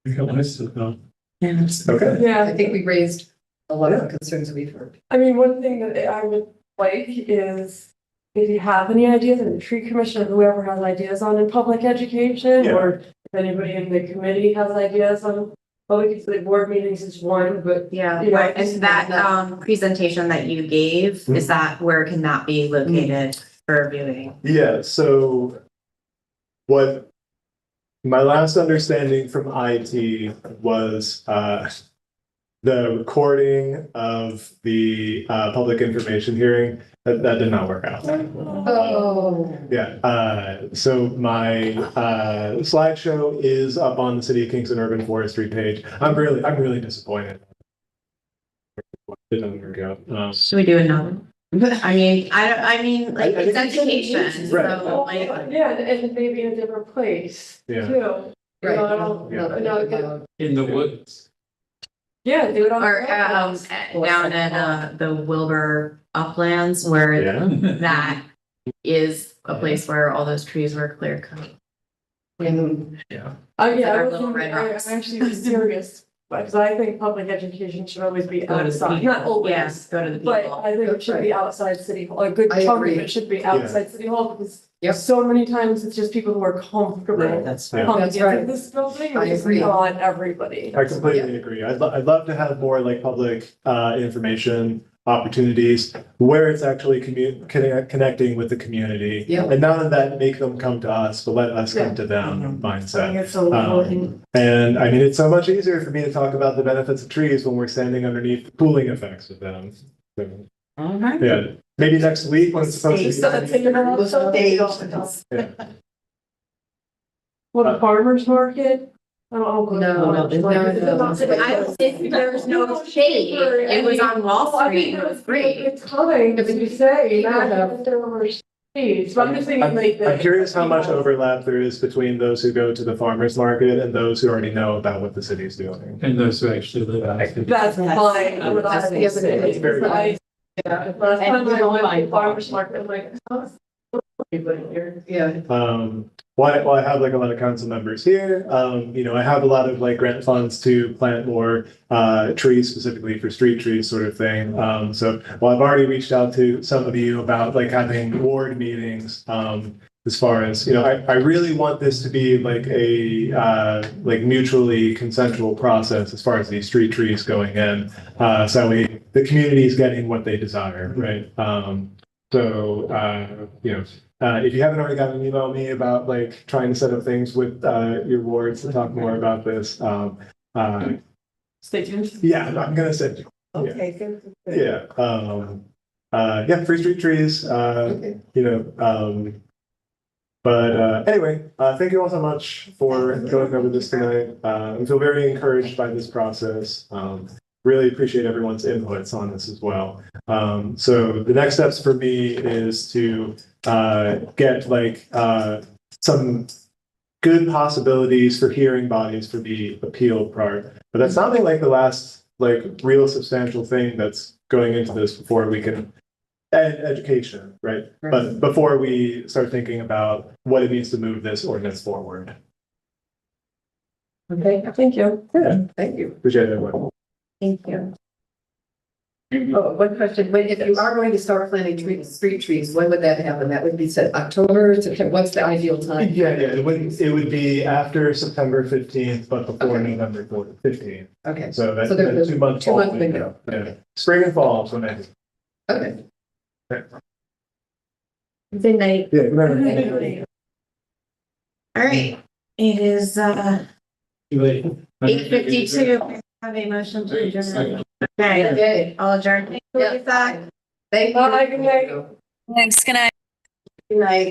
Okay. Yeah. I think we raised a lot of the concerns that we've heard. I mean, one thing that I would like is if you have any ideas, and the tree commission or whoever has ideas on in public education, Yeah. or if anybody in the committee has ideas on, the board meetings is one, but Yeah, You know, right, and that presentation that you gave, is that, where can that be located for viewing? Yeah, so what my last understanding from IT was the recording of the public information hearing, that did not work out. Oh. Yeah, so my slideshow is up on the City of Kingston Urban Forestry page. I'm really disappointed. It didn't work out. Should we do another? I mean, like, I it's think- education, Right. so like, yeah, and maybe in a different place Yeah. too. Right. I don't- Yeah. no, In the woods. Yeah, do it on. or down in the Wilbur Uplands, where Yeah. that is a place where all those trees were clear cut. Yeah. Oh, yeah, Our I little red was rocks. actually was serious, because I think public education should always be Go to the outside, people. not always. Yes, go to the But people. I think it should be outside city hall, a good I chunk of agree. it should be outside city hall, because Yep. So many times it's just people who are comfortable. Right, that's Yeah. Pumping That's right. into this building, I it's agree. not everybody. I completely agree. I'd love to have more like public information opportunities where it's actually connecting with the community. Yeah. And none of that make them come to us, but let us Yeah. come to them I think mindset. it's so important. And I mean, it's so much easier for me to talk about the benefits of trees when we're standing underneath the cooling effects of them. So, Okay. yeah, maybe next week when it's supposed to So that's thinking about something. Yeah. Well, the farmer's market, I don't know. No, If there was no shade, it was on Wall Street, it was great. It's coming, as you say, People have- imagine if there were shades, but I'm just thinking like. I'm curious how much overlap there is between those who go to the farmer's market and those who already know about what the city's doing. And those who actually live out. That's fine. I would That's honestly the other say, thing. It's very- I- Yeah. Last And time we I don't went to mind the farmer's market, I'm like, oh, everybody here. Yeah. Well, I have like a lot of council members here, I have a lot of like grant funds to plant more trees specifically for street trees sort of thing. So while I've already reached out to some of you about like having ward meetings, as far as, I really want this to be like a like mutually consensual process as far as these street trees going in. So the community is getting what they desire, right? If you haven't already gotten an email me about like trying to set up things with your wards to talk more about this, Stay tuned. yeah, I'm gonna send you. Okay, good. Yeah, free street trees, Okay. Anyway, thank you all so much for going over this tonight. I feel very encouraged by this process. Really appreciate everyone's inputs on this as well. So the next steps for me is to get like some good possibilities for hearing bodies for the appeal part. But that's sounding like the last like real substantial thing that's going into this before we can education, right? But before we start thinking about what it means to move this ordinance forward. Okay, Thank you. thank you. Appreciate it, everyone. Thank you. Oh, one question, if you are going to start planting street trees, when would that happen? That would be said October, September, what's the ideal time? Yeah, it would be after September 15th, but before Okay. November 15th. Okay, So that's So there's a 2 months. 2 month window. Yeah. Spring and fall is when I do. okay. Good night. Yeah, remember. All right, it is Too late. 8:52. Have a motion to adjourn. Okay, Okay. all adjourned. Thank you, Lisa. Thank you. Bye, good night. Thanks, good night. Good night.